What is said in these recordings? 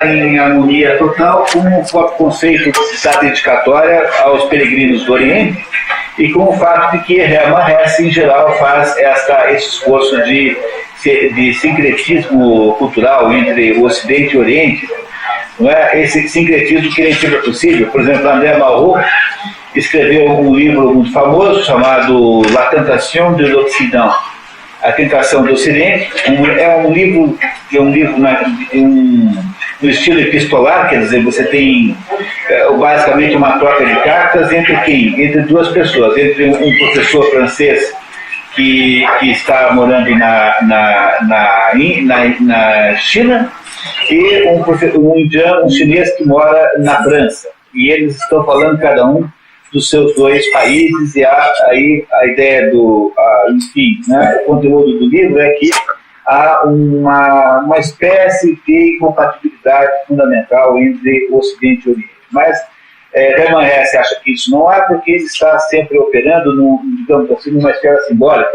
em harmonia total com o próprio conceito da dedicatória aos peregrinos do Oriente e com o fato de que Hermann Hesse, em geral, faz esse esforço de sincretismo cultural entre o Ocidente e o Oriente. Não é? Esse sincretismo que nem sempre é possível. Por exemplo, André Malraux escreveu um livro muito famoso chamado La Tentation de l'Occident, A Tentação do Ocidente. É um livro no estilo epistolar, quer dizer, você tem basicamente uma troca de cartas entre quem? Entre duas pessoas, entre um professor francês que está morando na China e um chinês que mora na França. E eles estão falando cada um dos seus dois países, e aí a ideia enfim, né, o conteúdo do livro é que há uma espécie de incompatibilidade fundamental entre o Ocidente e o Oriente. Mas Hermann Hesse acha que isso não há, porque ele está sempre operando, digamos assim, numa esfera simbólica.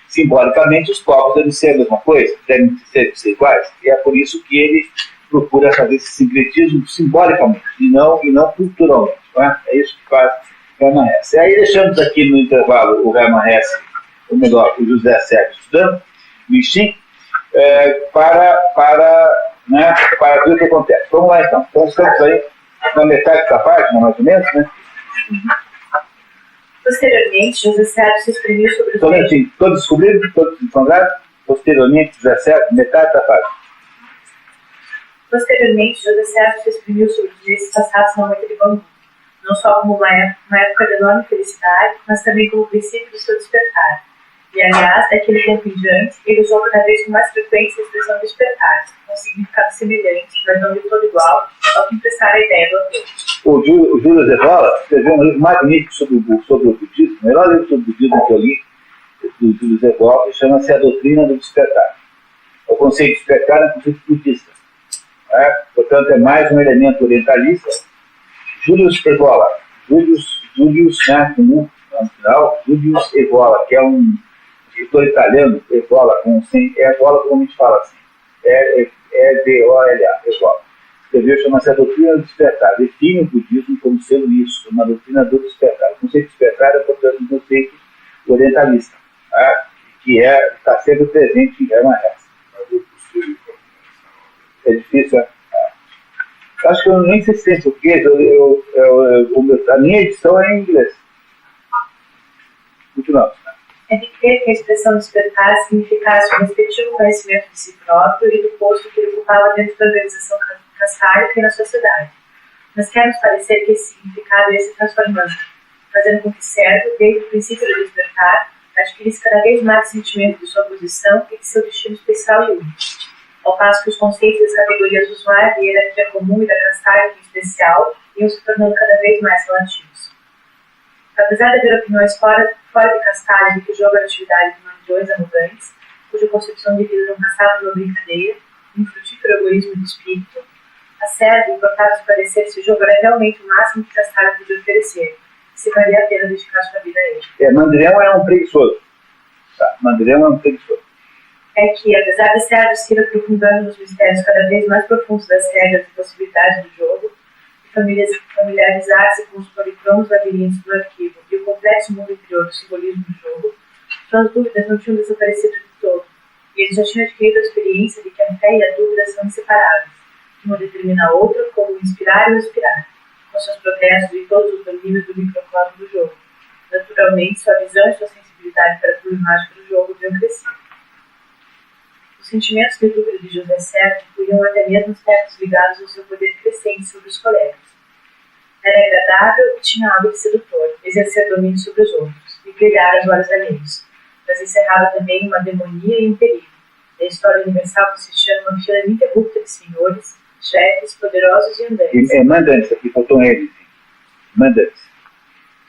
Simbolicamente, os povos devem ser a mesma coisa, devem ser iguais, e é por isso que ele procura fazer esse sincretismo simbolicamente, e não culturalmente. Não é? É isso que faz Hermann Hesse. Aí deixamos aqui no intervalo o Hermann Hesse, ou melhor, o José Sérgio estudando, Vichy, para ver o que acontece. Vamos lá então. Então estamos aí na metade da página, mais ou menos, né? Posteriormente, José Sérgio se exprimiu sobre os... Todos descobriram? Todos encontraram? Posteriormente, José Sérgio, metade da página. Posteriormente, José Sérgio se exprimiu sobre os dias passados na noite de Bangu, não só como uma época de enorme felicidade, mas também como o princípio do seu despertar. E, aliás, daquele tempo em diante, ele usou cada vez com mais frequência a expressão despertar, com um significado semelhante, mas não de todo igual, ao que emprestar a ideia do autor. O Júlio Evola escreveu um livro magnífico sobre o budismo, o melhor livro sobre o budismo que eu li, do Júlio Evola, que chama-se A Doutrina do Despertar. O conceito de despertar é um conceito budista. Portanto, é mais um elemento orientalista. Júlio Evola, né, no final, Júlio Evola, que é um escritor italiano, Evola, Evola como a gente fala assim, E-V-O-L-A, Evola. Escreveu, chama-se A Doutrina do Despertar. Define o budismo como sendo isso, uma doutrina do despertar. O conceito de despertar é, portanto, um conceito orientalista, que está sempre presente em Hermann Hesse. É difícil. Acho que eu nem sei se tem português, a minha edição é em inglês. Continuamos. É de crer que a expressão despertar significasse um respectivo conhecimento de si próprio e do posto que ele ocupava dentro da organização castálica e na sociedade. Mas quer-nos parecer que esse significado ia se transformando, fazendo com que Sérgio, desde o princípio do despertar, adquirisse cada vez mais o sentimento de sua posição e de seu destino especial e único, ao passo que os conceitos das categorias usuais de hierarquia comum e da castálica em especial iam se tornando cada vez mais relativos. Apesar de haver opiniões fora de castalho que jogam a atividade de mandiões arrogantes, cuja concepção de vida não passava de uma brincadeira, um frutífero egoísmo do espírito, a Sérgio importava esclarecer se o jogo era realmente o máximo que castalho podia oferecer, e se valia a pena dedicar sua vida a ele. Mandrião é um preguiçoso. Mandrião é um preguiçoso. É que, apesar de Sérgio se ir aprofundando nos mistérios cada vez mais profundos das regras e possibilidades do jogo, e familiarizar-se com os policromos labirintos do arquivo e o complexo mundo interior do simbolismo do jogo, suas dúvidas não tinham desaparecido de todo, e ele já tinha adquirido a experiência de que a fé e a dúvida são inseparáveis, que uma determina a outra como o inspirar e o expirar, com seus progressos em todos os domínios do microcosmo do jogo. Naturalmente, sua visão e sua sensibilidade para a cor mágica do jogo haviam crescido. Os sentimentos de dúvida de José Sérgio incluíam até mesmo aspectos ligados ao seu poder crescente sobre os colegas. Era agradável e tinha algo de sedutor, exercer domínio sobre os outros e brilhar aos olhos alheios, mas encerrava também uma demonia e um perigo. A história universal consistia numa fila ininterrupta de senhores, chefes, poderosos e andantes. Mandantes, aqui faltou eles. Mandantes.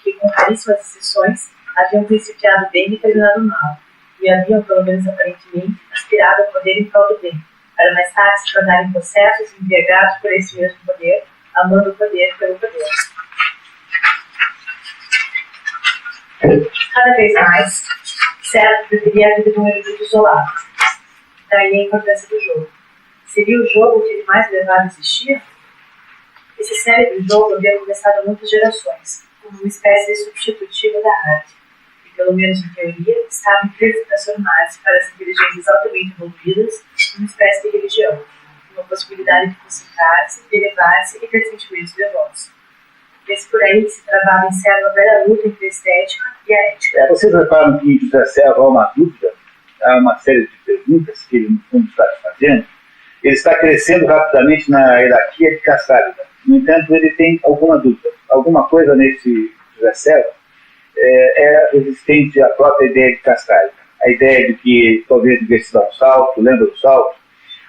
Que, com raríssimas exceções, haviam principiado bem e terminado mal, e haviam, pelo menos aparentemente, aspirado ao poder em prol do bem, para mais tarde se tornarem possessos e embriagados por esse mesmo poder, amando o poder pelo poder. Cada vez mais, Sérgio preferia a vida de um erudito isolado. Daí a importância do jogo. Seria o jogo que ele mais levava a existir? Esse cérebro jogo havia começado há muitas gerações, como uma espécie de substitutiva da arte, e, pelo menos em teoria, estava em vias de transformar-se para as inteligências altamente evoluídas numa espécie de religião, uma possibilidade de concentrar-se, elevar-se e ter sentimentos devotos. Esse por aí que se travava em Serra uma velha luta entre a estética e a ética. Vocês reparam que em José Serra há uma dúvida, há uma série de perguntas que ele, no fundo, está fazendo. Ele está crescendo rapidamente na hierarquia de Castalida. No entanto, ele tem alguma dúvida. Alguma coisa nesse José Serra é resistente à própria ideia de Castalida. A ideia de que talvez devesse dar um salto, lembra do salto?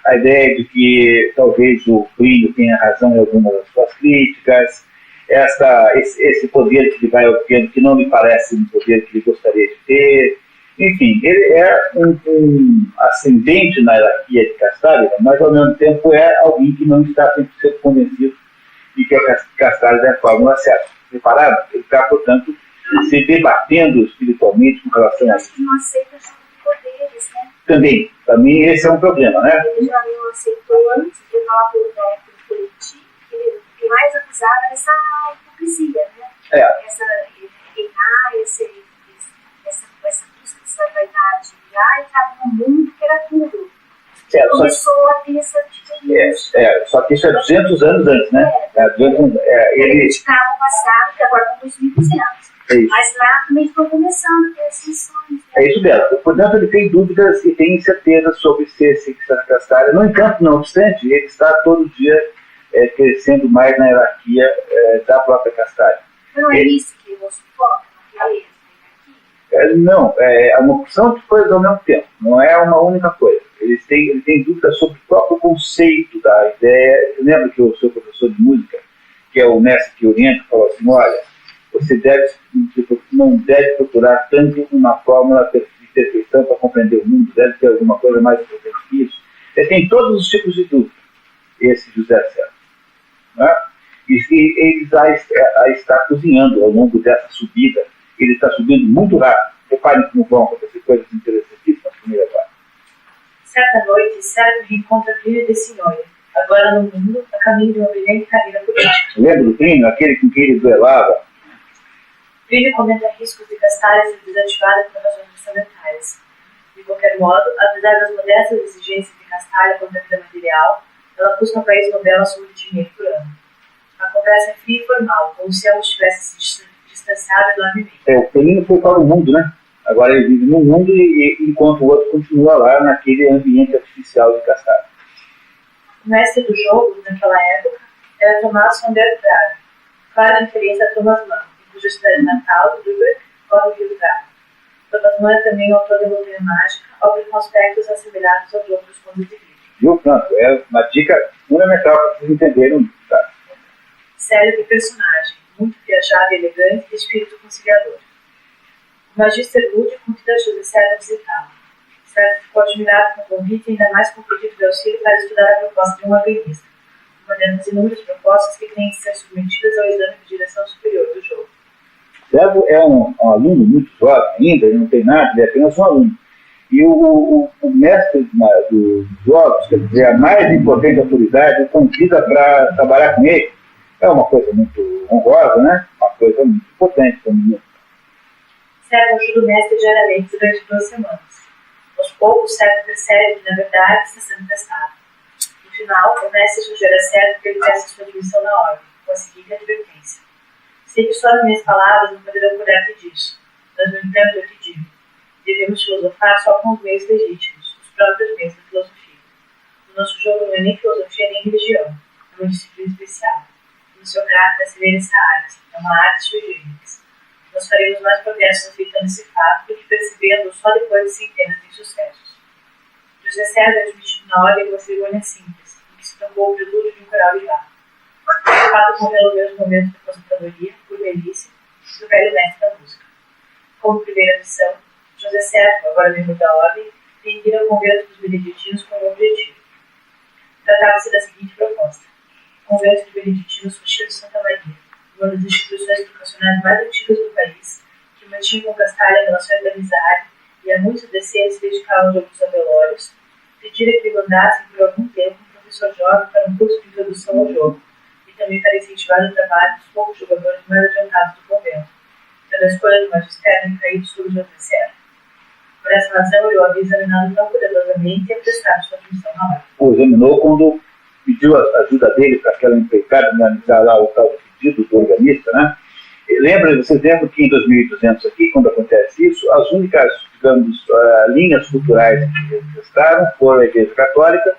A ideia de que talvez o Plínio tenha razão em algumas das suas críticas, esse poder que ele vai obtendo, que não me parece um poder que ele gostaria de ter. Enfim, ele é um ascendente na hierarquia de Castalida, mas ao mesmo tempo é alguém que não está 100% convencido de que a Castalida é a fórmula certa. Repararam? Ele está, portanto, se debatendo espiritualmente com relação a isso. Ele não aceita jogo de poderes, né? Também esse é um problema, né? Ele já não aceitou antes de falar pelo método político. O que mais acusava era essa hipocrisia, né? Essa busca dessa vaidade. E estava num mundo que era tudo. Começou a ter essa diferença. Só que isso é 200 anos antes, né? Ele criticava o passado, que agora estão 2.200. Mas lá também estão começando a ter as lições. Né? É isso mesmo. Portanto, ele tem dúvidas e tem incertezas sobre ser Castalho. No entanto, não obstante, ele está todo dia crescendo mais na hierarquia da própria Castalho. Não é isso que eu suporto, não é isso? Não, é uma opção de coisas ao mesmo tempo. Não é uma única coisa. Ele tem dúvidas sobre o próprio conceito da ideia. Eu lembro que o seu professor de música, que é o mestre que orienta, falou assim, olha, você não deve procurar tanto uma fórmula de perfeição para compreender o mundo, deve ter alguma coisa mais importante que isso. Ele tem todos os tipos de dúvida, esse José Serra. Né? E ele já está cozinhando ao longo dessa subida. Ele está subindo muito rápido. Reparem como vão acontecer coisas interessantíssimas na primeira parte. Certa noite, Sérgio reencontra Plínio de Sinóia, agora no mundo, a caminho de uma brilhante carreira política. Lembra do Plínio, aquele com quem ele duelava? Plínio comenta riscos de Castalho ser desativada por razões orçamentárias. De qualquer modo, apesar das modestas exigências de Castalho contra a vida material, ela custa um país Nobel a soma de dinheiro por ano. A conversa é fria e formal, como se ambos tivessem se distanciado enormemente. O Plínio foi para o mundo, né? Agora ele vive no mundo enquanto o outro continua lá naquele ambiente artificial de Castalho. O mestre do jogo, naquela época, era Tomás von der Brahe, clara referência a Thomas Mann, em cuja cidade natal, Lübeck, corre o Rio Brahe. Thomas Mann é também autor da Montanha Mágica, obra com aspectos assemelhados aos outros contos de livro. Viu, Franco? É uma dica fundamental para vocês entenderem. Tá? Célebre personagem, muito viajado e elegante, de espírito conciliador. O Magister Lúdio convida José Serra a visitá-lo. Serra ficou admirado com o convite e ainda mais com o pedido de auxílio para estudar a proposta de um organista, uma das inúmeras propostas que têm que ser submetidas ao exame de direção superior do jogo. Servo é um aluno muito jovem ainda, ele não tem nada, ele é apenas um aluno. E o mestre dos jogos, quer dizer, a mais importante autoridade, o convida para trabalhar com ele. É uma coisa muito honrosa, né? Uma coisa muito potente para mim. Servo ajuda o mestre diariamente durante 2 semanas. Aos poucos, Servo percebe que, na verdade, está sendo testado. No final, o mestre sugere a Servo que ele peça sua admissão na ordem, com a seguinte advertência. Sei que só as minhas palavras não poderão curar-te disso, mas, no entanto, eu te digo, devemos filosofar só com os meios legítimos, os próprios meios da filosofia. O nosso jogo não é nem filosofia nem religião, é uma disciplina especial. No seu caráter assemelha essa arte, é uma arte sui generis. Nós faremos mais progressos aceitando esse fato do que percebendo só depois de centenas de insucessos. José Serra admitiu na ordem uma cerimônia simples, em que se tocou o prelúdio de um coral de barro. O fato ocorreu nos meus momentos de aposentadoria, por velhice, do velho mestre da música. Como primeira missão, José Serra, agora membro da ordem, tem que ir ao convento dos beneditinos com um objetivo. Tratava-se da seguinte proposta. O convento de beneditinos Rochedo de Santa Maria, uma das instituições educacionais mais antigas do país, que mantinha com Castalho relações de amizade e a muitos desses se dedicavam aos jogos velórios, pedira que lhe mandassem por algum tempo um professor jovem para um curso de introdução ao jogo e também para incentivar o trabalho dos poucos jogadores mais adiantados do convento, pela escolha do magistério em cair sobre José Serra. Por essa razão, ele o havia examinado tão cuidadosamente e apressado sua admissão na ordem. O examinou quando pediu a ajuda dele para aquela empreitada de analisar lá o tal pedido do organista, né? Vocês lembram que em 2200 aqui, quando acontece isso, as únicas, digamos, linhas culturais que restaram foram a Igreja Católica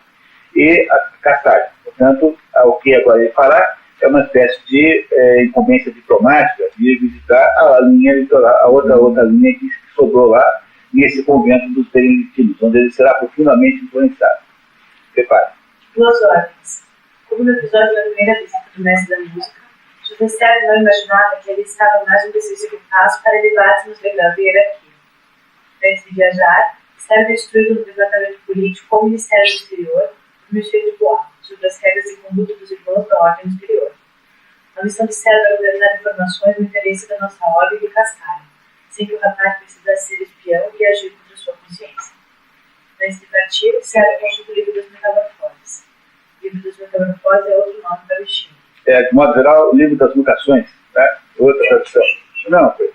e a Castalha. Portanto, o que agora ele fará é uma espécie de incumbência diplomática de visitar a linha litoral, a outra linha que sobrou lá nesse convento dos beneditinos, onde ele será profundamente influenciado. Prepare. 2 ordens. Como no episódio da primeira visita do mestre da música, José Serra não imaginava que ele estava mais um decisivo passo para elevar-se nos degraus da hierarquia. Antes de viajar, estava instruído no departamento político como Ministério do Exterior, no Ministério de Bois, sobre as regras de conduta dos irmãos da Ordem Exterior. A missão de Serra era organizar informações no interesse da nossa ordem de Castalha, sem que o rapaz precisasse ser espião e agir contra sua consciência. Antes de partir, Serra consulta o livro das metamorfoses. O livro das metamorfoses é outro nome para o estilo. De modo geral, o livro das mutações, tá? Outra tradução. Não, foi.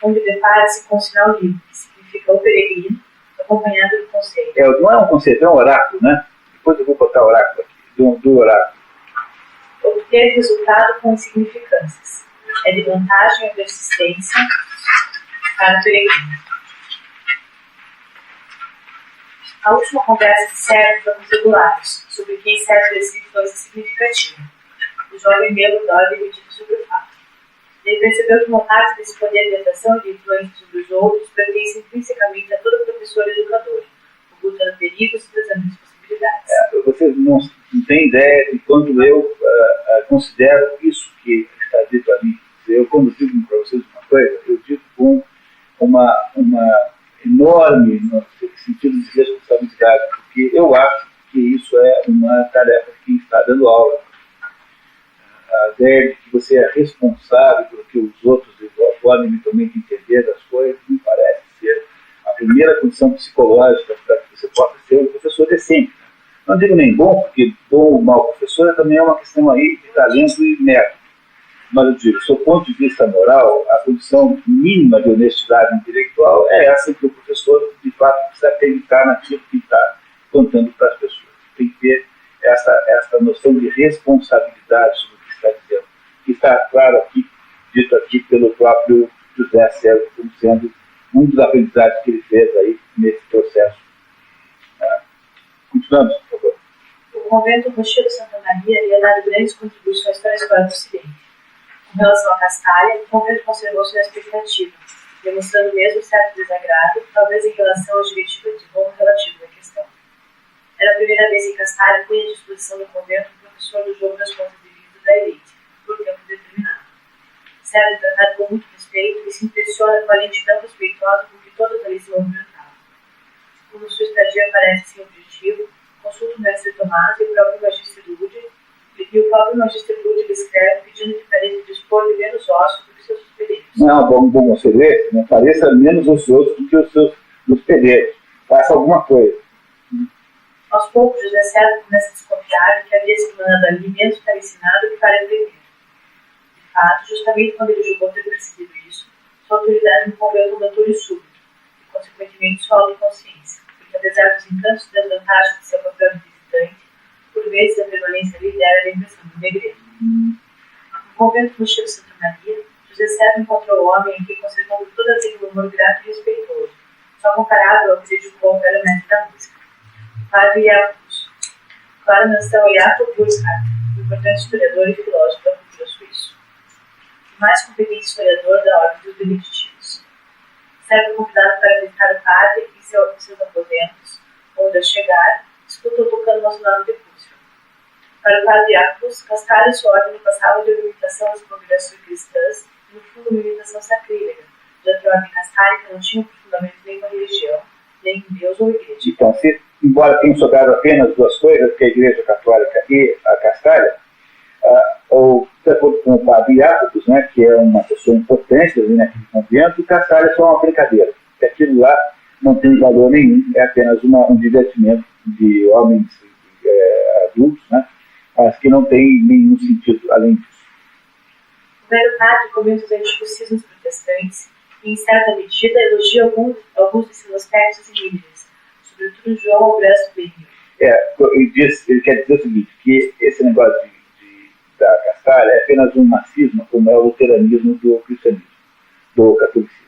Onde depara-se com o sinal livre, que significa o peregrino, acompanhado do conceito. Não é um conceito, é um oráculo, né? Depois eu vou botar o oráculo aqui, do oráculo. Obter resultado com insignificâncias. É de vantagem ou persistência para o peregrino. A última conversa de Serra foi com os regulares, sobre quem Serra fez influência significativa. O jovem belo dorme medido sobre o fato. Ele percebeu que uma parte desse poder de atração e de influência sobre os outros pertence intrinsecamente a todo professor e educador, ocultando perigos e trazendo responsabilidades. Vocês não têm ideia de quando eu considero isso que está dito a mim. Eu, quando digo para vocês uma coisa, eu digo com uma enorme no sentido de responsabilidade, porque eu acho que isso é uma tarefa de quem está dando aula. A ideia de que você é responsável pelo que os outros podem eventualmente entender das coisas me parece ser a primeira condição psicológica para que você possa ser um professor decente. Não digo nem bom, porque bom ou mau professor também é uma questão aí de talento e método. Mas eu digo, do seu ponto de vista moral, a condição mínima de honestidade intelectual é essa que o professor, de fato, precisa acreditar naquilo que está contando para as pessoas. Tem que ter essa noção de responsabilidade sobre o que está dizendo, que está claro aqui, dito aqui pelo próprio José Serra, como sendo um dos aprendizados que ele fez aí nesse processo. Continuamos, por favor. O convento Rochedo Santa Maria havia dado grandes contribuições para a história do Ocidente. Com relação à Castalha, o convento conservou sua expectativa, demonstrando mesmo certo desagrado, talvez em relação às diretivas de Roma relativas à questão. Era a primeira vez que Castalha punha à disposição do convento o professor do jogo das contas de vida da elite, por tempo determinado. Serve é tratado com muito respeito e se impressiona com a lentidão respeitosa com que todos ali se movimentavam. Como sua estadia parece sem objetivo, consulta o mestre Tomás e o próprio Magister Lúdio, e o próprio Magister Lúdio escreve pedindo que pareça dispor de menos ossos do que seus hospedeiros. Não, bom conselheiro, não pareça menos ocioso do que os seus hospedeiros. Faça alguma coisa. Aos poucos, José Serra começa a desconfiar de que havia se mandado ali menos para ensinar do que para aprender. De fato, justamente quando ele julgou ter percebido isso, sua autoridade envolveu um notório súbito, e consequentemente sua autoconsciência, porque apesar dos encantos e das vantagens de seu papel de visitante, por vezes a permanência ali dera a impressão de um degredo. No convento do Chico Santa Maria, José Serra encontrou o homem em que conservou todas ele um humor grato e respeitoso, só comparável ao que dedicou ao velho mestre da música. Padre Jacobus, clara menção a Jacob Burckhardt, o importante historiador e filósofo da cultura suíço. O mais competente historiador da ordem dos beneditinos. Serve convidado para visitar o padre em seus aposentos, onde, ao chegar, escutou tocando uma sonata de Púlsar. Para o padre Jacobus, Castalha e sua ordem passavam de uma imitação das congregações cristãs e, no fundo, uma imitação sacrílega, já que a ordem castálica não tinha profundamente nenhuma religião, nem em Deus ou igreja. Então, embora tenham sobrado apenas duas coisas, que é a Igreja Católica e a Castalha, de acordo com o padre Jacobus, né, que é uma pessoa importante ali naquele convento, Castalha é só uma brincadeira, porque aquilo lá não tem valor nenhum, é apenas um divertimento de homens adultos, né? Mas que não tem nenhum sentido além disso. O velho padre comenta os antigos cismas protestantes e, em certa medida, elogia alguns de seus aspectos e líderes, sobretudo João Augusto Benio. Ele quer dizer o seguinte, que esse negócio da Castalha é apenas uma cisma, como é o luteranismo do cristianismo, do catolicismo.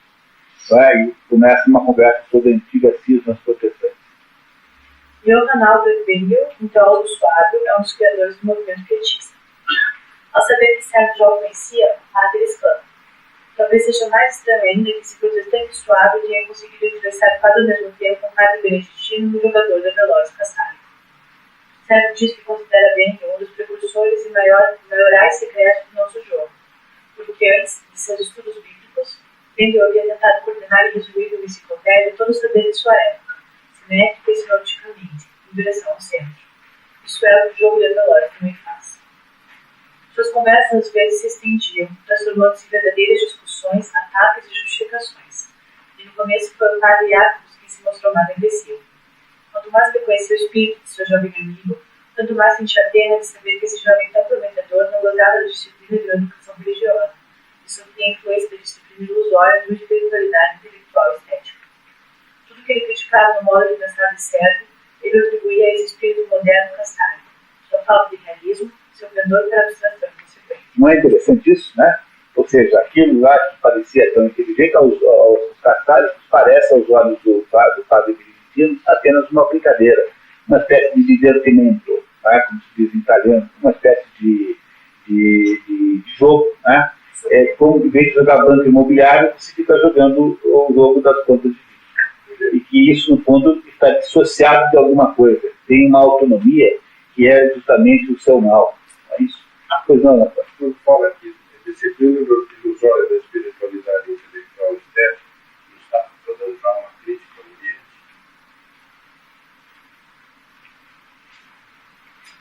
E começa uma conversa sobre antigas cismas protestantes. Johann Albert Benio, um teólogo suado, é um dos criadores do movimento pietista. Ao saber que Sérgio já o conhecia, o padre exclama: talvez seja mais estranho ainda que esse protestante suado tenha conseguido ingressar quase ao mesmo tempo com o padre beneditino no jogador da Veloz Castalho. Sérgio diz que considera Benio um dos precursores e maiorais secretos do nosso jogo, porque antes de seus estudos bíblicos, Benio havia tentado coordenar e resumir uma enciclopédia todos os saberes de sua época, simétrica e sinopticamente, em direção ao centro. Isso é o que o jogo da Veloz também faz. Suas conversas às vezes se estendiam, transformando-se em verdadeiras discussões, ataques e justificações. E no começo foi o padre Jacobus quem se mostrou mais agressivo. Quanto mais reconhecia o espírito de seu jovem amigo, tanto mais sentia pena de saber que esse jovem tão prometedor não gozava da disciplina de uma educação religiosa, e sofria a influência da disciplina ilusória de uma espiritualidade intelectual e estética. Tudo que ele criticava no modo de pensar de Sérgio, ele atribuía a esse espírito moderno castário, sua falta de realismo, seu pendor para abstração consequente. Não é interessante isso, né? Ou seja, aquilo lá que parecia tão inteligente aos castários parece aos olhos do padre beneditino apenas uma brincadeira, uma espécie de divertimento, né? Como se diz em italiano, uma espécie de jogo, né? Como em vez de jogar banco imobiliário, se fica jogando o jogo das contas de vida. E que isso, no fundo, está dissociado de alguma coisa. Tem uma autonomia que é justamente o seu mal. É isso? Pois não, Natália. Por fala que a disciplina ilusória da espiritualidade intelectual estética não está tentando dar uma crítica ao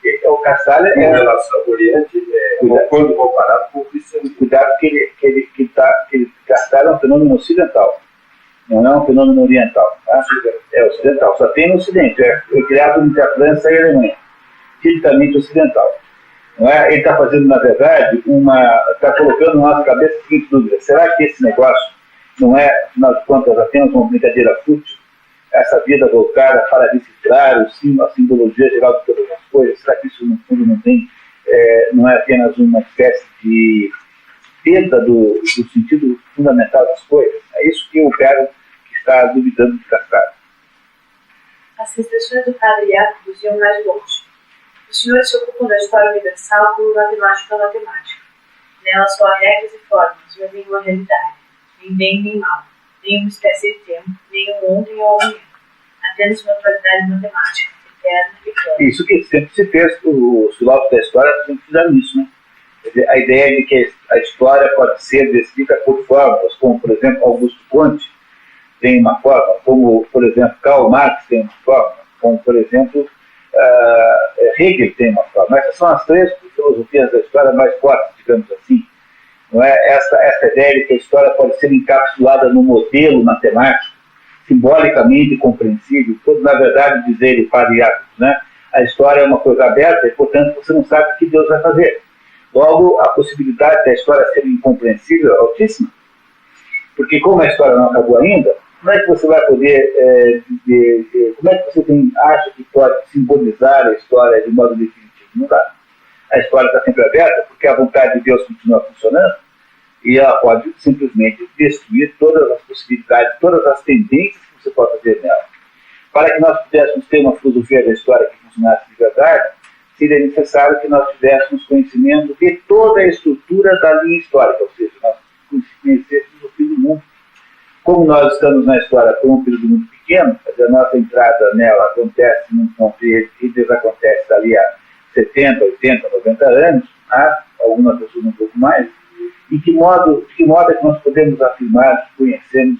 Oriente. O Castalha em relação ao Oriente, quando comparado com o cristianismo. Cuidado que Castalha é um fenômeno ocidental, não é um fenômeno oriental. Tá? É ocidental, só tem no Ocidente. É criado entre a França e a Alemanha, tipicamente ocidental. Não é? Ele está fazendo, na verdade, está colocando na nossa cabeça a seguinte dúvida: será que esse negócio não é, afinal de contas, apenas uma brincadeira fútil? Essa vida voltada para decifrar a simbologia geral de todas as coisas? Será que isso, no fundo, não é apenas uma espécie de perda do sentido fundamental das coisas? É isso que eu quero que está duvidando de Castalho. As restrições do padre Jacobus iam mais longe. Os senhores se ocupam da história universal como matemática ou matemática. Nela só há regras e fórmulas, mas nenhuma realidade, nem bem nem mal, nem uma espécie de tempo, nem um ontem ou amanhã. Apenas uma atualidade matemática, eterna e plana. Isso que sempre se fez, os filósofos da história sempre fizeram isso, né? Quer dizer, a ideia de que a história pode ser descrita por fórmulas, como, por exemplo, Augusto Conte tem uma fórmula, como, por exemplo, Karl Marx tem uma fórmula, como, por exemplo, Hegel tem uma fórmula. Essas são as três filosofias da história mais fortes, digamos assim. Não é? Essa ideia de que a história pode ser encapsulada no modelo matemático, simbolicamente compreensível, quando, na verdade, diz ele, padre Jacobus, né? A história é uma coisa aberta e, portanto, você não sabe o que Deus vai fazer. Logo, a possibilidade da história ser incompreensível é altíssima. Porque como a história não acabou ainda, como é que você vai poder como é que você acha que pode simbolizar a história de modo definitivo? Não dá. A história está sempre aberta porque a vontade de Deus continua funcionando e ela pode simplesmente destruir todas as possibilidades, todas as tendências que você possa ter nela. Para que nós pudéssemos ter uma filosofia da história que funcionasse de verdade, seria necessário que nós tivéssemos conhecimento de toda a estrutura da linha histórica, ou seja, nós conhecêssemos o fim do mundo. Como nós estamos na história por um período muito pequeno, a nossa entrada nela acontece num ponto e desacontece dali a 70, 80, 90 anos, tá? Algumas pessoas um pouco mais, e de que modo é que nós podemos afirmar que conhecemos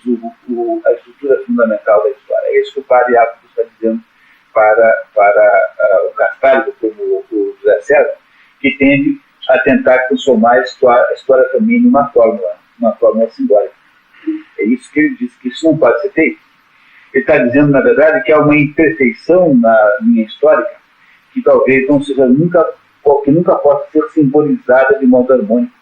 a estrutura fundamental da história? É isso que o padre Jacobus está dizendo para o Castalho, como o José César, que tende a tentar transformar a história também numa fórmula simbólica. É isso que ele diz, que isso não pode ser feito. Ele está dizendo, na verdade, que há uma imperfeição na linha histórica que talvez não seja nunca, ou que nunca possa ser simbolizada de modo harmônico.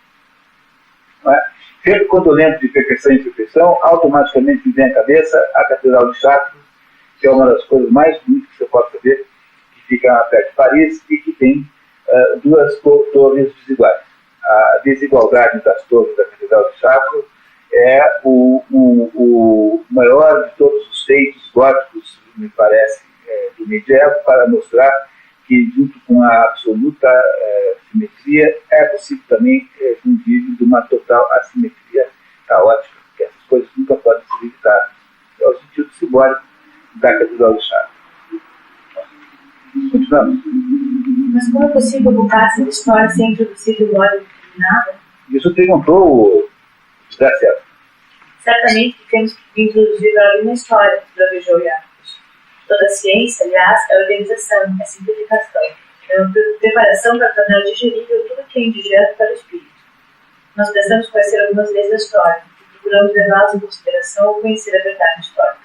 Não é? Sempre quando eu lembro de perfeição e imperfeição, automaticamente me vem à cabeça a Catedral de Chartres, que é uma das coisas mais bonitas que você pode ver, que fica perto de Paris e que tem duas torres desiguais. A desigualdade das torres da Catedral de Chartres é o maior de todos os feitos góticos, me parece, do medievo, para mostrar que, junto com a absoluta simetria, é possível também convívio de uma total assimetria caótica, porque essas coisas nunca podem ser evitadas. É o sentido simbólico da Catedral de Chartres. Continuamos. Mas como é possível contar essa história sem introduzir de modo determinado? Isso perguntou o José César. Certamente que temos que introduzir alguma história para ver Arianos. Toda ciência, aliás, é organização, é simplificação, é uma preparação para tornar digerível tudo que é indigero para o espírito. Nós precisamos conhecer algumas leis da história e procuramos levá-las em consideração ou conhecer a verdade histórica.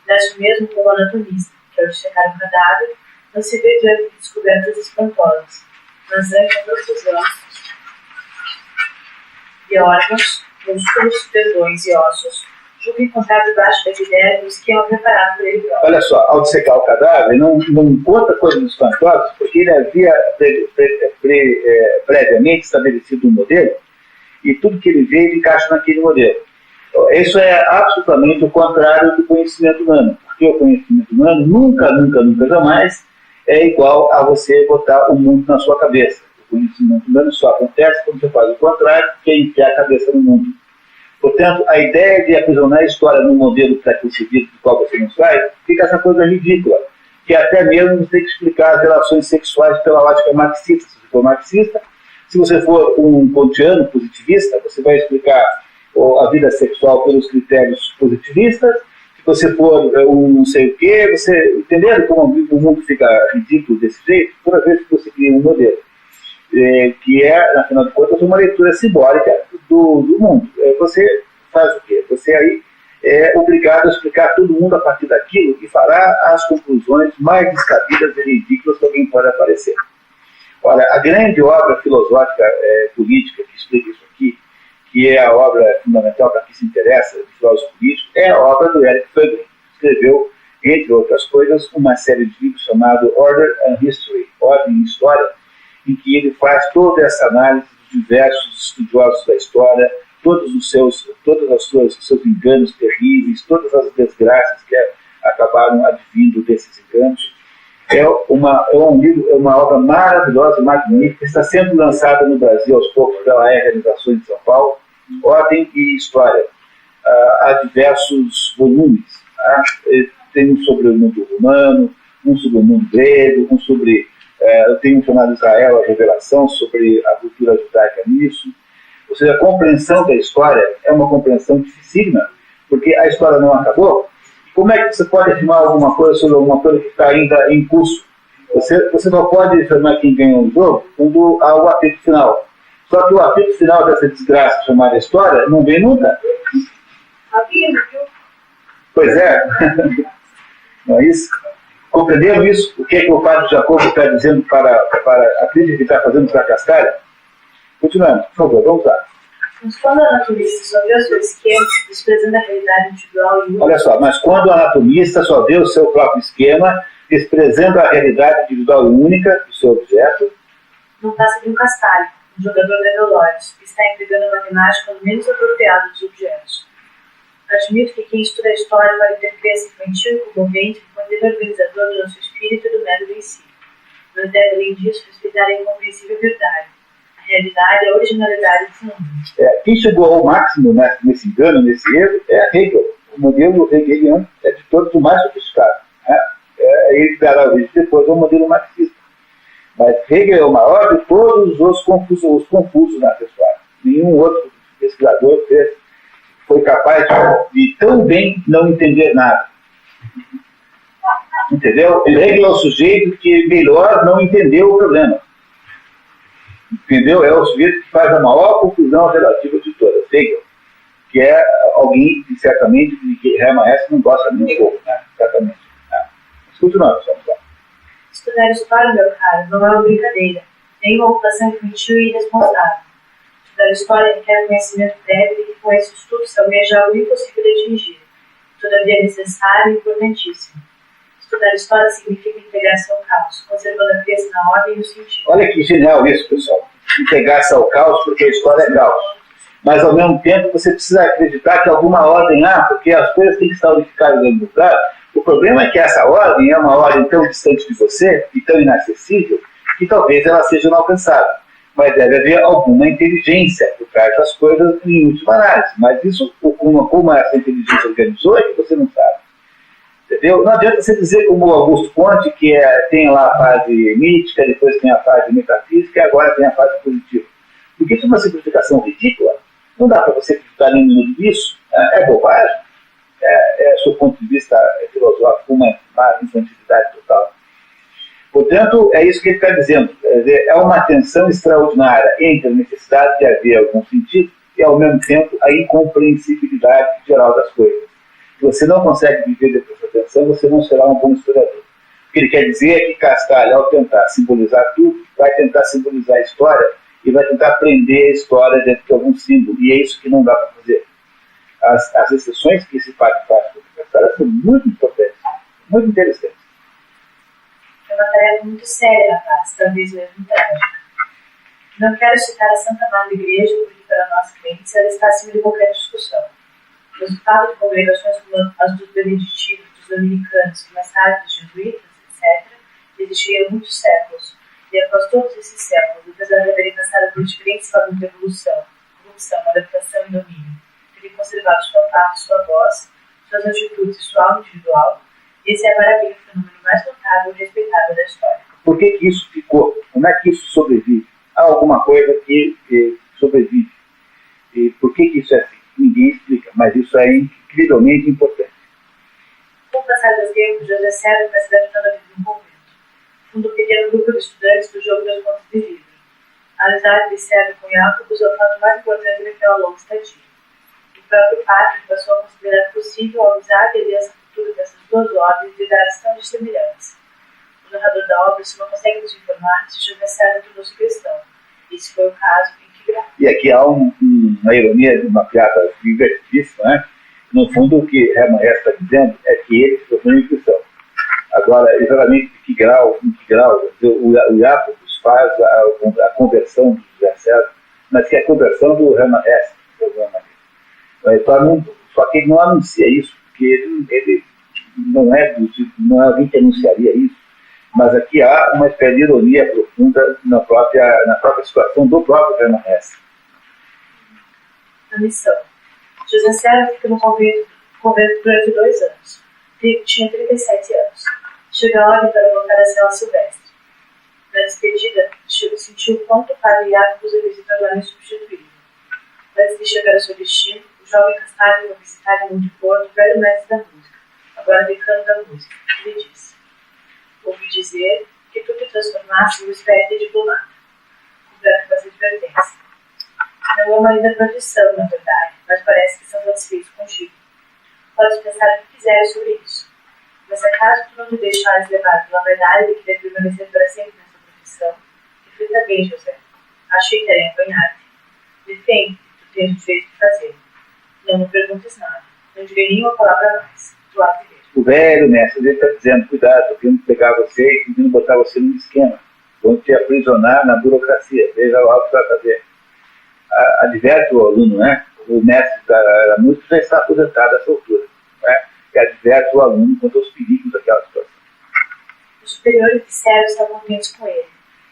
Deste mesmo como anatomista, que ao dissecar um cadáver, não se vê diante de descobertas espantosas, mas antes da profusão de órgãos, músculos, tendões e ossos, julga encontrar debaixo da epiderme o esquema preparado por ele próprio. Olha só, ao dissecar o cadáver, não conta coisas espantosas, porque ele havia previamente estabelecido um modelo, e tudo que ele vê, ele encaixa naquele modelo. Isso é absolutamente o contrário do conhecimento humano, porque o conhecimento humano nunca, jamais é igual a você botar o mundo na sua cabeça. O conhecimento humano só acontece quando você faz o contrário, que é enfiar a cabeça no mundo. Portanto, a ideia de aprisionar a história num modelo pré-concebido do qual você não sai, fica essa coisa ridícula, que até mesmo você tem que explicar as relações sexuais pela ótica marxista. Se você for marxista, se você for um kantiano positivista, você vai explicar a vida sexual pelos critérios positivistas. Se você for um não sei o quê, você entendendo como o mundo fica ridículo desse jeito, toda vez que você cria um modelo, que é, afinal de contas, uma leitura simbólica do mundo. Você faz o quê? Você aí é obrigado a explicar todo mundo a partir daquilo e fará as conclusões mais descabidas e ridículas que alguém pode aparecer. Olha, a grande obra filosófica política que explica isso aqui, que é a obra fundamental para quem se interessa de filósofo político, é a obra do Eric Fögel, que escreveu, entre outras coisas, uma série de livros chamado Order and History, Ordem e História, em que ele faz toda essa análise de diversos estudiosos da história, todos os seus enganos terríveis, todas as desgraças que acabaram advindo desses enganos. É um livro, é uma obra maravilhosa, magnífica, está sendo lançada no Brasil aos poucos pela Realizações de São Paulo, Ordem e História. Há diversos volumes. Tem um sobre o mundo romano, um sobre o mundo grego, um sobre... tem um chamado Israel, a Revelação, sobre a cultura judaica nisso. Ou seja, a compreensão da história é uma compreensão dificílima, porque a história não acabou. Como é que você pode afirmar alguma coisa sobre alguma coisa que está ainda em curso? Você só pode afirmar quem ganhou o jogo quando há o apito final. Só que o apito final dessa desgraça chamada história não vem nunca. Pois é. Não é isso? Compreenderam isso? O que é que o padre Jacobo está dizendo para a crítica que está fazendo para a Cascalha? Continuando, por favor, vamos lá. Mas quando o anatomista só vê o seu esquema, desprezando a realidade individual e única... Olha só, mas quando o anatomista só vê o seu próprio esquema, desprezando a realidade individual e única do seu objeto... Não passa de um castalho, um jogador metodológico, que está empregando a matemática no menos apropriado dos objetos. Admito que quem estuda a história pode ter crença infantil e comovente no poder organizador do nosso espírito e do método em si, mas deve, além disso, respeitar a incompreensível verdade, a realidade e a originalidade do mundo. Quem chegou ao máximo nesse engano, nesse erro, é Hegel. O modelo hegeliano é de todos o mais sofisticado. Ele dará origem depois ao modelo marxista. Mas Hegel é o maior de todos os confusos nessa história. Nenhum outro pesquisador foi capaz de tão bem não entender nada. Entendeu? Hegel é o sujeito que melhor não entendeu o problema. Entendeu? É o sujeito que faz a maior confusão relativa de todas. Hegel, que é alguém que certamente que Hermann Hesse não gosta nem um pouco, né? Certamente. Mas continuamos, vamos lá. Estudar história, meu caro, não é uma brincadeira, nem uma ocupação infantil e irresponsável. Estudar história requer conhecimento prévio e que com esse estudo se almeja algo impossível de atingir, todavia necessário e importantíssimo. Estudar história significa integrar-se ao caos, conservando a crença na ordem e no sentido. Olha que genial isso, pessoal. Integrar-se ao caos, porque a história é caos. Mas, ao mesmo tempo, você precisa acreditar que alguma ordem há, porque as coisas têm que estar unificadas no mesmo lugar. O problema é que essa ordem é uma ordem tão distante de você e tão inacessível que talvez ela seja inalcançável. Mas deve haver alguma inteligência por trás das coisas em última análise. Mas isso, como essa inteligência organizou, é que você não sabe. Entendeu? Não adianta você dizer como o Augusto Conte, que tem lá a fase mítica, depois tem a fase metafísica e agora tem a fase positiva. Porque isso é uma simplificação ridícula. Não dá para você acreditar nem no disso. É bobagem. Do ponto de vista filosófico, uma infantilidade total. Portanto, é isso que ele está dizendo. É uma tensão extraordinária entre a necessidade de haver algum sentido e, ao mesmo tempo, a incompreensibilidade geral das coisas. Se você não consegue viver dessa tensão, você não será um bom historiador. O que ele quer dizer é que Castalho, ao tentar simbolizar tudo, vai tentar simbolizar a história e vai tentar prender a história dentro de algum símbolo. E é isso que não dá para fazer. As exceções que esse padre faz para a história são muito importantes, muito interessantes. É uma tarefa muito séria, rapaz, talvez mesmo trágica. Não quero citar a Santa Madre Igreja, porque para nós crentes ela está acima de qualquer discussão. O resultado de congregações como as dos beneditinos, dos dominicanos e mais tarde dos jesuítas, etc., existiram muitos séculos. E após todos esses séculos, apesar de haverem passado por diferentes formas de evolução, corrupção, adaptação e domínio, terem conservado sua parte, sua voz, suas atitudes e sua alma individual, esse é para mim o fenômeno mais notável e respeitável da história. Por que isso ficou? Como é que isso sobrevive? Há alguma coisa que sobrevive. E por que isso é assim? Ninguém explica, mas isso é incrivelmente importante. Com o passar dos tempos, José César vai se adaptando à vida de um convento. Fundou um pequeno grupo de estudantes do jogo das contas de livro. A amizade de César com Jacob é o fato mais importante daquela longa estadia. O próprio padre passou a considerar possível a amizade e aliança futura dessas duas ordens de idades tão semelhantes. O narrador da obra só não consegue nos informar se José César tornou-se cristão. Esse foi o caso em que gravou. E aqui há uma ironia, uma piada divertidíssima, né? No fundo, o que Hermann Hesse está dizendo é que ele se tornou em cristão. Agora, exatamente em que grau o Jacobus faz a conversão do José César, mas que é a conversão do Hermann Hesse, de alguma maneira. Só que ele não anuncia isso, porque ele não é alguém que anunciaria isso, mas aqui há uma espécie de ironia profunda na própria situação do próprio Hermann Hesse. A missão. José César fica no convento durante 2 anos. Tinha 37 anos. Chega a hora para voltar à cela silvestre. Na despedida, sentiu o quanto o padre Jacobus a visita agora insubstituível. Antes de chegar ao seu destino, o jovem Castalho foi visitar em Monte Porto o velho mestre da música, agora decano da música. Ele disse: ouvi dizer que tu te transformaste numa espécie de diplomata. Completa com essa advertência. Não é uma linda tradição, na verdade, mas parece que são satisfeitos contigo. Podes pensar o que quiseres sobre isso. Mas acaso tu não te deixares levar pela verdade de que deve permanecer para sempre nessa profissão, reflita bem, José. Achei que era empenhar-te. Defende, tu tens o direito de fazer. Não me perguntes nada. Não direi nenhuma palavra mais. Tu hás de ver. O velho mestre está dizendo: cuidado, querendo pegar você e querendo botar você num esquema. Vão te aprisionar na burocracia. Veja lá o que vai fazer. Adverte o aluno, né? O mestre da música já está aposentado a essa altura, né? E adverte o aluno contra os perigos daquela situação. Os superiores de Sérgio estavam contentes com ele.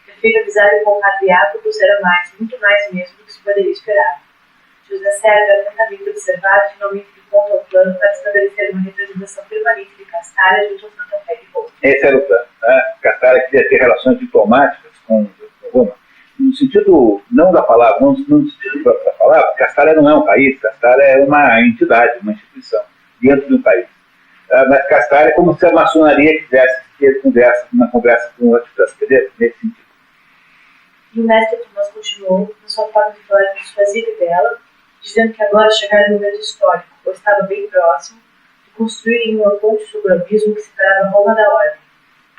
Ter feito avisar e poupar de Jacobus era mais, muito mais mesmo do que se poderia esperar. José Sérgio era atentamente observado e finalmente de ponto ao plano para estabelecer uma representação permanente de Castalha junto ao Santa Fé de Roma. Esse era o plano, né? Castalha queria ter relações diplomáticas com Roma. No sentido, não da palavra, não no sentido próprio da palavra, Castalha não é um país, Castalha é uma entidade, uma instituição, dentro de um país. Mas Castalha é como se a maçonaria quisesse ter uma conversa com outros brasileiros, nesse sentido. E o mestre Tomás continuou, na sua forma de falar persuasiva dela, dizendo que agora chegara no momento histórico, ou estava bem próximo, de construírem uma ponte sobre o abismo que separava Roma da ordem.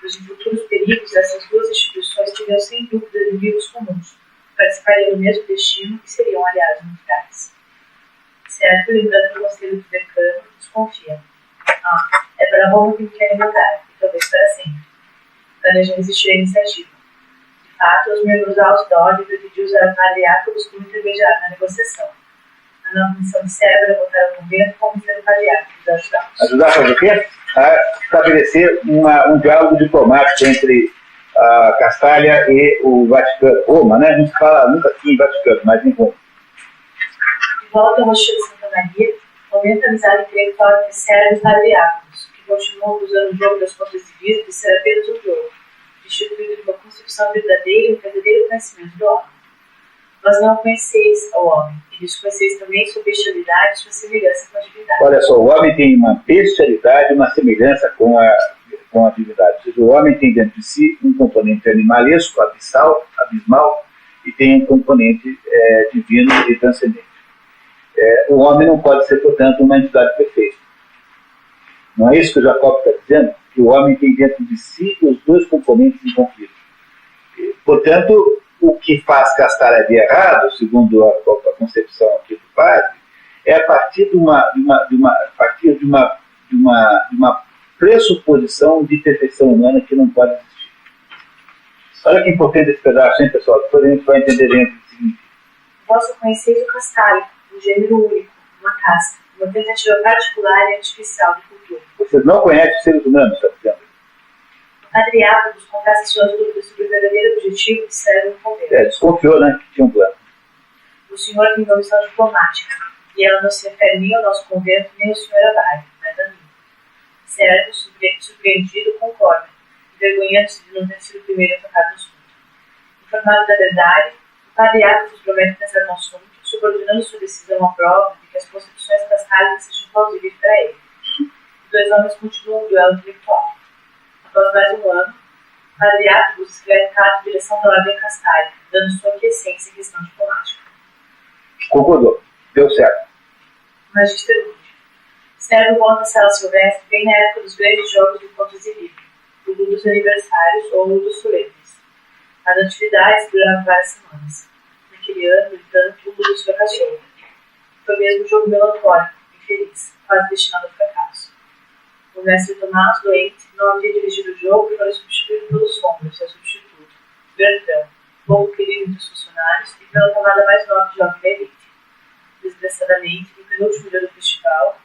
Os futuros perigos dessas duas instituições teriam sem dúvida inimigos comuns, participariam do mesmo destino e seriam aliados militares. Certo, lembrando que o conselho do decano desconfia. É para Roma que me querem mandar, e talvez para sempre. Planeja resistir à iniciativa. De fato, os membros altos da ordem pretendiam usar o padre Jacobus como intermediário na negociação. A nova missão de César é voltar ao convento convencendo o padre Jacobus a ajudá-los. Ajudar a fazer o quê? A estabelecer um diálogo diplomático entre a Castalha e o Vaticano. Roma, né? A gente fala nunca aqui em Vaticano, mas em Roma. De volta ao mosteiro de Santa Maria, aumenta a amizade intelectual entre César e o padre Jacobus, que continuou usando o jogo das contas divisas de ser apenas um jogo, instituído de uma concepção verdadeira e um verdadeiro conhecimento do homem. Vós não conheceis ao homem, e desconheceis também sua bestialidade e sua semelhança com a divindade. Olha só, o homem tem uma bestialidade e uma semelhança com a divindade. Ou seja, o homem tem dentro de si um componente animalesco, abismal, e tem um componente divino e transcendente. O homem não pode ser, portanto, uma entidade perfeita. Não é isso que o Jacob está dizendo? Que o homem tem dentro de si os dois componentes em conflito. Portanto, o que faz Castalha de errado, segundo a concepção aqui do padre, é a partir de uma pressuposição de perfeição humana que não pode existir. Olha que importante esse pedaço, hein, pessoal? Depois a gente vai entender dentro do seguinte. Vós conheceis o Castalho, um gênero único, uma casta, uma tentativa particular e artificial de cultura. Vocês não conhecem os seres humanos, está dizendo? O padre Jacobus confessa suas dúvidas sobre o verdadeiro objetivo de César no convento. Desconfiou, né, que tinha um plano. O senhor tem uma missão diplomática, e ela não se refere nem ao nosso convento, nem ao senhor Abade, mas a mim. César, surpreendido, concorda, envergonhando-se de não ter sido o primeiro a tocar no assunto. Informado da verdade, o padre Jacobus promete pensar no assunto, subordinando sua decisão à prova de que as concepções castálicas sejam plausíveis para ele. Os dois homens continuam um duelo intelectual. Após mais um ano, o padre Jacobus escreve carta de direção da ordem castálica, dando sua aquiescência em questão diplomática. Concordou. Deu certo. Magister Lúdio. César volta à sala silvestre bem na época dos grandes jogos do Contos e Livros, o dos aniversários ou o dos solenes. As atividades duraram várias semanas. Naquele ano, no entanto, o Lúcio fracassou. Foi mesmo um jogo melancólico, infeliz, quase destinado ao fracasso. O mestre Tomás, doente, não havia dirigido o jogo e foi substituído pelo Sombra, seu substituto, Bertrand, pouco querido entre os funcionários e pela camada mais nova de jovem da elite. Desgraçadamente, no penúltimo dia do festival,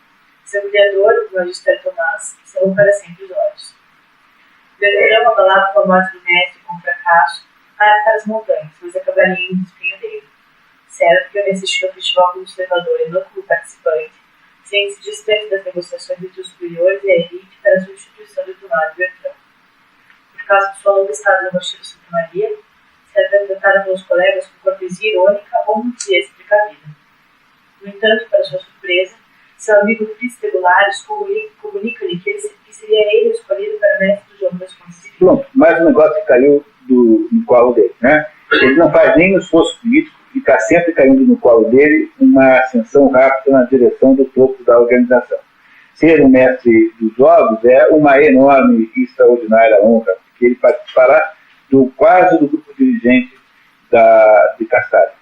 seu criador, o Magister Tomás, cerrou para sempre os olhos. Bertrand, abalado com a morte do mestre e com o fracasso, para as montanhas, mas acabaria indo espinho dele. Certo que havia assistido ao festival como observador e não como participante, sem se distrair das negociações entre os superiores e a elite para a substituição de Tomás e Bertrand. Por causa de sua longa estada no mosteiro de Santa Maria, César é tratado pelos colegas com cortesia irônica ou muito frieza precavida. No entanto, para sua surpresa, seu amigo Tristebulares comunica-lhe que seria ele o escolhido para mestre do jogo das contas de vida. Pronto, mais um negócio que caiu no colo dele, né? Ele não faz nem um esforço político e está sempre caindo no colo dele uma ascensão rápida na direção do topo da organização. Ser o mestre dos jogos é uma enorme e extraordinária honra, porque ele participará quase do grupo dirigente de Castalha.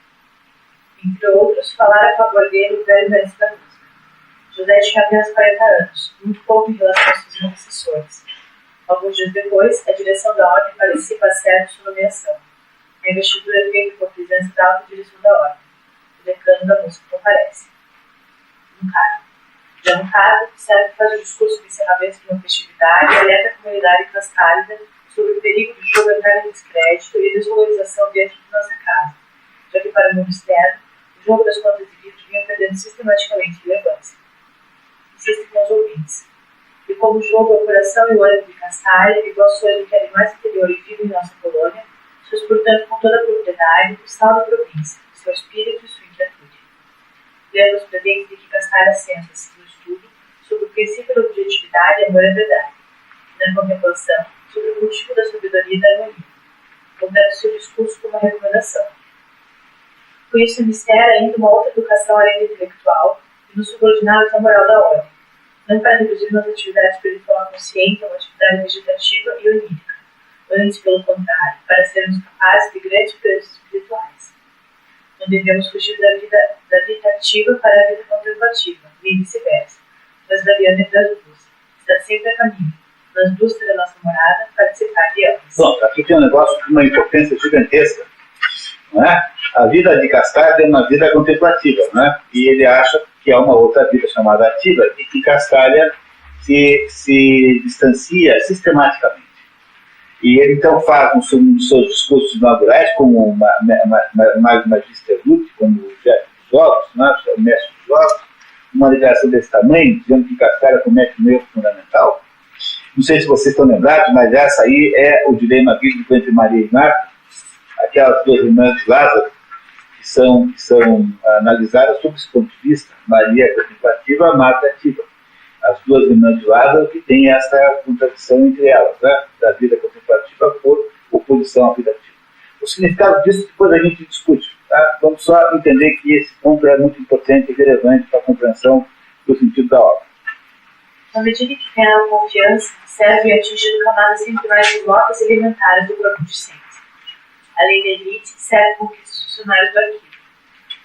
Entre outros, falar a favor dele o velho mestre da música. José tinha apenas 40 anos, muito pouco em relação aos seus antecessores. Alguns dias depois, a direção da ordem parecia passar sua nomeação. A investidura é feita por presença da alta direção da ordem. O decano da música comparece. No cargo. Já no cargo, serve faz o discurso de encerramento de uma festividade e alerta a comunidade cascálida sobre o perigo do jogo entrar em descrédito e desvalorização dentro de nossa casa, já que para o mundo externo, o jogo das contas de vidro vinha perdendo sistematicamente relevância. Insiste com os ouvintes. E como o jogo é o coração e o ânimo de Castalha, igual sonho do que é mais interior e vivo em nossa colônia, sois, portanto, com toda a propriedade, o sal da província, seu espírito e sua inquietude. Lemos presente de que Castalha senta-se no estudo sobre o princípio da objetividade, amor e verdade, e na contemplação sobre o motivo da sabedoria e da harmonia, contando seu discurso como uma recomendação. Com isso, mistério ainda uma outra educação além do intelectual e nos subordinados à moral da ordem, não para reduzir nas atividades espiritual consciente a uma atividade vegetativa e onírica, Antes, pelo contrário, para sermos capazes de grandes prêmios espirituais. Não devemos fugir da vida ativa para a vida contemplativa, nem vice-versa, transvariando entre as duas. Está sempre a caminho, na indústria da nossa morada, participar de ambas. Bom, aqui tem um negócio de uma importância gigantesca. Não é? A vida de Castalho é uma vida contemplativa, não é? E ele acha que é uma outra vida chamada ativa e que Castalho se distancia sistematicamente. E ele então faz um dos seus discursos inaugurais como Magister Lute, como o chefe dos jogos, né? O mestre dos jogos, uma ligação desse tamanho, dizendo que Castalho comete um erro fundamental. Não sei se vocês estão lembrados, mas essa aí é o dilema bíblico entre Maria e Marta, aquelas duas irmãs de Lázaro, que são analisadas sob esse ponto de vista. Maria é contemplativa, Marta é ativa. As duas irmãs de Lázaro que têm essa contradição entre elas, né? Da vida contemplativa por oposição à vida ativa. O significado disso depois a gente discute. Tá? Vamos só entender que esse ponto é muito importante e relevante para a compreensão do sentido da obra. À medida que ganham confiança, servem atingindo camadas sempre mais remotas e elementares do corpo discente. Além da elite, serve como os funcionários do arquivo.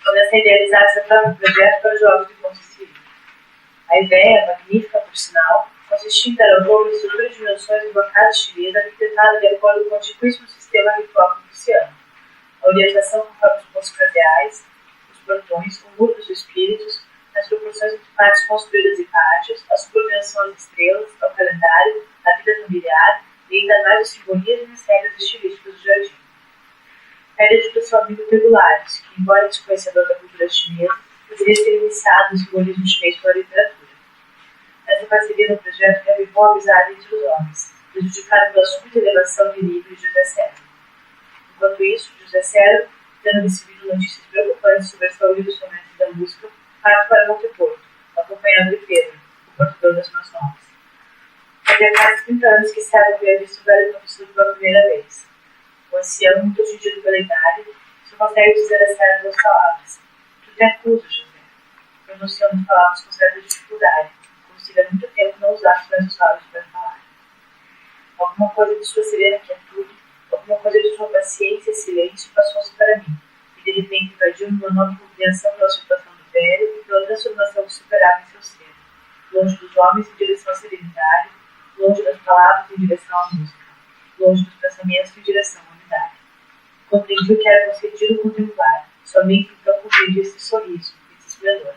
Começa a idealizar seu próprio projeto para jogos de consciência. A ideia, magnífica por sinal, consistia em dar ao jogo a estrutura de dimensões de bancada chinesa arquitetada de acordo com o antiquíssimo sistema ritual confuciano. A orientação conforme os pontos cardeais, os portões, o muro dos espíritos, as proporções entre partes construídas e pátios, as subordinações de estrelas, ao calendário, a vida familiar e ainda mais o simbolismo e as regras estilísticas do jardim. Pede do seu amigo Pergolares, que, embora desconhecedor da cultura chinesa, poderia ter iniciado o simbolismo chinês pela literatura. Essa parceria no projeto reavivou a amizade entre os homens, prejudicada pela súbita elevação de nível de José Célio. Enquanto isso, José Célio, tendo recebido notícias preocupantes sobre a saúde dos somente da música, parte para Monteporto, acompanhado de Pedro, o portador das más novas. Havia quase 30 anos que Célio havia visto o velho professor pela primeira vez. O ancião, muito atingido pela idade, só consegue dizer a Célio duas palavras. Tu te acusa, José, pronunciando palavras com certa dificuldade, como se ele há muito tempo não usasse mais os lábios para falar. Alguma coisa de sua serena quietude, alguma coisa de sua paciência e silêncio passou-se para mim, e de repente invadiu-me uma nova compreensão pela situação do velho e pela transformação que superava em seu ser, longe dos homens em direção à serenidade, longe das palavras em direção à música, longe dos pensamentos em direção à unidade. Compreendi o que era concedido contemplar, somente então compreendi esse sorriso, esse esplendor.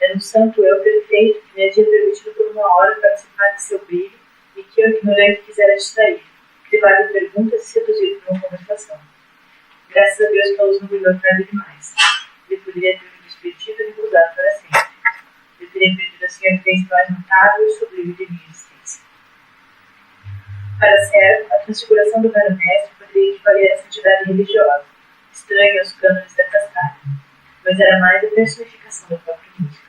Era um santo eu perfeito que me havia permitido por uma hora participar de seu brilho e que eu, ignorante, quisera distrair, privar de perguntas e seduzir por uma conversação. Graças a Deus que a luz não brilhou tarde demais. Ele poderia ter me despedido e me cruzado para sempre. Eu teria perdido assim a evidência mais notável e sublime de minha existência. Para Sérgio, a transfiguração do velho mestre poderia equivaler à santidade religiosa, estranha aos cânones da Castalho, mas era mais a personificação da própria música.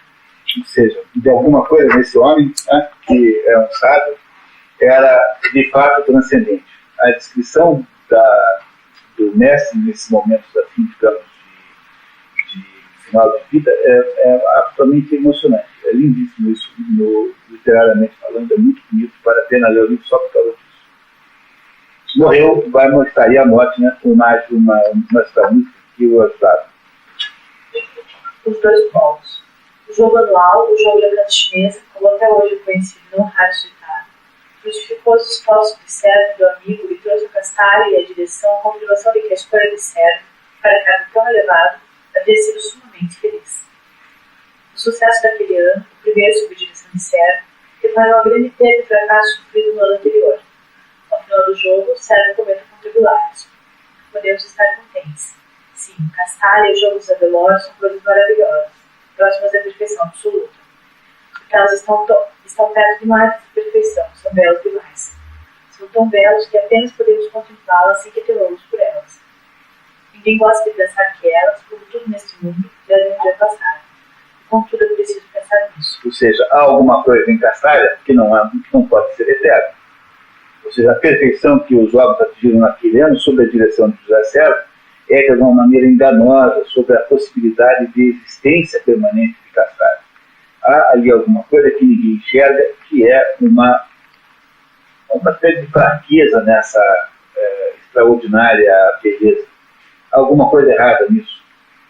Ou seja, de alguma coisa nesse homem, né, que é um sábio, era de fato transcendente. A descrição do mestre nesses momentos assim, digamos, de final de vida é absolutamente emocionante. É lindíssimo isso, literariamente falando, é muito bonito, vale a pena ler o livro só por causa disso. Morreu, vai mostrar aí a morte, né, com mais uma música que o ajudava. Os dois polos. O jogo anual, o jogo da canta chinesa, como até hoje é conhecido, não raro citado, justificou os esforços de Sérgio, do amigo, e trouxe a Castalho e a direção a confirmação de que a escolha de Sérgio, para cargo tão elevado, havia sido sumamente feliz. O sucesso daquele ano, o primeiro sob a direção de Sérgio, reparou a grande perda e fracasso sofrido no ano anterior. Ao final do jogo, Sérgio comenta com Pergolares: podemos estar contentes. Sim, Castalho e os jogos da Velório são coisas maravilhosas, próximas da perfeição absoluta. Porque elas estão perto demais dessa perfeição, são belas demais. São tão belos que apenas podemos contemplá-las sem que temamos por elas. Ninguém gosta de pensar que elas, como tudo neste mundo, devem um dia passar. E contudo é preciso pensar nisso. Ou seja, há alguma coisa em Castalho que não pode ser eterna. Ou seja, a perfeição que os jovens atingiram naquele ano, sob a direção de José Sérgio, é de alguma maneira enganosa sobre a possibilidade de existência permanente de Castalho. Há ali alguma coisa que ninguém enxerga, que é uma uma espécie de fraqueza nessa extraordinária beleza. Alguma coisa errada nisso.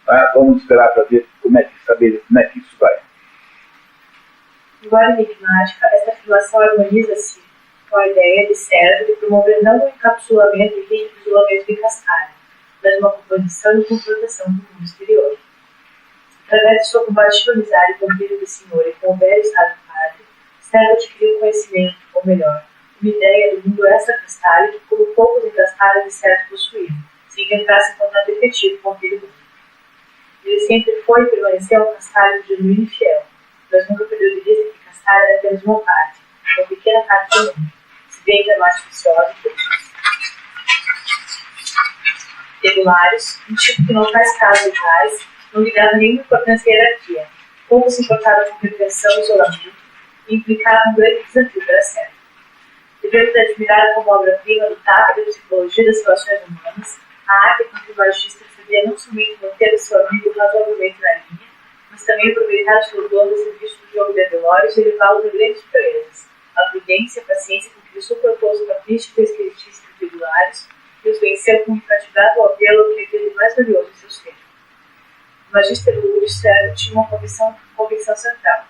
Tá? Vamos esperar para ver como é que isso vai. Embora enigmática, esta afirmação harmoniza-se com a ideia de Sérgio de promover não o encapsulamento e isolamento de Castalho, mas uma composição e confrontação com o mundo exterior. Através de sua combativa amizade com o filho do senhor e com o velho estado padre, Sérgio adquiriu conhecimento, ou melhor, uma ideia do mundo extra-Castalho que, como poucos em Castalho de Sérgio possuíam, sem que entrasse em contato efetivo com aquele mundo. Ele sempre foi e permaneceu um Castalho genuíno e fiel, mas nunca perdeu de vista que Castalho era apenas uma parte, uma pequena parte do mundo, se bem que é mais preciosa que regulares, um tipo que não faz caso de tais, não ligava nenhuma importância à hierarquia, pouco se importava com repressão e isolamento, e implicava um grande desafio para a série. Devemos admirar como obra-prima do tato da psicologia das relações humanas, a arte com que o magista sabia não somente manter o seu amigo razoavelmente na linha, mas também aproveitar o seu dom a serviço do jogo de velórios e levá-los a grandes proezas, a prudência e a paciência com que ele suportou os caprichos e esqueletísticos regulares e os venceu com um infatigado apelo que aquele mais valioso em seu ser. O magíster Lúcio Sérgio tinha uma convicção central.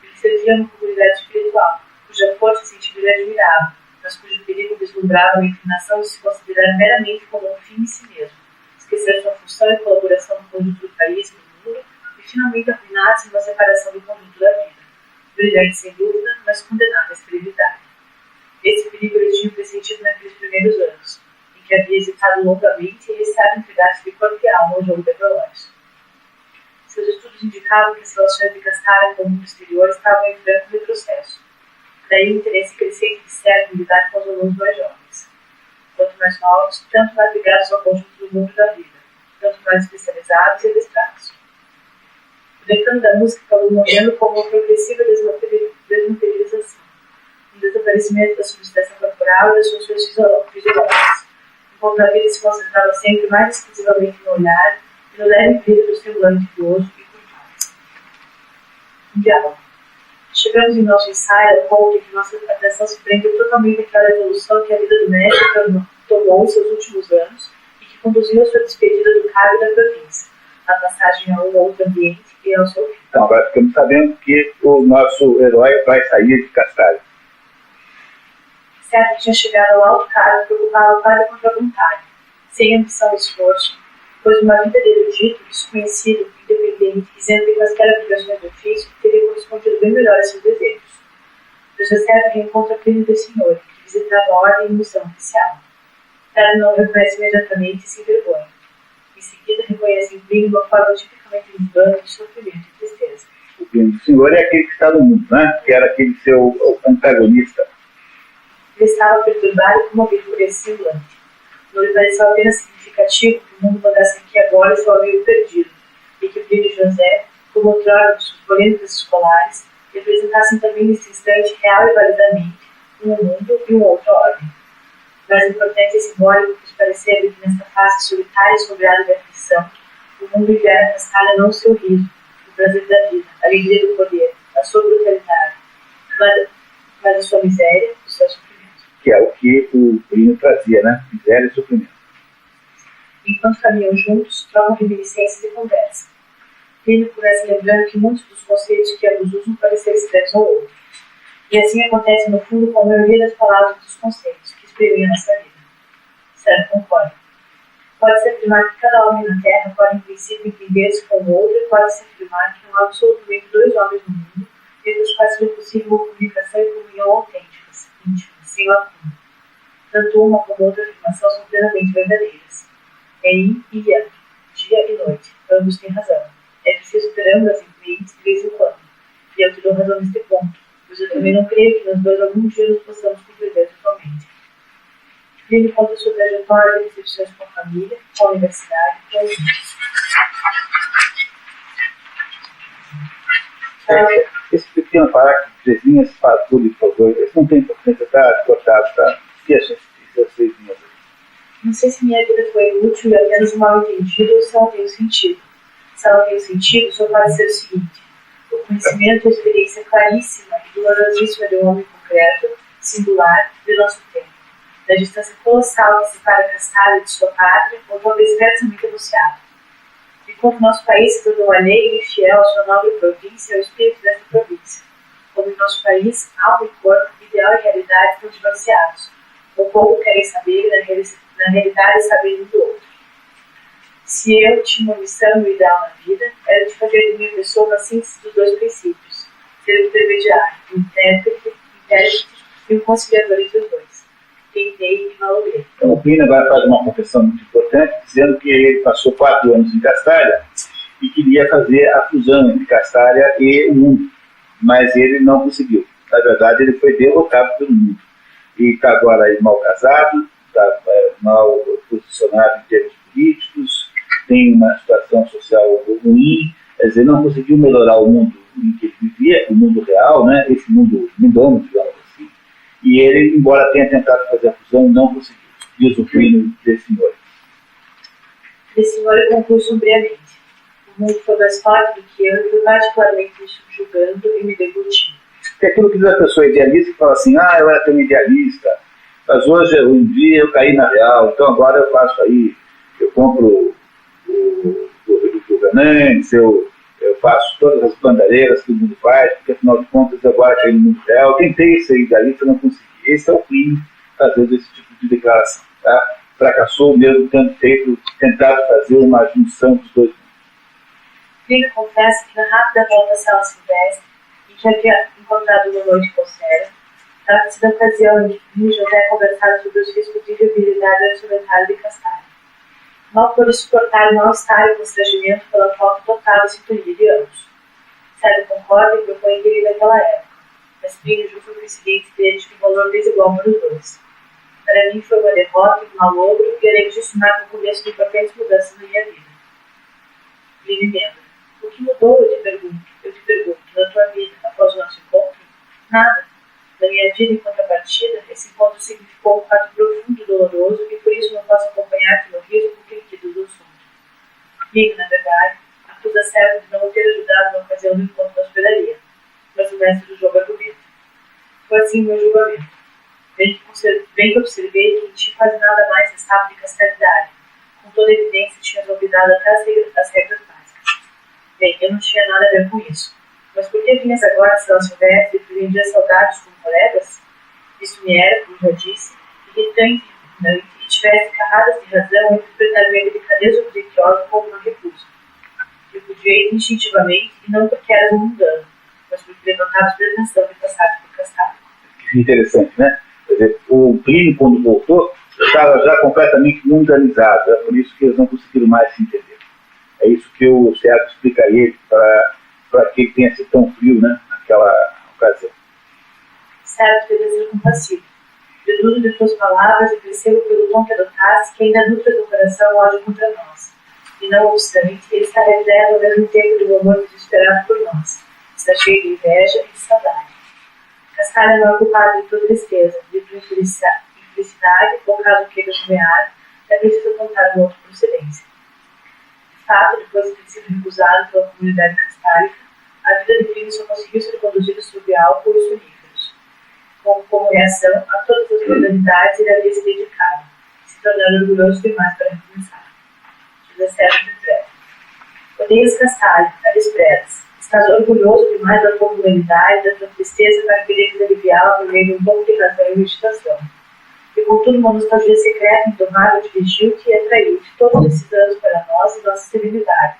Ele servia uma comunidade espiritual, cuja força e sentido ele admirava, mas cujo perigo deslumbrava a inclinação de se considerar meramente como um fim em si mesmo, esquecer sua função e colaboração no conjunto do país e do mundo, e finalmente arruinar-se numa separação do conjunto da vida, brilhante sem dúvida, mas condenado à esterilidade. Esse perigo ele tinha pressentido naqueles primeiros anos, em que havia hesitado longamente e receado entregar-se de corpo e alma ao jogo de velórios. Seus estudos indicavam que as relações de Castalho com o mundo exterior estavam em franco retrocesso. Daí o interesse crescente de Sérgio em lidar com os alunos mais jovens. Quanto mais novos, tanto mais ligados ao conjunto do mundo da vida, tanto mais especializados e adestrados. O decano da música acabou morrendo como uma progressiva desmaterialização, um desaparecimento da substância corporal e das funções fisiológicas, enquanto a vida se concentrava sempre mais exclusivamente no olhar e no leve brilho do semblante curioso e curvado. Um diálogo. Chegamos em nosso ensaio ao ponto em que nossa atenção se prende totalmente àquela evolução que a vida do mestre tomou em seus últimos anos e que conduziu a sua despedida do cabo da província, a passagem a um outro ambiente e ao seu fim. Então, agora ficamos sabendo que o nosso herói vai sair de Castalho. Sérgio tinha chegado ao alto cargo que ocupava quase contra a vontade, sem ambição e esforço, pois uma vida de erudito, desconhecido, independente, isento de quaisquer obrigações do ofício, teria correspondido bem melhor a seus desejos. José Sérgio reencontra Plínio de Senhor, que visitava a ordem e missão oficial. Sérgio não o reconhece imediatamente e se envergonha. Em seguida, reconhece em Plínio uma forma tipicamente mundana de sofrimento e tristeza. O Plínio do Senhor é aquele que está no mundo, né? Que era aquele seu antagonista. Ele estava perturbado e comovido por esse semblante. Não lhe pareceu apenas significativo que o mundo mandasse aqui agora seu amigo perdido, e que Plínio e José, como outrora dos polêmicas escolares, representassem também nesse instante real e validamente um mundo e uma outra ordem. Mais importante e simbólico que nos parecia que nesta face solitária e sombreada de aflição, o mundo enviara a Castalho não o seu riso, o prazer da vida, a alegria do poder, a sua brutalidade, mas a sua miséria, o seu sofrimento. Que é o que o Plínio trazia, né? Miséria e sofrimento. Enquanto caminham juntos, trocam reminiscências e conversam. Plínio começa lembrando que muitos dos conceitos que ambos usam podem ser estranhos ao outro. E assim acontece no fundo com a maioria das palavras dos conceitos que exprimem a nossa vida. Sérgio concorda. Pode-se afirmar que cada homem na Terra pode em princípio entender-se com o outro e pode-se afirmar que não há absolutamente dois homens no mundo entre os quais seja possível uma comunicação e comunhão autênticas, íntimas, sem lacuna. Tanto uma como outra afirmação são plenamente verdadeiras. É yin e yang, dia e noite, ambos têm razão. É preciso ter ambas influentes de vez em quando. E eu te dou razão neste ponto, pois eu também não creio que nós dois algum dia nos possamos compreender totalmente. Plínio conta sua trajetória de decepções com a família, com a universidade e com os amigos. Esse pequeno parágrafo de trezinhas para tudo, por favor. Esse não tem importância, está cortado, tá? E essas trezinhas? Não sei se minha vida foi útil e apenas mal entendida ou se ela tem sentido. Se ela tem sentido, só pode ser o seguinte: o conhecimento e a experiência claríssima e dolorosíssima de um homem concreto singular do nosso tempo, da distância colossal que separa Castalho de sua pátria, ou talvez diversamente anunciado. Enquanto nosso país se tornou alheio e infiel à sua nobre província, ao espírito dessa província. Como em nosso país, alma e corpo, ideal e realidade estão divorciados. O povo querem saber, na realidade, saber um do outro. Se eu tinha uma missão e um ideal na vida, era de fazer de minha pessoa uma síntese dos dois princípios, ser o intermediário, o intérprete e o conciliador entre os dois. Tentei e malogrei. Então, o Plínio agora faz uma confissão muito importante, dizendo que ele passou 4 anos em Castalha e queria fazer a fusão entre Castalha e o mundo, mas ele não conseguiu. Na verdade, ele foi derrotado pelo mundo. E está agora aí mal casado, está mal posicionado em termos políticos, tem uma situação social ruim, quer dizer, não conseguiu melhorar o mundo em que ele vivia, o mundo real, né? Esse mundo mundano, digamos assim. E ele, embora tenha tentado fazer a fusão, não conseguiu. Diz o Plínio desse senhor. Esse senhor conclui sombriamente. O mundo foi mais forte do que eu e foi particularmente me subjugando e me degutindo. É aquilo que diz a pessoa idealista e fala assim, eu era tão idealista, mas hoje, um dia, eu caí na real, então agora eu faço aí, eu compro o governantes, eu faço todas as bandeiras que o mundo faz, porque afinal de contas agora caí no mundo real. Eu tentei ser idealista, não consegui. Esse é o Plínio fazendo esse tipo de declaração. Tá? Fracassou mesmo tendo tentado fazer uma junção dos dois mundos. Plínio confessa que na rápida volta à sala silvestre, que havia encontrado uma noite coceira, trata-se da ocasião em que Plínio e José conversaram sobre os riscos de viabilidade orçamentária de Castalho. Mal pôde suportar o mal-estar e o constrangimento pela falta total de sintonia de ambos. Sérgio concorda e propõe que ele naquela época, mas Plínio julga que o incidente teria de valor desigual para os dois. Para mim foi uma derrota e um malogro e além disso marca o começo de importantes mudanças na minha vida. Plínio emenda. O que mudou, eu te pergunto, na tua vida após o nosso encontro? Nada. Na minha vida, em contrapartida, esse encontro significou um fato profundo e doloroso e por isso não posso acompanhar-te no riso com queridos do assunto. Plínio, na verdade, acusa Sérgio de não o ter ajudado na ocasião do encontro da hospedaria, mas o mestre do jogo argumenta. Foi assim o meu julgamento. Bem que observei que em ti quase nada mais restava de castalidade. Com toda evidência, tinhas olvidado até as regras básicas. Bem, eu não tinha nada a ver com isso. Mas por que vinhas agora a São Silvestre e pretendias saudades como colegas? Isso me era, como já disse, irritante e tivesse carradas de razão em interpretar minha delicadeza obsequiosa como uma repulsa. Repudiei instintivamente e não porque eras um mundano, mas porque levantavas pretensão de passar por Castalho. Interessante, né? Quer dizer, o Plínio, quando voltou, estava já completamente mundanizado, é por isso que eles não conseguiram mais se entender. É isso que o Sérgio explica a ele para que ele tenha sido tão frio, né, naquela ocasião. Sérgio deve ser compassivo. Deduzo de tuas palavras e percebo pelo tom que adotaste que ainda nutre do coração ódio contra nós. E não obstante, ele está repleto ao mesmo tempo de um amor desesperado por nós. Está cheio de inveja e de saudade. Castalho não é culpado de tua tristeza, de tua infelicidade, ou caso queira nomear, é preciso contar um outro procedência. De fato, depois de ter sido recusado pela comunidade castálica, a vida de Plínio só conseguiu ser conduzida sob álcool e soníferos. Como reação a todas as modalidades, ele havia se dedicado, se tornando orgulhoso demais para recomeçar. 17 de treva. Odeias Castalho, a desprezas. Estás orgulhoso demais da tua humanidade, da tua tristeza para querer aliviá-la por meio de um pouco de razão e meditação. E contudo, uma nostalgia secreta, indomável, dirigiu-te e atraiu-te todos esses anos para nós e nossa serenidade,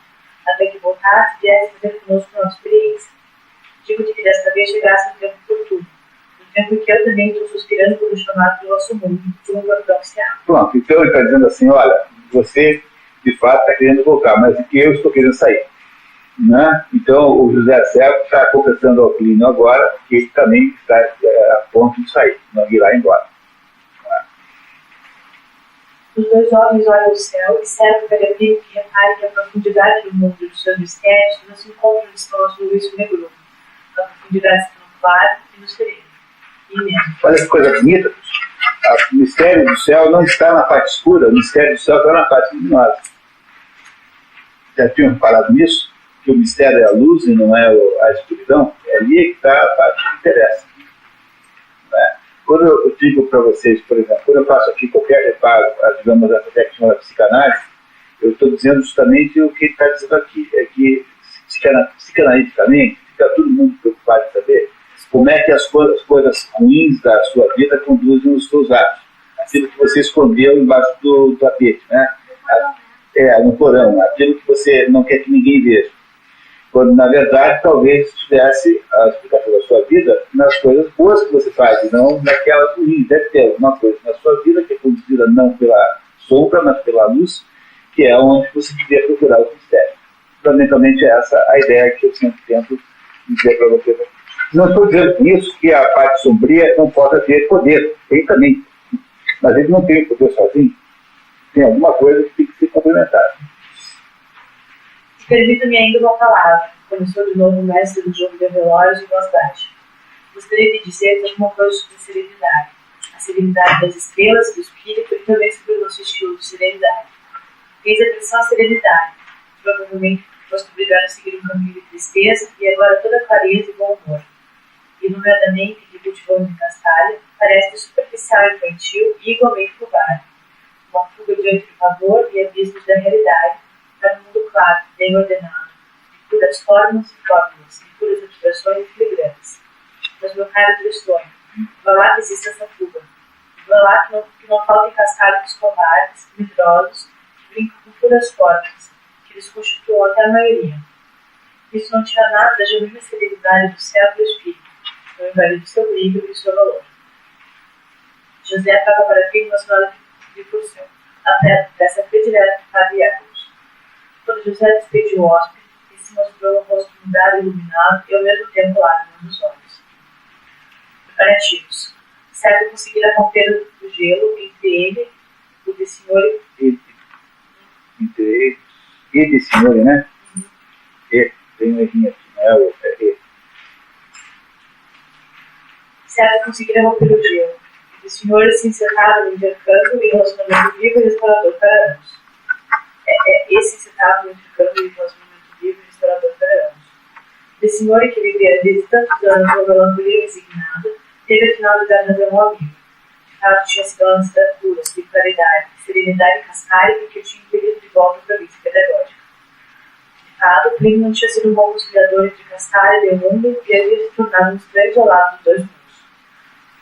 até que voltaste e viesse fazer conosco nossa experiência. Digo-te que desta vez chegasse no tempo oportuno, no tempo em que eu também estou suspirando por um chamado do nosso mundo, por um portão que se abre. Pronto, então ele está dizendo assim, olha, você de fato está querendo voltar, mas eu estou querendo sair. Né? Então o José Servo está confessando ao Plínio agora que ele também está a ponto de sair, não irá embora. Os dois homens olham o céu e Sérgio pega Plínio que repare que a profundidade do mundo dos seus mistérios não se encontra no estômago do Luís Negro. A profundidade está no claro e no sereno. Olha que coisa bonita. O mistério do céu não está na parte escura, o mistério do céu está na parte luminosa. Já tinham reparado nisso? Que o mistério é a luz e não é a escuridão? É ali que está a parte que interessa. Né? quando eu digo para vocês, por exemplo, quando eu faço aqui qualquer reparo, digamos, essa técnica da psicanálise, eu estou dizendo justamente o que ele está dizendo aqui, é que psicanaliticamente fica todo mundo preocupado em saber como é que as coisas ruins da sua vida conduzem os seus atos. Aquilo que você escondeu embaixo do tapete, né? No porão, aquilo que você não quer que ninguém veja. Quando, na verdade, talvez estivesse a explicação da sua vida nas coisas boas que você faz, e não naquelas ruins. Deve ter alguma coisa na sua vida que é conduzida não pela sombra, mas pela luz, que é onde você devia procurar o mistério. Fundamentalmente, é essa a ideia que eu sempre tento dizer para vocês. Não estou dizendo com isso que a parte sombria não possa ter poder. Tem também. Mas ele não tem o poder sozinho. Tem alguma coisa que tem que ser complementada. Permita-me ainda uma palavra, como sou de novo mestre do jogo de relógios e voz. Gostaria de dizer alguma coisa sobre serenidade. A serenidade das estrelas, do espírito e também sobre o nosso estilo de serenidade. Eis a pressão à serenidade. Provavelmente foste obrigado a seguir um caminho de tristeza e agora toda clareza e bom humor. E, nomeadamente, de cultivando de castalho, parece superficial e infantil e igualmente covarde. Uma fuga diante do pavor e abismos da realidade para um mundo claro, bem ordenado, de puras formas e fórmulas, de puras abstrações e filigranas. Mas, meu caro tristonho, vá lá que existe essa fuga. Vá lá que não faltem castalhos covardes, medrosos, que brincam com puras formas, que eles constituam até a maioria. Isso não tira nada da genuína serenidade do céu e do espírito, não invalida o seu brilho e o seu valor. José acaba para ti uma sonora de porção, até dessa predileta de Padre Hércules. Quando José despediu o hóspede, ele se mostrou um rosto mudado e iluminado e ao mesmo tempo lágrimas nos olhos. Preparativos. Certo conseguirá romper o gelo entre ele, o de senhor e de senhor, né? E, tem um errinho aqui, não é o E. Certo conseguirá romper o gelo. O senhor se encerrado no intercâmbio e relacionamento vivo e restaurador para anos. Esse encerrado no intercâmbio e relacionamento vivo e restaurador para anos. O senhor que vivia desde tantos anos uma melancolia resignada, teve afinal de dar razão ao amigo. De fato, tinha sido uma ansiedade pura, de claridade, serenidade cascárica que eu tinha impedido de volta para a vida pedagógica. De fato, o primo não tinha sido um bom conciliador entre Castalho e o mundo e havia se tornado um estranho isolado dos dois mundos.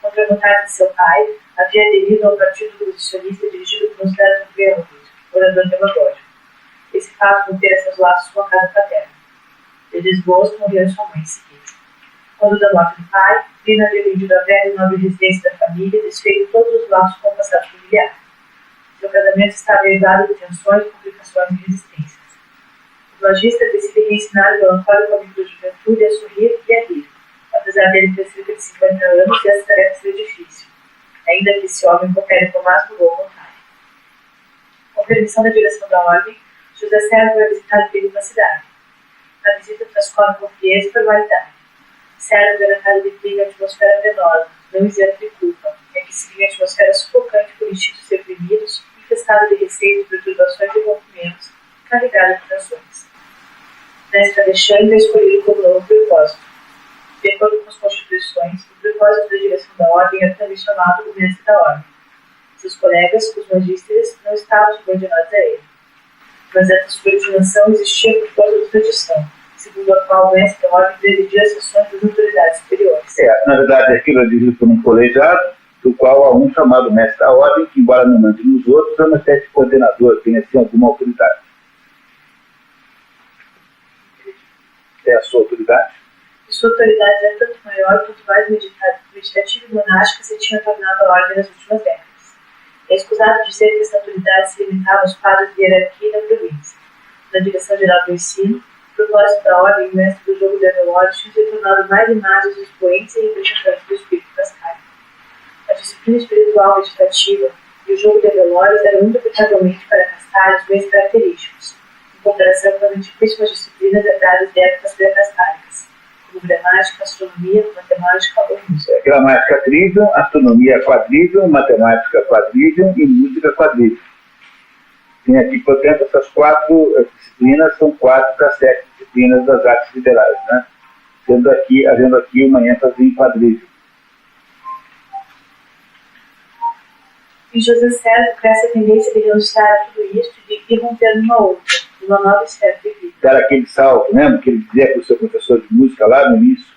Contra a vontade de seu pai, havia aderido ao partido posicionista dirigido por um certo Greenwood, orador demagógico. Esse fato romper esses laços com a casa paterna. De desgosto, morreu sua mãe em seguida. Quando da morte do pai, Lina havia vendido a velha e nobre residência da família e desfeito todos os laços com o passado familiar. Seu casamento estava herdado de tensões, complicações e resistências. O lojista decide reensinar o melancólico amigo da juventude a sorrir e a rir. Apesar dele ter cerca de 50 anos, essa tarefa seria difícil, ainda que esse homem coopere com mais boa vontade. Com permissão da direção da ordem, José Sérgio vai visitar o filho na cidade. A visita transcorre com frieza e formalidade. Sérgio vê na casa de Plínio a atmosfera penosa, não isenta de culpa, é que se vive a atmosfera sufocante por instintos reprimidos, infestada de receios, perturbações e rompimentos, carregada de tensões. Mestre Alexandre é escolhido como novo propósito. De acordo com as constituições, o propósito da direção da ordem era também chamado o mestre da ordem. Seus colegas, os magísteres, não estavam subordinados a ele. Mas essa subordinação existia por causa da tradição, segundo a qual o mestre da ordem presidia as sessões das autoridades superiores. Na verdade, aquilo é dirigido por um colegiado, do qual há um chamado mestre da ordem, que, embora não mande nos outros, é uma espécie de coordenador, tem assim alguma autoridade. É a sua autoridade? Sua autoridade era tanto maior quanto mais meditativa e monástica se tinha tornado a ordem nas últimas décadas. É escusado dizer que essa autoridade se limitava aos quadros de hierarquia da província. Na direção geral do ensino, o propósito da ordem e o mestre do jogo de relógios tinham se tornado mais e mais os expoentes e representantes do espírito cascário. A disciplina espiritual meditativa e o jogo de relógios eram indubitavelmente para cascários bens característicos, em comparação com as antiquíssimas disciplinas herdadas de épocas pré-cascáricas, como gramática, astronomia, matemática ou música. Gramática trivium, astronomia quadrivium, matemática quadrivium e música quadrivium. Tem aqui, portanto, essas 4 disciplinas são 4 das 7 disciplinas das artes liberais, né? Havendo aqui uma ênfase em quadrivium. Em José Sérgio cresce a tendência de renunciar tudo isso e de romper numa outra, numa nova esfera de vida. Dar aquele salto, lembra que ele dizia para o seu professor de música lá no início,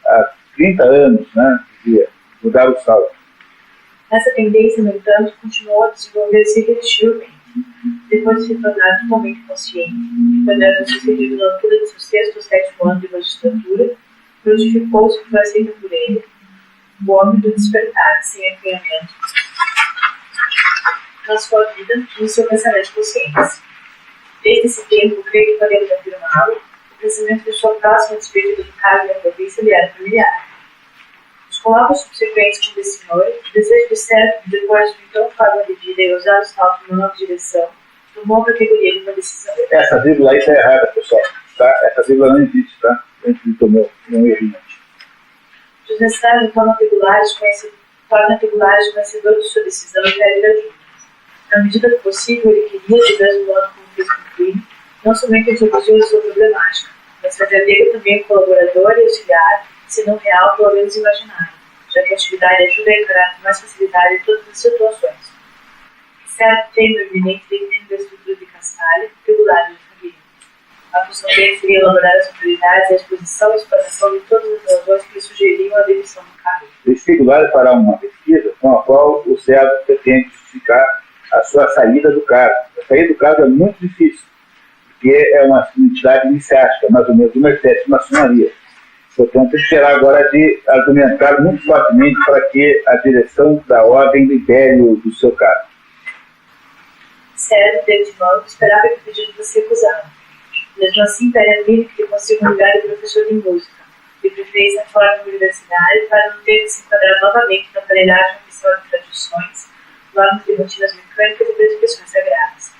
há 30 anos, né? Dizia, mudar o salto. Essa tendência, no entanto, continuou a desenvolver-se irresistivelmente. Depois de se tornar totalmente consciente, quando era sucedido na altura de seu 6º ou 7º ano de magistratura, frutificou-se que foi aceito por ele, o homem do despertar, sem acanhamento, na sua vida e no seu pensamento consciente. Desde esse tempo, creio que podemos afirmá-lo, o pensamento de sua próxima despedida do cargo e da província lhe era familiar. Os colóquios subsequentes com o senhor, o desejo de certo, depois de então forma de vida e usar o salto numa nova direção, tomou a categoria de uma decisão. Essa vírgula aí está errada, pessoal. Tá? Essa vírgula não existe, tá? A gente tomou um errinho. José Sérgio torna regulares conhecedor de sua decisão e pede ajuda. Na medida do possível, ele queria, de vez em quando, como fez com o filho, não somente introduziu a sua problemática, mas fazer dele também colaborador e auxiliar, se não real, pelo menos imaginário, já que a atividade ajuda a encarar com mais facilidade todas as situações. Certo tem o eminente declínio da estrutura de Castalho, regular de família. A função dele seria elaborar as autoridades e a exposição e explanação de todas as razões que lhe sugeriam a demissão do cargo. O vestibular fará uma pesquisa com a qual o SEAD pretende justificar a sua saída do cargo. A saída do cargo é muito difícil, porque é uma entidade iniciática, mais ou menos uma espécie de maçonaria. Portanto, ele terá agora de argumentar muito fortemente para que a direção da ordem libere do seu cargo. Sérgio, de antemão, esperava que o pedido fosse recusado. Mesmo assim, peregrine que lhe consiga um lugar de professor de música, de preferência fora da universidade, para não ter que se enquadrar novamente na aparelhagem oficial de tradições, normas de rotinas mecânicas e prescrições sagradas.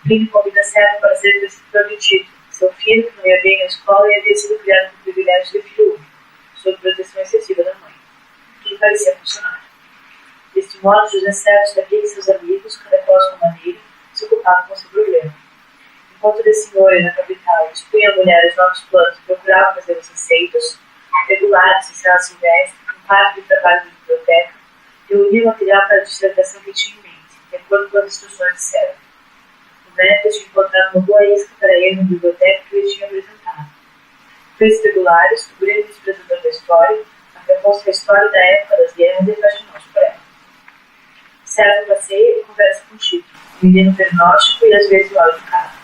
Plínio convida Sérgio para ser preceptor de título. Seu filho, que não ia bem na escola, e havia sido criado com o privilégio de filho único, sob proteção excessiva da mãe. Tudo parecia funcionar. Deste modo, José Sérgio sabia que seus amigos, cada qual à sua maneira, se ocupavam com seu problema. Enquanto de senhor e na capital expunha a mulheres novos planos e procurava fazê-los aceitos, regulares em sala silvestre, com parte de trabalho de biblioteca, reunia material para a dissertação que tinha em mente, de acordo com as instruções de Sérgio. O médico tinha encontrado uma boa isca para ele na biblioteca que lhe tinha apresentado. Fez regulares, o grande desprezador da história, aplicou-se a história da época das guerras e apaixonou-se por ela. Sérgio passeia e conversa com Tito, menino pernóstico e às vezes mal educado.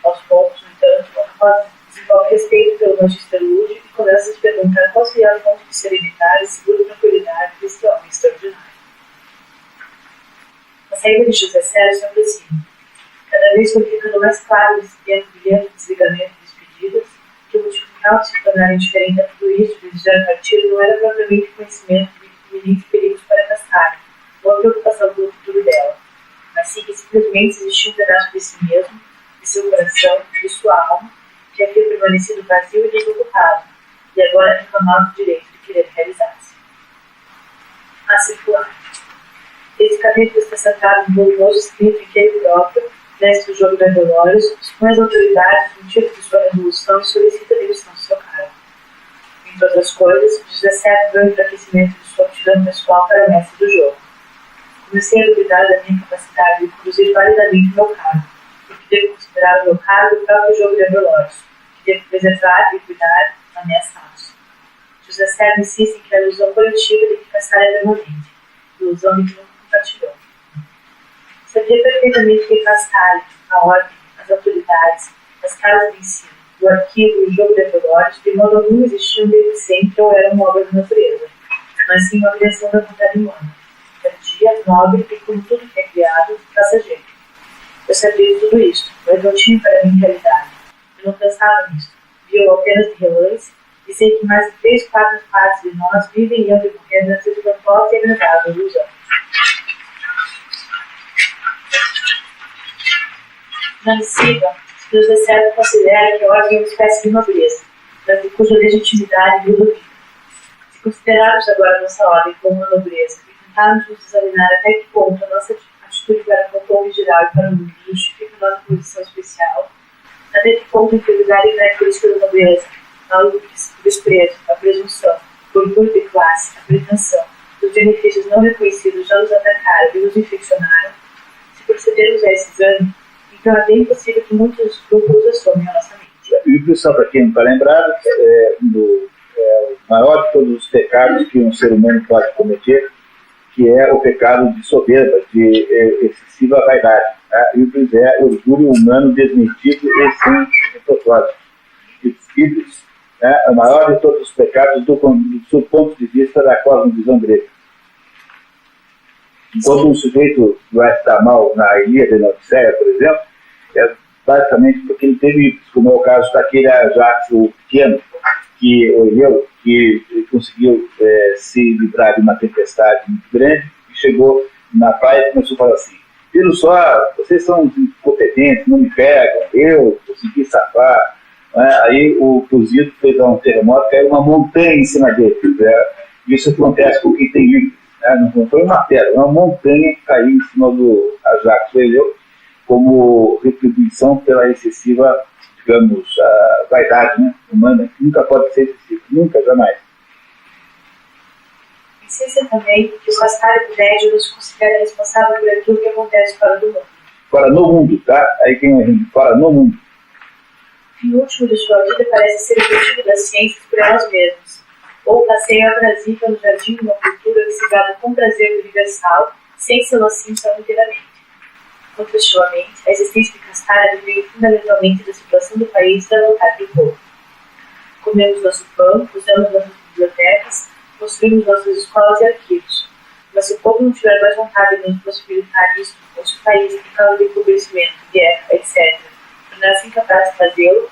Aos poucos, no entanto, após desenvolve respeito pelo magista Lúdio e começa a se perguntar qual seria a fonte de serenidade e segura tranquilidade desse homem extraordinário. A saída de José Sérgio se aproxima. Cada vez foi ficando mais claro nesse tempo brilhante de desligamento e despedidas que o motivo real de se tornar indiferente a tudo isso e desejar partir não era propriamente o conhecimento de iminentes perigos para Castalho, ou a preocupação pelo futuro dela, mas sim que simplesmente existia um pedaço de si mesmo, de seu coração, de sua alma, que havia permanecido vazio e desocupado, e agora reclamava o direito de querer realizar-se. A circular. Esse capítulo está centrado no volumoso escrito em que ele próprio, mestre do jogo da Dolores, expõe as autoridades do motivo de sua resolução e solicita a demissão do seu cargo. Entre outras coisas, José Sérgio deu o enfraquecimento de sua aptidão pessoal para o mestre do jogo. Comecei a duvidar da minha capacidade de conduzir validamente o meu cargo, porque devo considerar o meu cargo o próprio jogo de Dolores, que devo preservar e cuidar, ameaçados. José Sérgio insiste em que a ilusão coletiva de que Castalho é permanente, ilusão de que nunca compartilhou. Sabia perfeitamente que Castalho, a ordem, as autoridades, as casas de ensino, o arquivo e o jogo de Dolores, de modo algum existiam desde sempre ou eram uma obra da natureza, mas sim uma criação da vontade humana, tardia, nobre e, como tudo que é criado, passageiro. Eu sabia de tudo isso, mas não tinha para mim realidade. Eu não pensava nisso. Vi-o apenas de relance e sei que mais de 3/4 partes de nós vivem e andam correndo nessa espantosa e agradável ilusão. Na missiva, José Sérgio considera que a ordem é uma espécie de nobreza, mas de cuja legitimidade lhe duvida. Se considerarmos agora a nossa ordem como uma nobreza e tentarmos nos examinar até que ponto a nossa atitude para com o povo geral e para o mundo justifica a nossa posição especial, até que ponto a integridade e característica da nobreza, o desprezo, a presunção, o orgulho de classe, a pretensão, os benefícios não reconhecidos já nos atacaram e nos infeccionaram, se procedermos a esse exame, então é bem possível que muitos grupos assumam a nossa mente. E só para quem não está lembrado, o maior de todos os pecados que um ser humano pode cometer, que é o pecado de soberba, de excessiva vaidade. Tá? Híbris é orgulho humano desmentido e sem propósito. Híbris é o maior de todos os pecados do ponto de vista da cosmovisão grega. Quando um sujeito vai estar mal na Ilíada e na Odisseia, por exemplo, é basicamente porque ele teve híbris, como é o caso daquele Ajax pequeno, que conseguiu se livrar de uma tempestade muito grande e chegou na praia e começou a falar assim: viram só, vocês são incompetentes, não me pegam, eu consegui safar. Aí o cozido fez um terremoto, caiu uma montanha em cima dele. Isso acontece com quem tem híbris. Não foi uma pedra, uma montanha que caiu em cima do Ajax, como retribuição pela excessiva, digamos, a vaidade, né, humana, que nunca pode ser excessiva, nunca, jamais. Insista também que o Castalho Médio nos considera responsável por aquilo que acontece fora do mundo. Fora no mundo, tá? Aí quem é fora no mundo. O fim último de sua vida parece ser o objetivo das ciências por elas mesmas, ou passeio aprazível no jardim de uma cultura ligada com prazer universal, sem sê-lo assim tão inteiramente. Contextualmente, a existência de Castalho veio fundamentalmente da situação do país e da vontade do povo. Comemos nosso pão, usamos nossas bibliotecas, construímos nossas escolas e arquivos. Mas se o povo não tiver mais vontade de nos possibilitar isso, ou se o país, por causa de empobrecimento, guerra, etc., tornar-se incapaz de fazê-lo,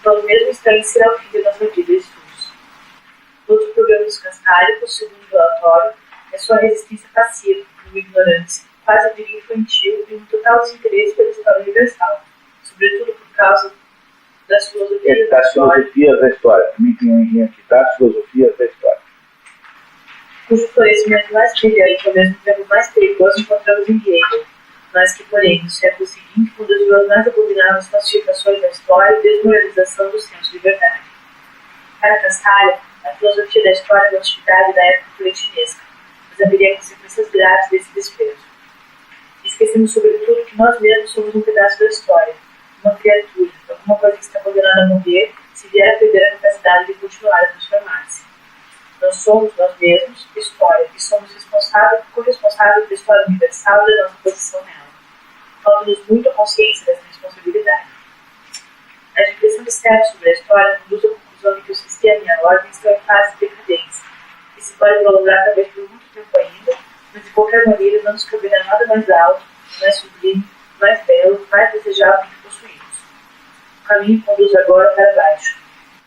então no mesmo instante será o fim de nossa vida e estudos. Outro problema dos castálicos, segundo o relatório, é sua resistência passiva, uma ignorância, quase diria infantil e um total desinteresse pela história universal, sobretudo por causa das filosofias da história. Também tem um engenho aqui, das filosofias da história. Cujo florescimento mais brilhante e ao mesmo tempo mais perigoso encontramos em Hegel, mas que, porém, no século seguinte, conduziu as mais abomináveis falsificações da história e desmoralização do senso de verdade. Para Castalho, a filosofia da história é uma atividade da época platonesca, mas haveria consequências graves desse desprezo. Esquecemos, sobretudo, que nós mesmos somos um pedaço da história, uma criatura, alguma coisa que está condenada a morrer se vier a perder a capacidade de continuar a transformar-se. Nós somos nós mesmos história e somos corresponsáveis pela história universal e da nossa posição nela. Falta-nos muito a consciência dessa responsabilidade. A reflexão externa sobre a história conduz à conclusão de que o sistema e a ordem estão em fase de decadência, que se pode prolongar talvez por muito tempo ainda, mas de qualquer maneira não nos caberá nada mais alto, mais sublime, mais belo, mais desejável do que possuímos. O caminho conduz agora para baixo.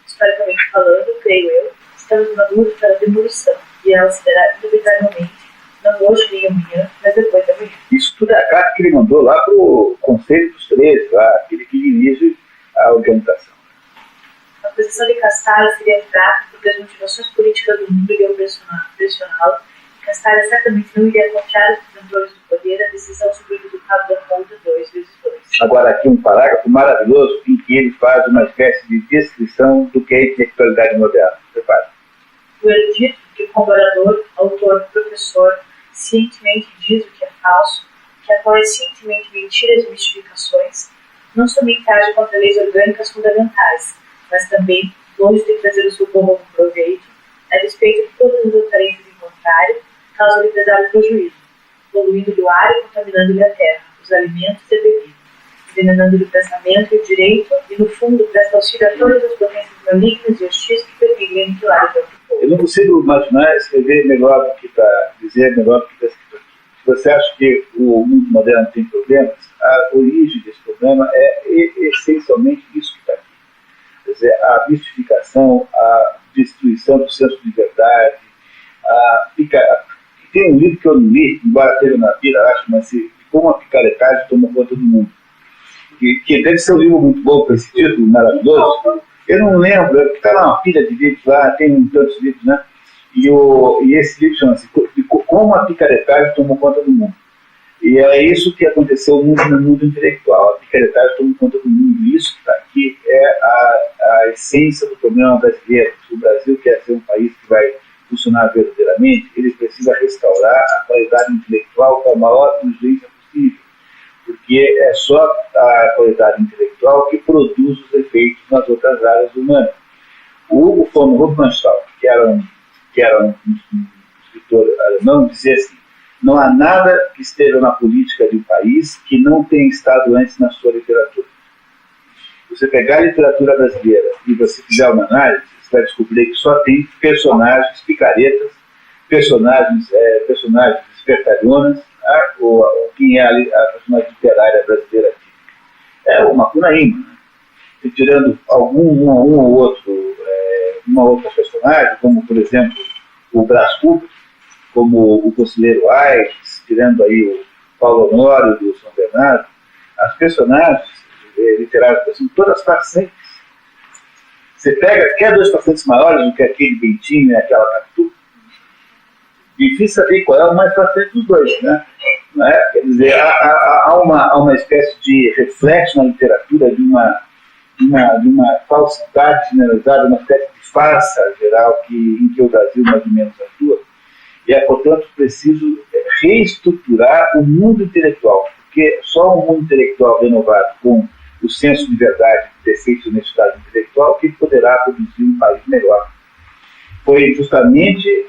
Historicamente falando, creio eu, estamos maduros para a demolição, e ela se dará inevitavelmente, não hoje nem amanhã, mas depois da manhã. Isso tudo é a carta que ele mandou lá para o Conselho dos 13, lá, aquele que dirige a organização. A posição de Castalho seria fraca porque as motivações políticas do mundo iriam pressioná-lo, e Castalho certamente não iria confiar aos detentores do poder a decisão sobre o resultado da conta 2 vezes 2. Agora, aqui um parágrafo maravilhoso em que ele faz uma espécie de descrição do que é a intelectualidade moderna. Prepare. O erudito, que o comparador, autor, professor, cientemente diz o que é falso, que apoia cientemente mentiras e mistificações, não somente age contra leis orgânicas fundamentais, mas também, longe de trazer o seu povo algum proveito, a despeito de todas as aparências em contrário, causa-lhe pesado prejuízo, poluindo-lhe o ar e contaminando-lhe a terra, os alimentos e a bebida, envenenando-lhe o pensamento e o direito, e no fundo presta auxílio a todas as potências malignas e hostis que pretendem aniquilar o próprio povo. Eu não consigo imaginar escrever melhor do que está, dizer melhor do que está escrito aqui. Se você acha que o mundo moderno tem problemas, a origem desse problema é essencialmente isso que está aqui. Quer dizer, a mistificação, a destruição do senso de verdade, tem um livro que eu não li, embora esteja na vida, acho, mas como a picaretagem tomou conta do mundo. Que deve ser um livro muito bom com esse título maravilhoso. Eu não lembro, está lá uma pilha de livros lá, tem tantos livros, né? E esse livro chama-se Como a Picaretagem Tomou Conta do Mundo. E é isso que aconteceu muito no mundo intelectual. A picaretagem tomou conta do mundo. E isso que está aqui é a essência do problema brasileiro. O Brasil quer ser um país que vai funcionar verdadeiramente. basicamente, ele precisa restaurar a qualidade intelectual com a maior urgência possível, porque é só a qualidade intelectual que produz os efeitos nas outras áreas humanas. O Hugo von Hofmannsthal, que era um escritor alemão, dizia assim: não há nada que esteja na política de um país que não tenha estado antes na sua literatura. Se você pegar a literatura brasileira e você fizer uma análise, você vai descobrir que só tem personagens picaretas, personagens espertalhonas, ou quem é a personagem literária brasileira aqui. É o Macunaíma, né? E tirando uma outra personagem, como, por exemplo, o Brás Cubas, como o Conselheiro Aires, tirando aí o Paulo Honório do São Bernardo, as personagens literárias são todas façantes. Você quer dois façantes maiores do que aquele Bentinho e aquela Capitu? Difícil saber qual é o mais façante dos dois, né? Não é? Quer dizer, há uma espécie de reflexo na literatura de uma falsidade generalizada, uma espécie de farsa geral em que o Brasil mais ou menos atua. E é, portanto, preciso reestruturar o mundo intelectual, porque só um mundo intelectual renovado com o senso de verdade e defeitos de honestidade intelectual que poderá produzir um país melhor. Foi justamente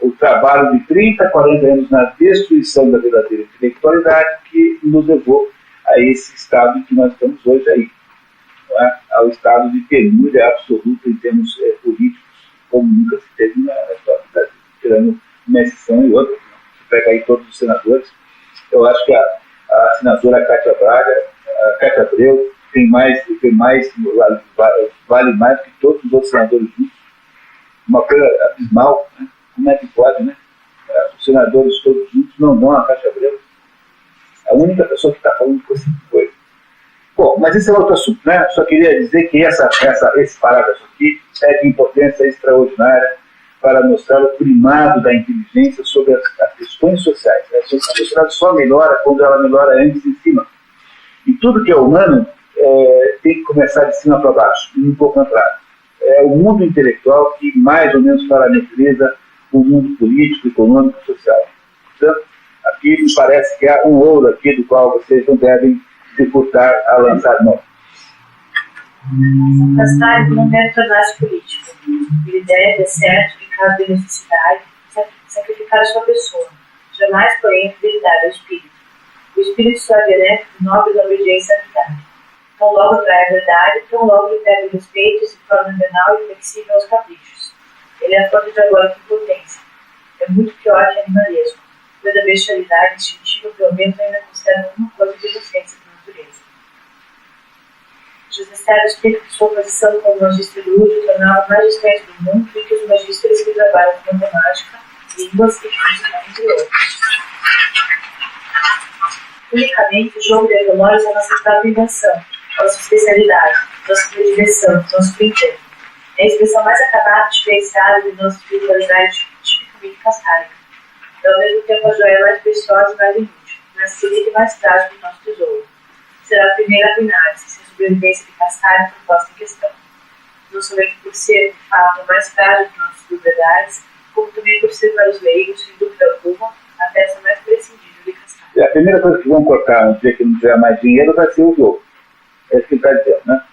o trabalho de 30, 40 anos na destruição da verdadeira intelectualidade que nos levou a esse estado em que nós estamos hoje aí, não é? Ao estado de penúria absoluta em termos políticos, como nunca se teve na história do Brasil, tirando uma exceção e outra. Você pega aí todos os senadores, eu acho que a senadora Cátia Abreu vale mais que todos os outros senadores juntos. Uma coisa abismal, né? Como é que pode, né? Os senadores todos juntos não dão a Cátia Abreu. A única pessoa que está falando com esse coisa. Bom, mas esse é outro assunto, né? Só queria dizer que esse parágrafo aqui é de importância extraordinária para mostrar o primado da inteligência sobre as questões sociais. A sociedade só melhora quando ela melhora antes e em cima. E tudo que é humano tem que começar de cima para baixo, e um pouco atrás. É o mundo intelectual que mais ou menos parametriza o mundo político, econômico e social. Portanto, aqui me parece que há um ouro aqui do qual vocês não devem dificultar a lançar mão. Castanho não deve tornar-se político. Ele deve, é certo, em caso de necessidade, sacrificar a sua pessoa. Jamais, porém, fidelidade ao espírito. O espírito só é benéfico nobre da obediência à verdade. Tão logo trai a verdade, tão logo lhe pega o respeito e se torna venal e flexível aos caprichos. Ele é a fonte de agora com potência. É muito pior que animalesco. Pois a bestialidade instintiva, pelo menos, ainda considera alguma coisa de inocência da natureza. José Sérgio explica que sua posição como magíster lúdico tornava mais distante do mundo do que os magísteres que trabalham com matemática, línguas e física, entre outros. Unicamente, o jogo de memórias é a nossa própria invenção, nossa especialidade, nossa predileção, nosso brinquedo. É a expressão mais acabada e diferenciada de nossa espiritualidade tipicamente castárica. É ao mesmo tempo a joia mais preciosa e mais inútil, mais querida e mais frágil do nosso tesouro. Será a primeira a arruinar-se se a sobrevivência de Castalho for posta em questão. Não somente por ser, de fato, a mais frágil de nossas propriedades, como também por ser para os leigos, sem dúvida alguma, a peça mais prescindível de Castalho. E a primeira coisa que vão cortar no dia que não tiver mais dinheiro vai ser o jogo. É isso que ele está dizendo, né?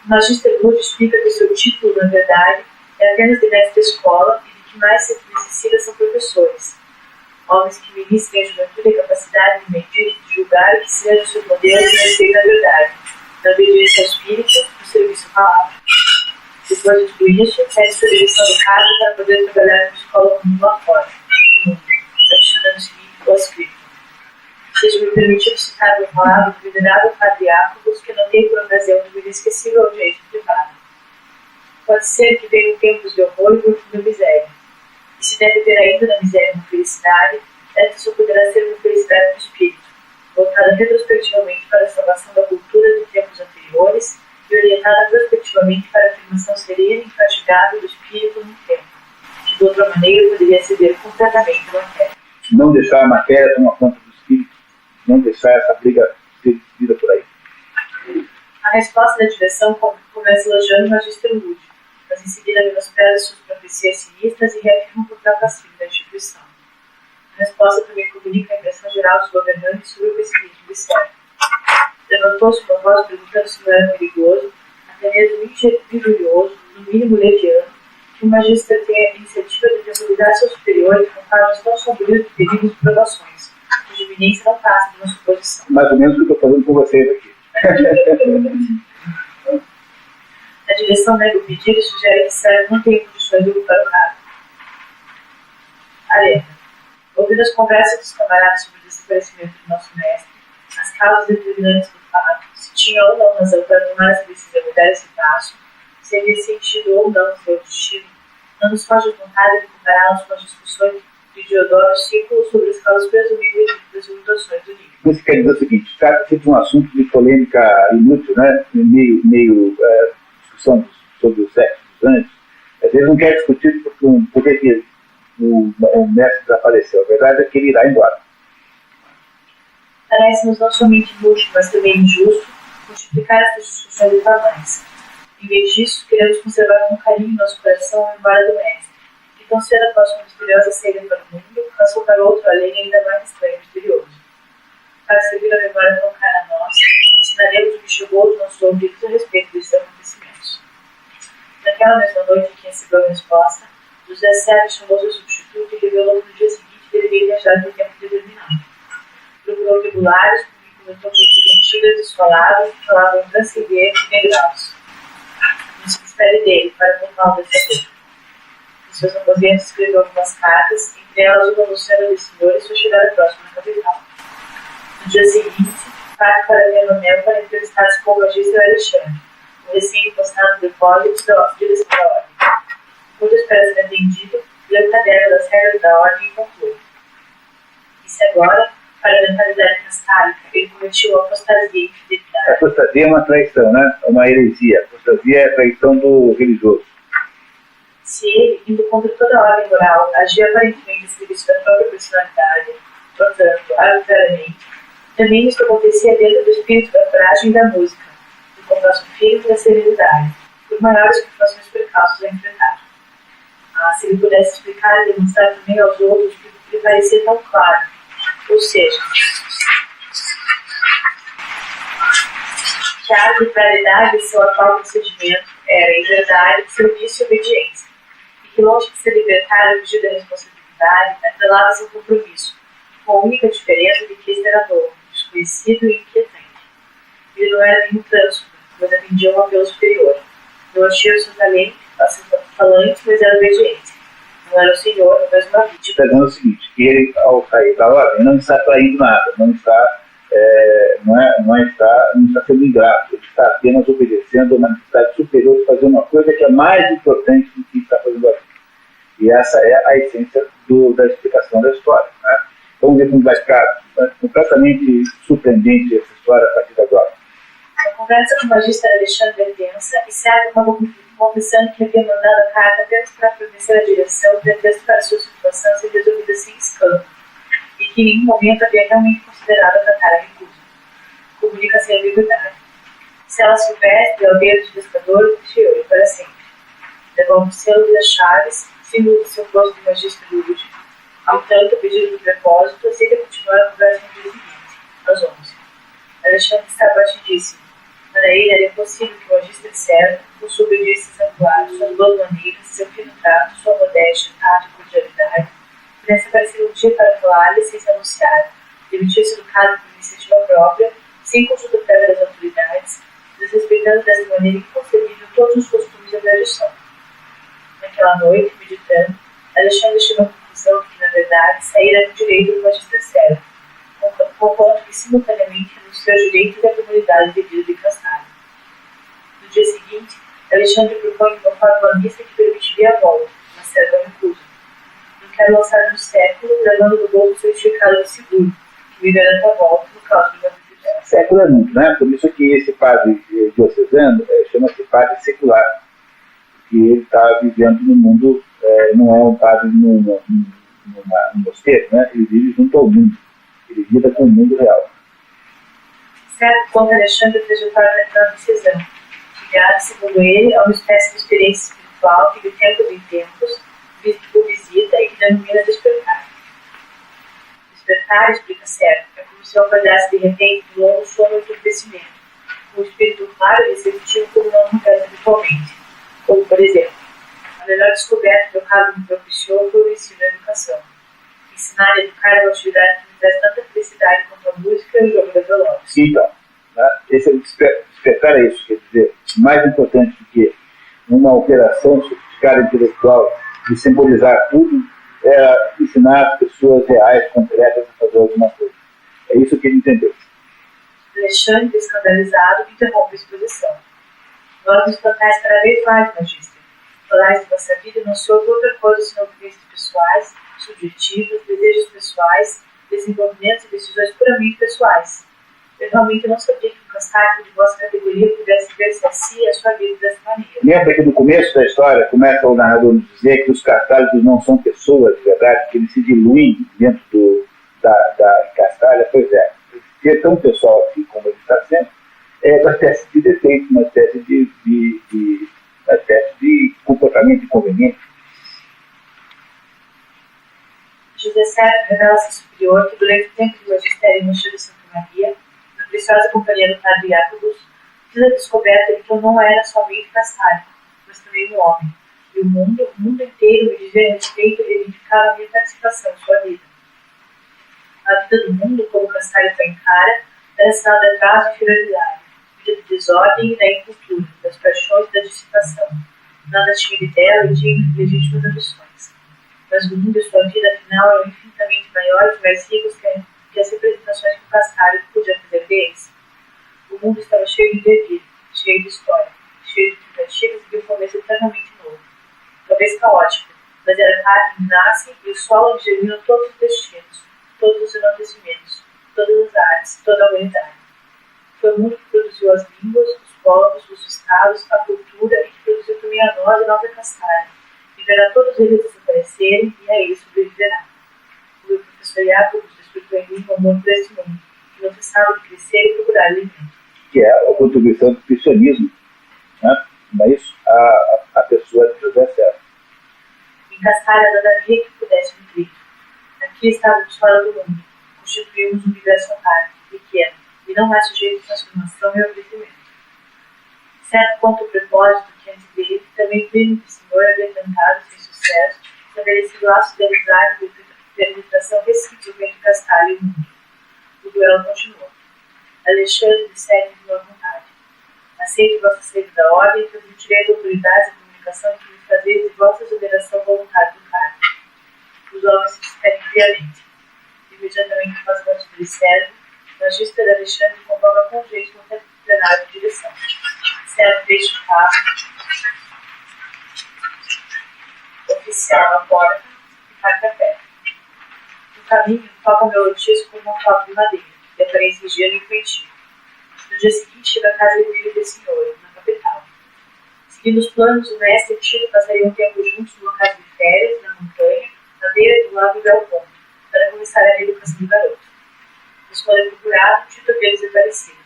O Magister Lúdio explica que o seu título, na verdade, é apenas de mestre da escola e de que mais se necessita são professores. Homens que ministrem a juventude e a capacidade de medir, de julgar e que sejam seu poder e respeito à verdade, na obediência ao espírito, no serviço à palavra. Depois de tudo isso, pede sua direção do cargo para poder trabalhar numa escola comum lá fora, no mundo, adicionando o seguinte postscriptum. Seja-me permitido citar uma palavra do venerável Padre Jacobus, que anotei por ocasião de uma inesquecível audiência privada. Pode ser que venham tempos de horror e profunda miséria. E se deve ter ainda na miséria uma felicidade, esta só poderá ser uma felicidade do espírito, voltada retrospectivamente para a salvação da cultura de tempos anteriores e orientada prospectivamente para a afirmação serena e infatigável do espírito no tempo, que de outra maneira poderia ceder completamente à matéria. Não deixar a matéria tomar conta do espírito, não deixar essa briga ser por aí. A resposta da direção começa elogiando o Magister Lúdio, mas em seguida menospreza suas profecias sinistras e reafirma o papel passivo da instituição. A resposta também comunica a impressão geral dos governantes sobre o pessimismo de Sérgio. Levantou-se uma voz perguntando se não era perigoso, até mesmo injurioso, no mínimo leviano, que o magistrado tenha a iniciativa de temporizar seus superiores com quadros tão sombrios de perigos e provações, cuja iminência não passa de uma suposição. Mais ou menos o que eu estou fazendo com vocês aqui. A direção nega o pedido e sugere que Sérgio não tenha condições de ocupar o cargo. Arena. Ouvindo as conversas dos camaradas sobre o desaparecimento do nosso mestre, as causas determinantes do fato, se tinha ou não razão para tomar essa decisão e dar esse passo, se havia sentido ou não seu destino, não nos foge vontade de compará-los com as discussões de Diodoro Sículo sobre as causas presumíveis das mutações do nível. Isso quer dizer o seguinte: trata-se de um assunto de polêmica inútil, né? meio discussão sobre o sexo dos anjos. Às vezes não quer discutir por que o mestre desapareceu. A verdade é que ele irá embora. Parece-nos não somente inútil, mas também injusto multiplicar essas discussões de tamanhos. Em vez disso, queremos conservar com carinho em nosso coração a memória do mestre, que tão cedo após sua misteriosa saída para o mundo, passou para outro além ainda mais estranho e misterioso. Para servir a memória tão cara a nós, ensinaremos o que chegou aos nossos ouvidos a respeito desses acontecimentos. Naquela mesma noite em que recebeu a resposta, José Sérgio chamou seu substituto e revelou que no dia seguinte deveria viajar por tempo determinado. Procurou regulares, comentou coisas antigas, desfaladas, que falavam transcender e degraus. Não se despede dele para contar o vencedor. Em seus aposentos escreveu algumas cartas, entre elas uma no céu do Senhor e sua chegada próxima à capital. No dia seguinte, parte para Leonel para entrevistar-se com o magistro Alexandre, o recém-impostado depósito da direção da ordem. Enquanto espera ser atendido, leu o caderno das regras da ordem e conclui. E se agora, para a mentalidade castálica, ele cometeu a apostasia e infidelidade. A apostasia é uma traição, né? É uma heresia. A apostasia é a traição do religioso. Se ele, indo contra toda a ordem moral, agia aparentemente a serviço da própria personalidade, portanto, arbitrariamente, também isso acontecia dentro do espírito da coragem e da música, do compasso firme e da serenidade, por maiores situações precausas a enfrentar. Se ele pudesse explicar e demonstrar também aos outros que lhe parecia tão claro, ou seja, que a arbitrariedade de seu atual procedimento era, em verdade, serviço e obediência, e que, longe de se libertar e fugir da responsabilidade, atrelava seu compromisso, com a única diferença de que este era novo, desconhecido e inquietante. Ele não era nenhum trânsito, mas atendia um apelo superior. Não achei o seu talento, falante, mas era obediente. Não era o Senhor, mas uma vítima. Está dizendo o seguinte: que ele, ao sair da ordem, não está traindo nada, não está sendo ingrato, ele está apenas obedecendo a uma necessidade superior de fazer uma coisa que é mais importante do que está fazendo aqui. E essa é a essência da explicação da história. Né? Vamos ver como vai ficar completamente surpreendente essa história a partir de agora. A conversa com o magistrado Alexandre é tensa e Sérgio acabou confessando que havia mandado a carta apenas para fornecer a direção e pretexto para sua situação ser resolvida sem escândalo, e que em nenhum momento havia realmente considerado acatar a recusa. Comunica sem ambiguidade. Se ela soubesse, ao dedo de pescador, deixou-lhe para sempre. Devolve os selos e as chaves, símbolo do seu posto de magistro lúdico. Ao tanto, o pedido do propósito, aceita continuar a conversa no dia seguinte, às 11. Alexandre estava batidíssimo. Para ele era impossível que o magistro Sérgio, com sua obediência exemplar, suas boas maneiras, seu fino trato, sua modéstia, tato e cordialidade, pudesse aparecer um dia para falar-lhe sem se anunciar, demitir-se do cargo por iniciativa própria, sem consulta prévia das autoridades, desrespeitando dessa maneira inconcebível todos os costumes da tradição. Naquela noite, meditando, Alexandre chegou à conclusão que, na verdade, saíra do direito do magistro Sérgio, conquanto que simultaneamente renunciou aos direitos da comunidade de vida de Castalho. No dia seguinte, Alexandre propõe uma fórmula mista que permitiria a volta, mas Sérgio recusa. Não quer lançar no século, levando no bolso o certificado de seguro, que me garanta a volta no caso de uma visita. Século é muito, né? Por isso que esse padre diocesano chama-se padre secular, porque ele está vivendo no mundo, não é um padre num mosteiro, né? Ele vive junto ao mundo. Ele lida com o mundo real. Certo ponto, Alexandre a trajetória da decisão, guiado, segundo ele, a uma espécie de experiência espiritual que de tempos em tempos o visita e que denomina despertar. Despertar, explica Sérgio, é como se eu acordasse de repente de um longo sono de crescimento, um espírito claro e receptivo como não acontece habitualmente. Como, por exemplo, a melhor descoberta que o caso me propiciou foi o ensino e a educação. Ensinar e educar é uma atividade que me traz tanta felicidade quanto a música e o jogo da violão. Então, esse é o despertar, é isso, quer dizer, mais importante do que uma operação sofisticada intelectual de simbolizar tudo, é ensinar as pessoas reais, concretas, a fazer alguma coisa. É isso que ele entendeu. Alexandre, escandalizado, interrompe a exposição. Nós nos plantais cada vez mais, magíster. Falais de vossa vida não se ouve outra coisa senão vivências pessoais, subjetivas, desejos pessoais, desenvolvimentos e decisões puramente pessoais. Eu realmente não sabia que um cascalho de vossa categoria pudesse ver-se assim a sua vida dessa maneira. Lembra que no começo da história começa o narrador nos dizer que os cascalhos não são pessoas de verdade, que eles se diluem dentro da cascalha? Pois é. Ser tão pessoal assim como ele está sendo é uma espécie de defeito, uma espécie de comportamento inconveniente. José Sérgio revela-se superior que durante o tempo do magistério no Chile de Santa Maria, na preciosa companhia do padre Jacobus, fiz a descoberta de que eu não era somente cascalho, mas também um homem. E o mundo inteiro me dizia a respeito e identificava a minha participação em sua vida. A vida do mundo, como o cascalho foi encara, era sinal de atraso e fidelidade, vida de desordem e da incultura, das paixões e da dissipação. Nada tinha de belo e digno de legítimas ambições. Mas o mundo e sua vida, afinal, eram infinitamente maiores e mais ricos que as representações que o cascalho podia fazer deles. O mundo estava cheio de devir, cheio de história, cheio de tentativas e de um começo eternamente novo. Talvez caótico, mas era parte onde nasce e o solo onde germinam todos os destinos, todos os enaltecimentos, todas as artes, toda a humanidade. Foi o mundo que produziu as línguas, os povos, os estados, a cultura e que produziu também a nós e a nossa cascalha. E verá todos eles desaparecerem e a eles sobreviverá. O meu professor Jacobus despertou em mim o amor por este mundo, que não cessava de crescer e procurar alimento. Que é a contribuição do cristianismo, né? Não é isso? A pessoa de José Sérgio. Em cascalha nada havia que pudesse um grito. Aqui estávamos fora do mundo, constituímos um universo à parte, pequeno, e não mais sujeito de transformação e obedecimento. Certo ponto propósito que antes dele, também primo do Senhor havia tentado, sem sucesso, estabelecer laços de amizade e de penetração recíproca entre cascalho e o mundo. O duelo continuou. Alexandre dissegue de boa vontade. Aceito vossa saída da ordem e transmitirei as autoridades e comunicação que me fazeis de vossa exoneração voluntária do cargo. Os homens se despedem friamente. Imediatamente após a partida de Sérgio, o magíster Alexandre convoca com jeito no plenário de direção. Sérgio deixa o carro oficial na porta e parte a pé. No caminho, toca o melodismo como um toque de madeira, de aparência higiene e infantil. No dia seguinte, chega a casa do filho desse senhor, na capital. Seguindo os planos, o mestre e o Tito passariam um tempo juntos numa casa de férias, na montanha, na beira do lago Belponto, para começar a educação do garoto. Mas quando é procurado, Tito havia desaparecido.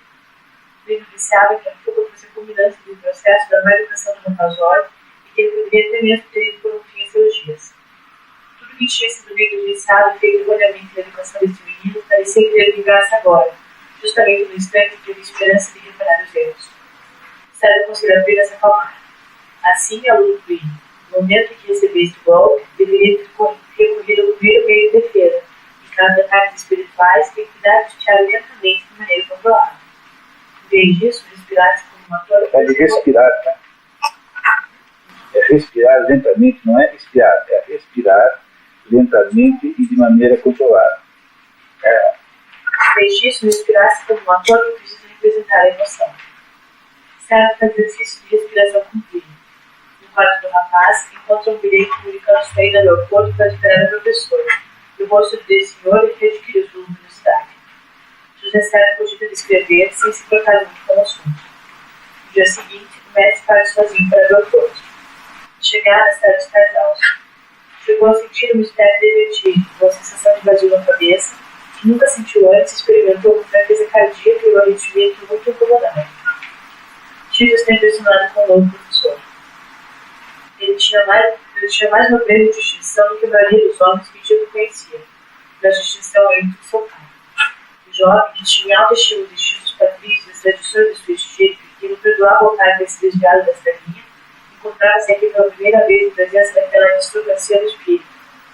Ele pensava que a fuga fosse a culminância do processo da má educação do rapazóide e que ele poderia ter mesmo ter ido por um fim em seus dias. Tudo que tinha sido negligenciado e feito erroneamente na educação desse menino parecia querer vingar-se agora, justamente no instante em que teve esperança de reparar os erros. Sérgio conseguiu abrir a se acalmar. Assim, a luz do hino, no momento em que recebeste o golpe, deveria ter recorrido ao primeiro meio de defesa, em caso de ataques espirituais, tem cuidado de tirar lentamente de maneira controlada. Em vez disso, respirar-se como uma torre. É de respirar, né? É respirar lentamente, não é respirar, é respirar lentamente e de maneira controlada. Em vez disso, respirar-se como uma torre que precisa representar a emoção. Sérgio faz exercício de respiração contínuo. No quarto do rapaz, encontra um bilhete comunicando sua ida ao aeroporto para esperar o professor. E o rosto desse senhor readquiriu sua luminosidade. José Sérgio cogita descrever sem se importar muito com o assunto. No dia seguinte, o mestre parte sozinho para o aeroporto. Chegada, Sérgio está exausto. Chegou a sentir uma espécie de vertigem, uma sensação de vazio na cabeça, que nunca sentiu antes e experimentou uma fraqueza cardíaca e um arrefecimento muito incomodado. Tito está impressionado com o novo professor. Ele Ele tinha mais nobreza de distinção do que a maioria dos homens que Tito conhecia, da distinção entre o seu pai. O jovem, que tinha alta estima dos instintos patrícios e das tradições de sua espírito, que não perdoava o pai ter se desviado dessa linha, encontrava-se aqui pela primeira vez em presença daquela extravagância do espírito,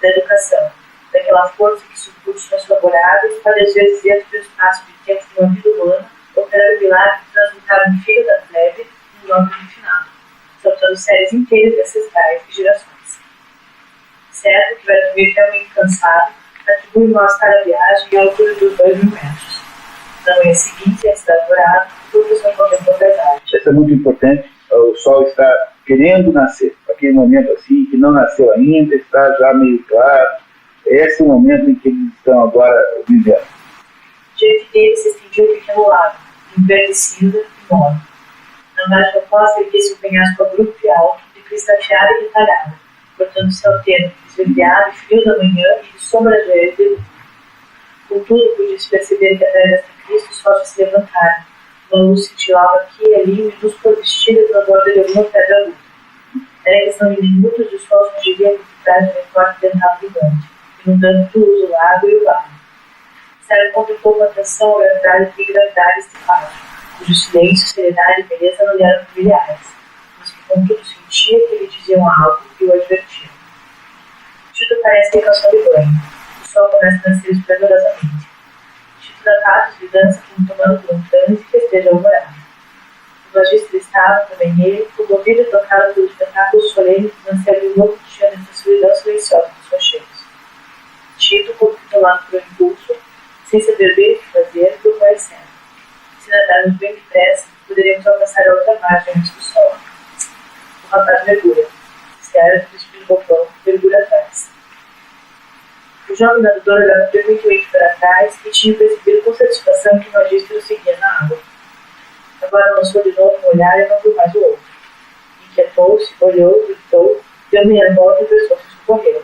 da educação, daquela força que supôs transfavoráveis, várias vezes dentro do espaço de tempo de uma vida humana, operando milagre que transmutaram um filho da plebe um nome refinado, saltando séries inteiras de ancestrais e gerações. Certo que vai dormir realmente cansado, atribui mal-estar à viagem e à altura dos 2.000 metros. Na manhã seguinte, antes da alvorada, o professor contemplou pesado. Isso é muito importante. O sol está querendo nascer. Aquele momento assim, que não nasceu ainda, está já meio claro. Esse é o momento em que eles estão agora vivendo. Diante dele se estendia um pequeno lago, em verde cinza e mole. Na margem oposta erguia-se um penhasco abrupto e alto, de cristateada e retalhada, cortando-se ao termo, esverdeado e frio da manhã e de sombras velhas de luz. Contudo, podia-se perceber que atrás desta crista os sol se levantaram. Uma luz cintilava aqui e ali, minúscula vestida pela borda de alguma pedra aguda. Era questão de minutos e o sol surgiria por trás de um forte dental gigante, inundando tudo o lago e o vale. Sérgio contemplou com atenção a gravidade e gravidade deste pátio, cujo silêncio, seriedade e beleza não lhe eram familiares, mas que contudo sentia que lhe diziam algo e o advertiam. Tito parece ter calção de banho. O sol começa a nascer esplendorosamente. Tito dá passos e dança como tomando por um transe que esteja alvorado. O magistro estava, também ele, comovido e tocado pelo espetáculo solene que Mancebo e louco tinha nessa solidão silenciosa dos seus cheiros. Tito, controlado por um impulso, sem saber bem o que fazer, foi conhecendo. Se nadarmos bem depressa, poderíamos alcançar a outra margem antes do sol. O rapaz mergulha. Sérgio, despindo o botão, mergulha atrás. O jovem nadador olhava frequentemente para trás e tinha percebido com satisfação que o magistro o seguia na água. Agora lançou de novo um olhar e não viu mais o outro. Inquietou-se, olhou, gritou, deu meia volta e pensou-se socorreu.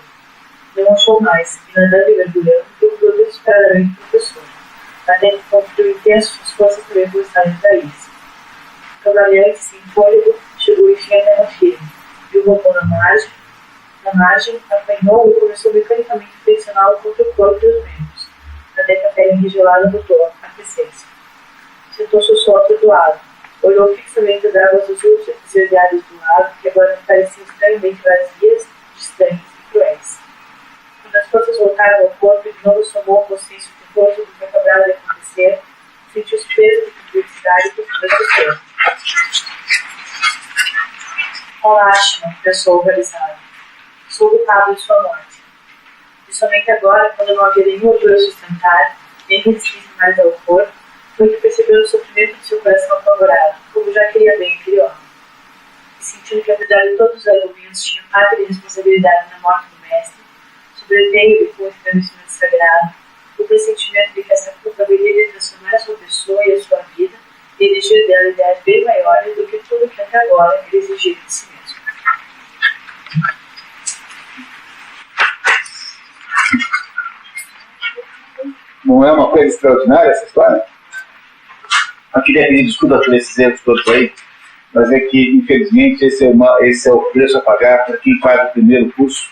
Não achou mais, e nadando e mergulhando, procurou desesperadamente o professor. Lá com frio intenso, suas forças também começaram a trair-se. O cavalhante, sem fôlego, chegou enfim à terra firme, viu o botão na margem, apanhou e começou mecanicamente a flexioná-lo contra o corpo e os membros, até que a pele enrigelada voltou a aquecer-se. Sentou-se o sol atordoado, olhou fixamente as águas azuis esverdeadas do lago, que agora pareciam estranhamente vazias, distantes e cruéis. Quando as forças voltaram ao corpo e de novo somou a consciência conforto do que acabava de acontecer, sentiu os pesos de perplexidade e profunda tristeza. Ó lástima, pensou horrorizado. Sou culpado de sua morte. E somente agora, quando não havia nenhuma altura a sustentar, nem resistência mais ao corpo, foi que percebeu o sofrimento de seu coração apavorado, como já queria bem aquele homem. E sentindo que, apesar de todos os argumentos, tinha parte de responsabilidade na morte do mestre, sobreveio-lhe com o estremecimento sagrado, o pressentimento de que essa culpa viria de transformar a sua pessoa e a sua vida e exigir dela ideias bem maiores do que tudo que até agora ele exigia de si mesmo. Não é uma coisa extraordinária essa história? Eu queria pedir desculpa por esses erros todos aí, mas é que, infelizmente, esse é o preço a pagar para quem faz o primeiro curso,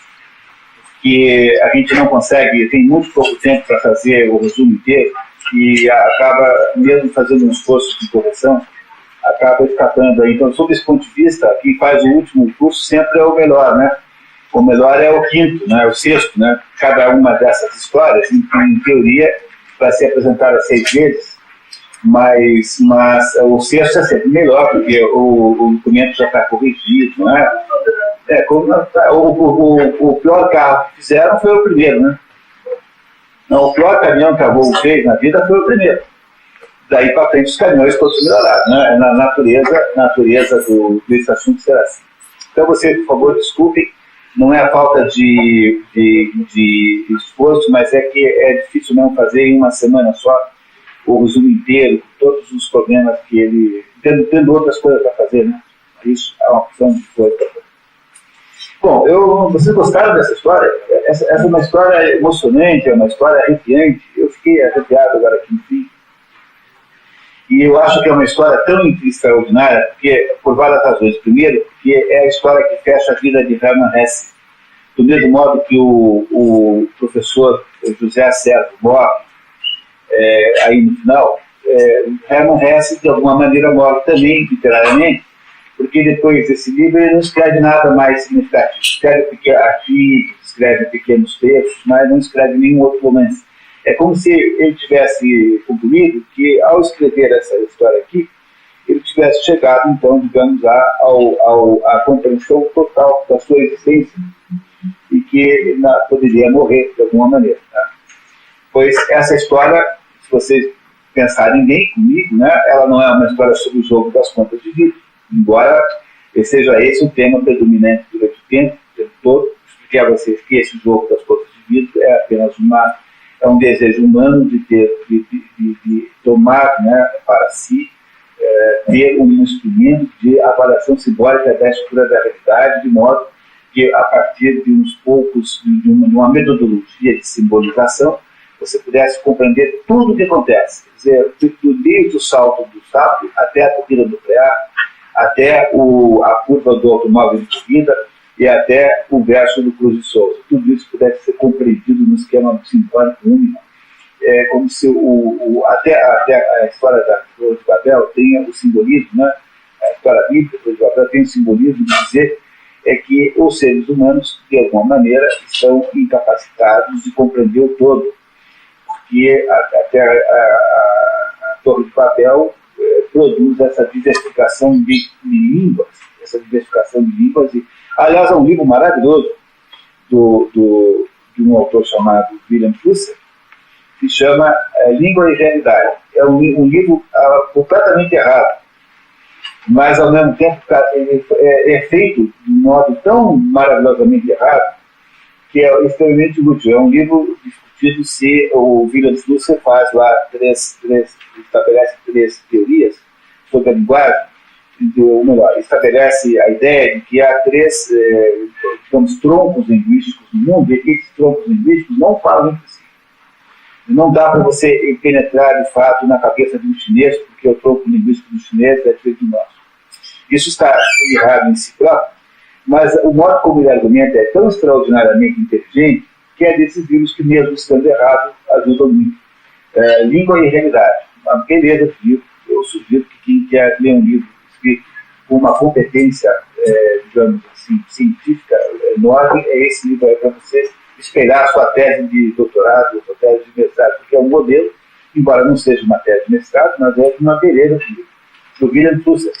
que a gente não consegue, tem muito pouco tempo para fazer o resumo inteiro, e acaba, mesmo fazendo um esforço de correção, acaba escapando aí. Então, sob esse ponto de vista, quem faz o último curso sempre é o melhor, né? O melhor é o quinto, né? O sexto, né? Cada uma dessas histórias, em teoria, vai ser apresentada 6 vezes, mas o sexto é sempre melhor, porque o documento já está corrigido, não é? O pior carro que fizeram foi o primeiro, né? Não, o pior caminhão que a Volvo fez na vida foi o primeiro. Daí para frente os caminhões todos melhoraram, né? Na natureza desse assunto será assim. Então vocês, por favor, desculpem, não é a falta de esforço, mas é que é difícil não fazer em uma semana só o resumo inteiro, com todos os problemas que ele... tendo outras coisas para fazer, né? Isso é uma opção de coisa para fazer. Bom, vocês gostaram dessa história? Essa é uma história emocionante, é uma história arrepiante. Eu fiquei arrepiado agora aqui no fim. E eu acho que é uma história tão extraordinária, porque, por várias razões. Primeiro, porque é a história que fecha a vida de Hermann Hesse. Do mesmo modo que o professor José Sérgio morre, aí no final, Hermann Hesse, de alguma maneira, morre também, literariamente, porque depois desse livro ele não escreve nada mais significativo. Escreve artigos, escreve pequenos textos, mas não escreve nenhum outro romance. É como se ele tivesse concluído que, ao escrever essa história aqui, ele tivesse chegado, então, digamos, à compreensão total da sua existência e que ele poderia morrer de alguma maneira. Tá? Pois essa história, se vocês pensarem bem comigo, né, ela não é uma história sobre o jogo das contas de vida, embora seja esse o tema predominante durante o tempo todo. Expliquei a vocês que esse jogo das contas de vida é apenas um desejo humano de tomar, né, para si, ter um instrumento de avaliação simbólica da estrutura da realidade, de modo que, a partir de uns poucos, de uma metodologia de simbolização, você pudesse compreender tudo o que acontece. Quer dizer, desde o salto do sapo até a corrida nuclear, até a curva do automóvel de corrida e até o verso do Cruz de Souza. Tudo isso pudesse ser compreendido no esquema simbólico único. É como se até a história da Torre de Babel tenha o simbolismo, né? A história bíblica da Torre de Babel tem o simbolismo de dizer que os seres humanos, de alguma maneira, estão incapacitados de compreender o todo. Porque até a Torre de Babel produz essa diversificação de línguas, aliás, é um livro maravilhoso de um autor chamado William Flusser, que chama Língua e Realidade. É um livro completamente errado, mas ao mesmo tempo ele é feito de um modo tão maravilhosamente errado que é extremamente útil. É um livro discutido se o William Flusser faz lá estabelece três teorias sobre a linguagem, ou melhor, estabelece a ideia de que há três, digamos, troncos linguísticos no mundo, e que esses troncos linguísticos não falam entre si. Não dá para você penetrar, de fato, na cabeça de um chinês, porque o tronco linguístico do chinês é diferente do nosso. Isso está errado em si próprio, mas o modo como ele argumenta é tão extraordinariamente inteligente que é desses livros que, mesmo estando errado, ajudam muito. Língua e Realidade. Uma beleza de livro. Eu sugiro que quem quer ler um livro escrito com uma competência, digamos assim, científica enorme, é esse livro aí para você espelhar a sua tese de doutorado, a sua tese de mestrado, porque é um modelo, embora não seja uma tese de mestrado, mas é uma beleza de livro, do William Flusser.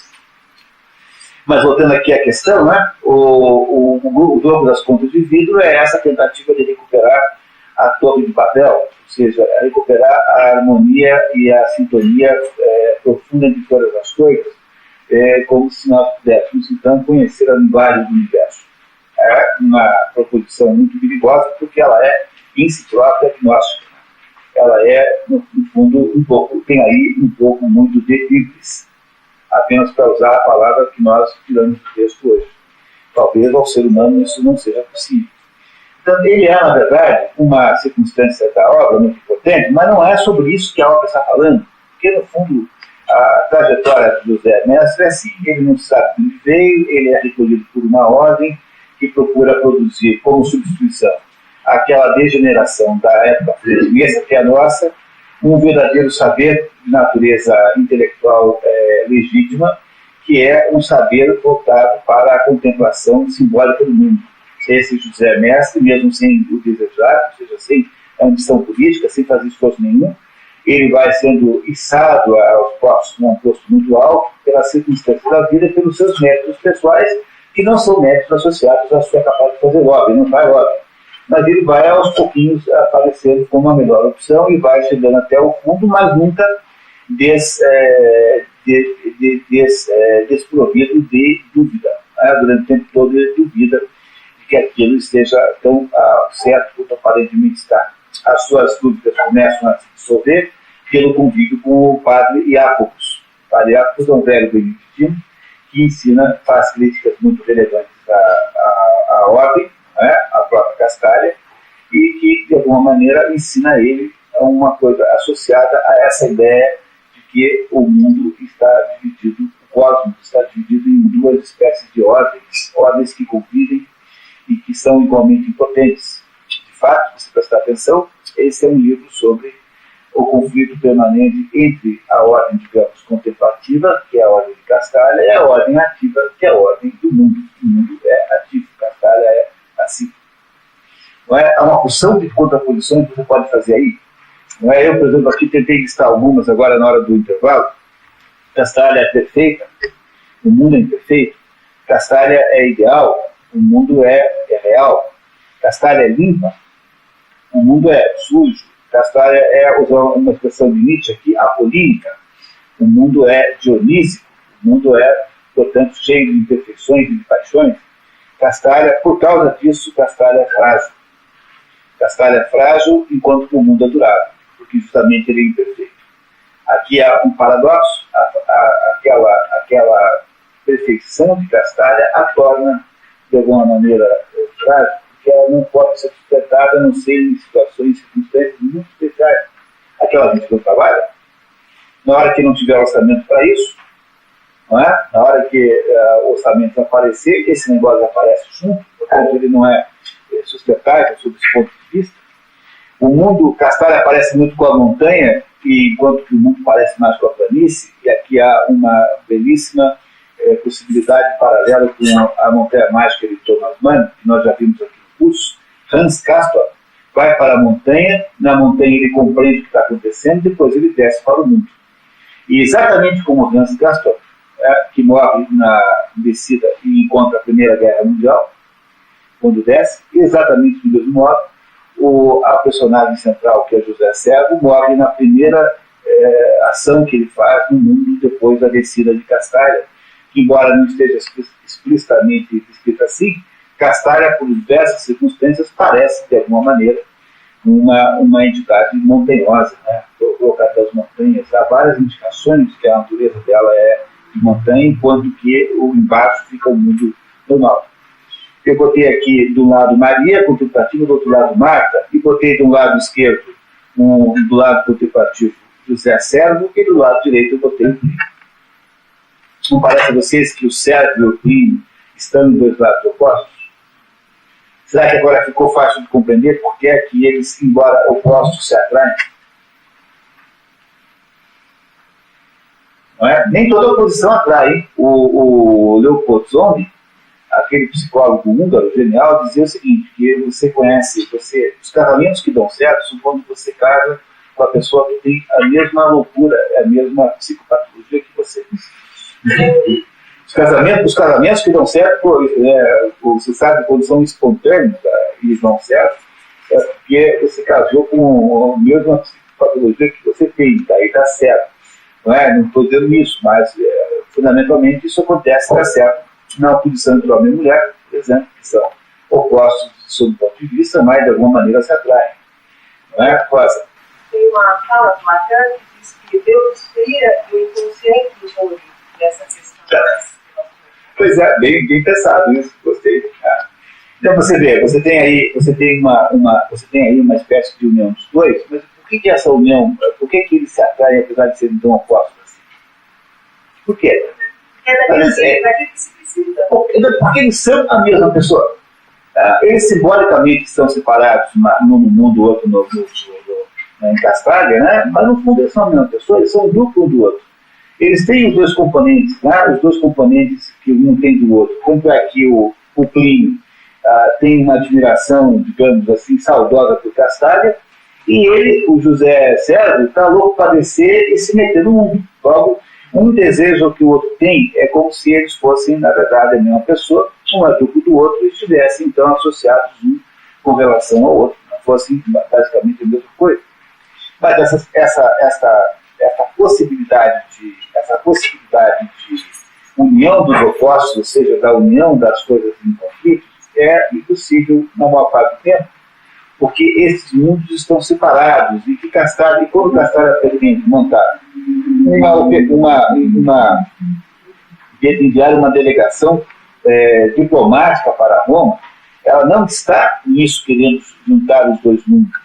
Mas voltando aqui à questão, né, o jogo das contas de vidro é essa tentativa de recuperar a Torre de Babel, ou seja, recuperar a harmonia e a sintonia profunda de todas as coisas, como se nós pudéssemos, então, conhecer a linguagem do universo. É uma proposição muito perigosa, porque ela é, em si própria, agnóstica. Ela é, no fundo, tem aí um pouco muito de híbris, apenas para usar a palavra que nós tiramos do texto hoje. Talvez ao ser humano isso não seja possível. Então, ele é, na verdade, uma circunstância da obra muito importante, mas não é sobre isso que a obra está falando, porque, no fundo, a trajetória de José Mestre é assim: ele não sabe de onde veio, ele é recolhido por uma ordem que procura produzir como substituição aquela degeneração da época portuguesa, que é a nossa, um verdadeiro saber de natureza intelectual legítima, que é um saber voltado para a contemplação simbólica do mundo. Esse José Mestre, mesmo sem o desejar, ou seja, sem a ambição política, sem fazer esforço nenhum, ele vai sendo içado aos postos, num posto muito alto, pelas circunstâncias da vida, pelos seus méritos pessoais, que não são méritos associados à sua capacidade de fazer lobby, ele não faz lobby. Mas ele vai aos pouquinhos aparecendo como a melhor opção e vai chegando até o fundo, mas nunca desprovido de dúvida. Durante o tempo todo ele duvida de que aquilo esteja tão certo quanto aparentemente está. As suas dúvidas começam a se dissolver pelo convívio com o padre Jacobus. O padre Jacobus é um velho beneditino que faz críticas muito relevantes à ordem, a própria Castalha, e que, de alguma maneira, ensina a ele uma coisa associada a essa ideia de que o mundo está dividido, o cosmos está dividido em duas espécies de ordens que convivem e que são igualmente impotentes. De fato, se prestar atenção, esse é um livro sobre o conflito permanente entre a ordem, digamos, contemplativa, que é a ordem de Castalha, e a ordem ativa, que é a ordem do mundo. O mundo é ativo, Castalha é passivo. Não é? Há uma porção de contraposições que você pode fazer aí. Não é? Eu, por exemplo, aqui tentei listar algumas agora na hora do intervalo. Castalha é perfeita, o mundo é imperfeito. Castalha é ideal, o mundo é real. Castalha é limpa, o mundo é sujo. Castalha é, usar uma expressão de Nietzsche aqui, apolínica. O mundo é dionísico, o mundo é, portanto, cheio de imperfeições e de paixões. Castalha, por causa disso, Castalha é frágil. Castalha é frágil enquanto que o mundo é durável, porque justamente ele é imperfeito. Aqui há um paradoxo, aquela perfeição de Castalha a torna, de alguma maneira, frágil, porque ela não pode ser sustentada a não ser em situações e circunstâncias muito especiais. Aquela gente que não trabalha, na hora que não tiver orçamento para isso, não é? Na hora que o orçamento aparecer, esse negócio aparece junto, portanto ele não é sustentável sob esse ponto de vista. O mundo, Castalha aparece muito com a montanha, enquanto que o mundo parece mais com a planície, e aqui há uma belíssima possibilidade paralela com a montanha mágica de Thomas Mann, que nós já vimos aqui no curso. Hans Castorp vai para a montanha, na montanha ele compreende o que está acontecendo, depois ele desce para o mundo. E exatamente como Hans Castorp, que morre na descida e encontra a Primeira Guerra Mundial, quando desce, exatamente do mesmo modo, a personagem central, que é José Servo, morre na primeira ação que ele faz no mundo depois da descida de Castalha, que embora não esteja explicitamente escrita assim, Castalha, por diversas circunstâncias, parece, de alguma maneira, uma entidade montanhosa, né? Colocada das montanhas. Há várias indicações que a natureza dela é de montanha, enquanto que embaixo fica o mundo normal. Eu botei aqui do lado Maria, contemplativa, do outro lado Marta, e botei do lado esquerdo, do lado contemplativo, José Servo, e do lado direito eu botei o Plínio. Não parece a vocês que o Servo e o Plínio estão em dois lados opostos? Será que agora ficou fácil de compreender por que é que eles, embora opostos, se atraem? Não é? Nem toda oposição atrai, hein? O Leopold Zombie, aquele psicólogo húngaro genial, dizia o seguinte, que você conhece, os casamentos que dão certo são quando você casa com a pessoa que tem a mesma loucura, a mesma psicopatologia que você. Os casamentos que dão certo, você sabe, quando são espontâneos e dão certo, é porque você casou com a mesma psicopatologia que você tem, daí dá certo. Não estou dizendo isso, mas fundamentalmente isso acontece, dá certo. Na oposição entre homem e mulher, por exemplo, que são opostos sob o ponto de vista, mas de alguma maneira se atraem. Não é, Rosa? Tem uma fala do Lacan que diz que Deus cria o inconsciente do homem nessa questão. Pois é, bem pensado isso, gostei. Então você vê, você tem aí uma espécie de união dos dois, mas por que essa união, por que eles se atraem apesar de serem tão opostos assim? Por quê? Porque eles são a mesma pessoa. Eles simbolicamente estão separados, um no mundo, o outro em Castalha, né? Mas no fundo eles são a mesma pessoa, eles são um grupo um do outro. Eles têm os dois componentes, né? Os dois componentes que um tem do outro. Tanto é que o Plínio tem uma admiração, digamos assim, saudosa por Castalha, e ele, o José Servo, está louco para descer e se meter no mundo. Logo, um desejo que o outro tem é como se eles fossem, na verdade, a mesma pessoa, um é duplo do outro, e estivessem, então, associados um com relação ao outro, não fossem basicamente a mesma coisa. Mas essa possibilidade de união dos opostos, ou seja, da união das coisas em conflitos, é impossível na maior parte do tempo, porque esses mundos estão separados, e que quando Castalha pretende montar enviar uma delegação diplomática para Roma, ela não está nisso querendo juntar os dois mundos.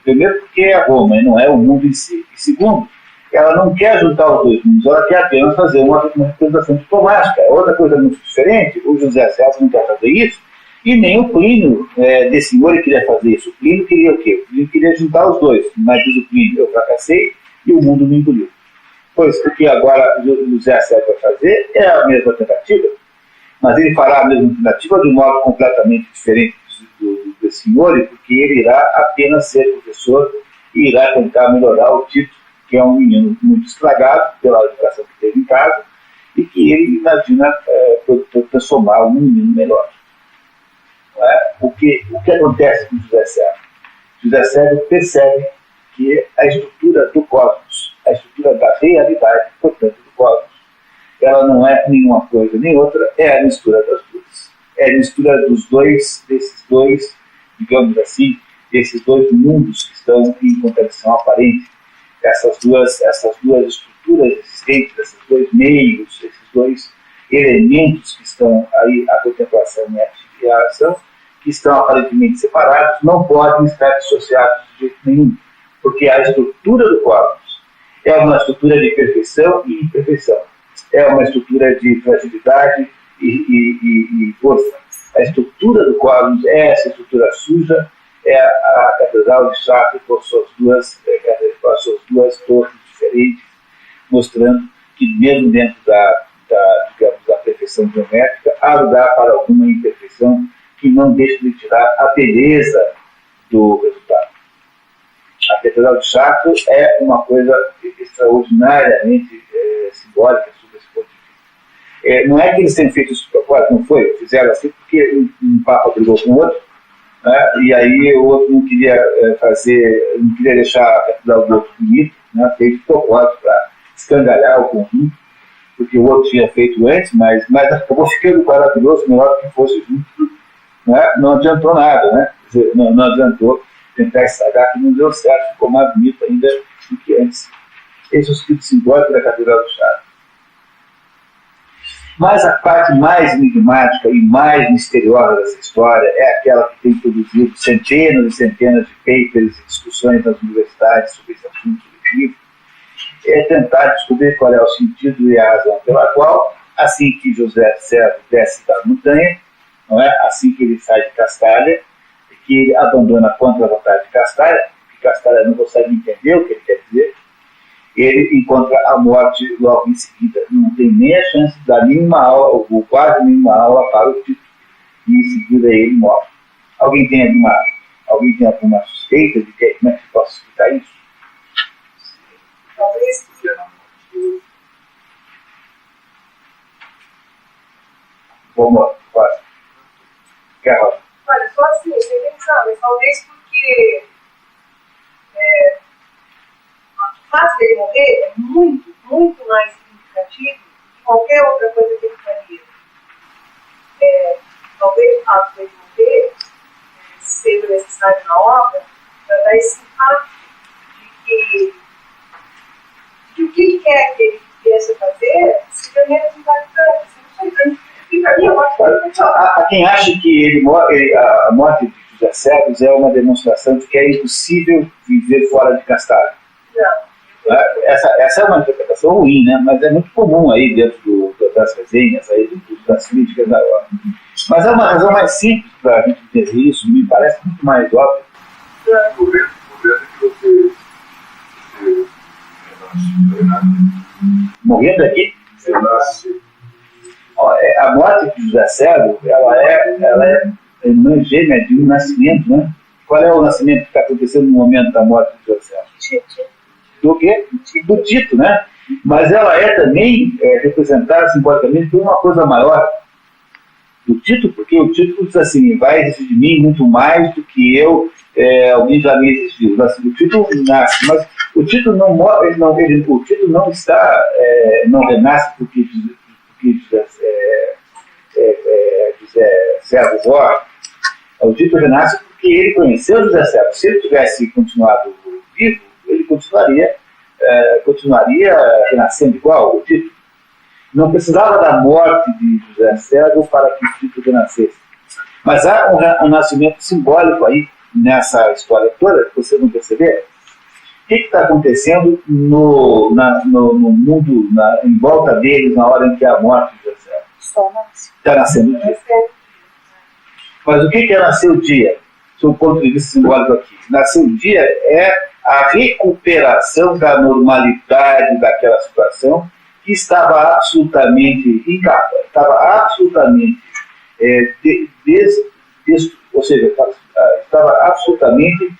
Primeiro porque é Roma e não é o mundo em si. E segundo, ela não quer juntar os dois mundos, ela quer apenas fazer uma representação diplomática. Outra coisa muito diferente, o José César não quer fazer isso, e nem o Plínio de Senhor queria fazer isso. O Plínio queria o quê? O Plínio queria juntar os dois, mas diz o Plínio, eu fracassei e o mundo me engoliu. Pois o que agora o José César vai fazer é a mesma tentativa, mas ele fará a mesma tentativa de um modo completamente diferente do Senhor, porque ele irá apenas ser professor e irá tentar melhorar o Tito, que é um menino muito estragado pela educação que teve em casa, e que ele imagina transformar num menino melhor. O que acontece com José César? José César percebe que a estrutura do cosmos, a estrutura da realidade, portanto, do cosmos, ela não é nenhuma coisa nem outra, é a mistura das duas. É a mistura desses dois, digamos assim, desses dois mundos que estão em contradição aparente. Essas duas estruturas existentes, esses dois meios, esses dois elementos que estão aí, a contemplação e a ação, que estão aparentemente separados, não podem estar dissociados de jeito nenhum, porque a estrutura do cosmos é uma estrutura de perfeição e imperfeição, é uma estrutura de fragilidade e força. A estrutura do cosmos é essa estrutura suja, é a Catedral de Chartres com suas duas torres diferentes, mostrando que mesmo dentro digamos, da perfeição geométrica há lugar para alguma imperfeição que não deixa de tirar a beleza do resultado. A Catedral de Chartres é uma coisa extraordinariamente simbólica sobre esse ponto de vista. Não é que eles tenham feito isso de propósito, não foi? Fizeram assim porque um Papa brigou com o outro, né? E aí o outro não queria não queria deixar a Catedral do outro bonito, né? Fez de propósito para escangalhar o conjunto, porque o outro tinha feito antes, mas acabou ficando maravilhoso, melhor que fosse junto. Né? Não adiantou nada, né? Quer dizer, não adiantou tentar estragar, que não deu certo, ficou mais bonito ainda do que antes. Esse é o sentido simbólico da Catedral do Chartres. Mas a parte mais enigmática e mais misteriosa dessa história é aquela que tem produzido centenas e centenas de papers e discussões nas universidades sobre esse assunto do livro. É tentar descobrir qual é o sentido e a razão pela qual, assim que José César desce da montanha, não é? Assim que ele sai de Castalha, que ele abandona contra a vontade de Castalha, porque Castalha não consegue entender o que ele quer dizer, ele encontra a morte logo em seguida. Não tem nem a chance de dar nenhuma aula, ou quase nenhuma aula para o Tito, e em seguida ele morre. Alguém tem alguma suspeita de como é que se possa explicar isso? Talvez. Vamos, quase. Quer falar? Olha, só assim, sem pensar, mas talvez porque a fase dele morrer é muito, muito mais significativo que qualquer outra coisa que ele faria. Talvez o fato dele morrer seja necessário na obra para dar esse impacto de que o que ele quer que ele viesse fazer seja menos impactante. Há quem acha que a morte de José César é uma demonstração de que é impossível viver fora de Castalha. Essa é uma interpretação ruim, né? Mas é muito comum aí dentro das resenhas, aí, das críticas da obra. Mas é uma razão mais simples para a gente entender isso, me parece muito mais óbvio. Morrendo aqui? A morte de José César, ela é irmã gêmea de um nascimento, né? Qual é o nascimento que está acontecendo no momento da morte de José César? Tito. Do quê? Do Tito, né? Mas ela é também representada simbolicamente por uma coisa maior do Tito, porque o Tito diz assim, vai existir de mim muito mais do que eu, alguém já me existiu. O Tito nasce, mas o Tito não morre, o Tito não está, não renasce porque José César morre. O Tito renasce porque ele conheceu José César. Se ele tivesse continuado vivo, ele continuaria renascendo igual o Tito. Não precisava da morte de José César para que o Tito renascesse. Mas há um nascimento simbólico aí nessa história toda, que você não perceber. O que está acontecendo no mundo, em volta deles, na hora em que a morte está nascendo o dia? Mas o que é nascer o dia? Do ponto de vista simbólico aqui. Nascer o dia é a recuperação da normalidade daquela situação que estava absolutamente incapaz, estava absolutamente ou seja, estava absolutamente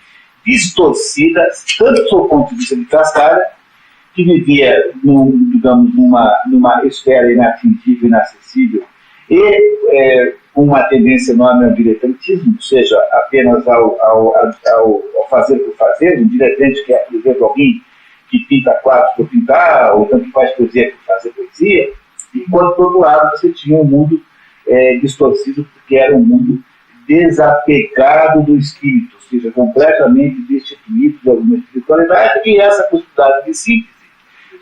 distorcida, tanto do seu ponto de vista de cascalha, que vivia, digamos, numa esfera inatingível, inacessível, e com uma tendência enorme ao diletantismo, ou seja, apenas ao fazer por fazer. Um diletante que é, por exemplo, alguém que pinta quadros por pintar, ou tanto faz poesia por fazer poesia, enquanto, por outro lado, você tinha um mundo distorcido, porque era um mundo desapegado do espírito, ou seja, completamente destituído de alguma espiritualidade, e essa possibilidade de síntese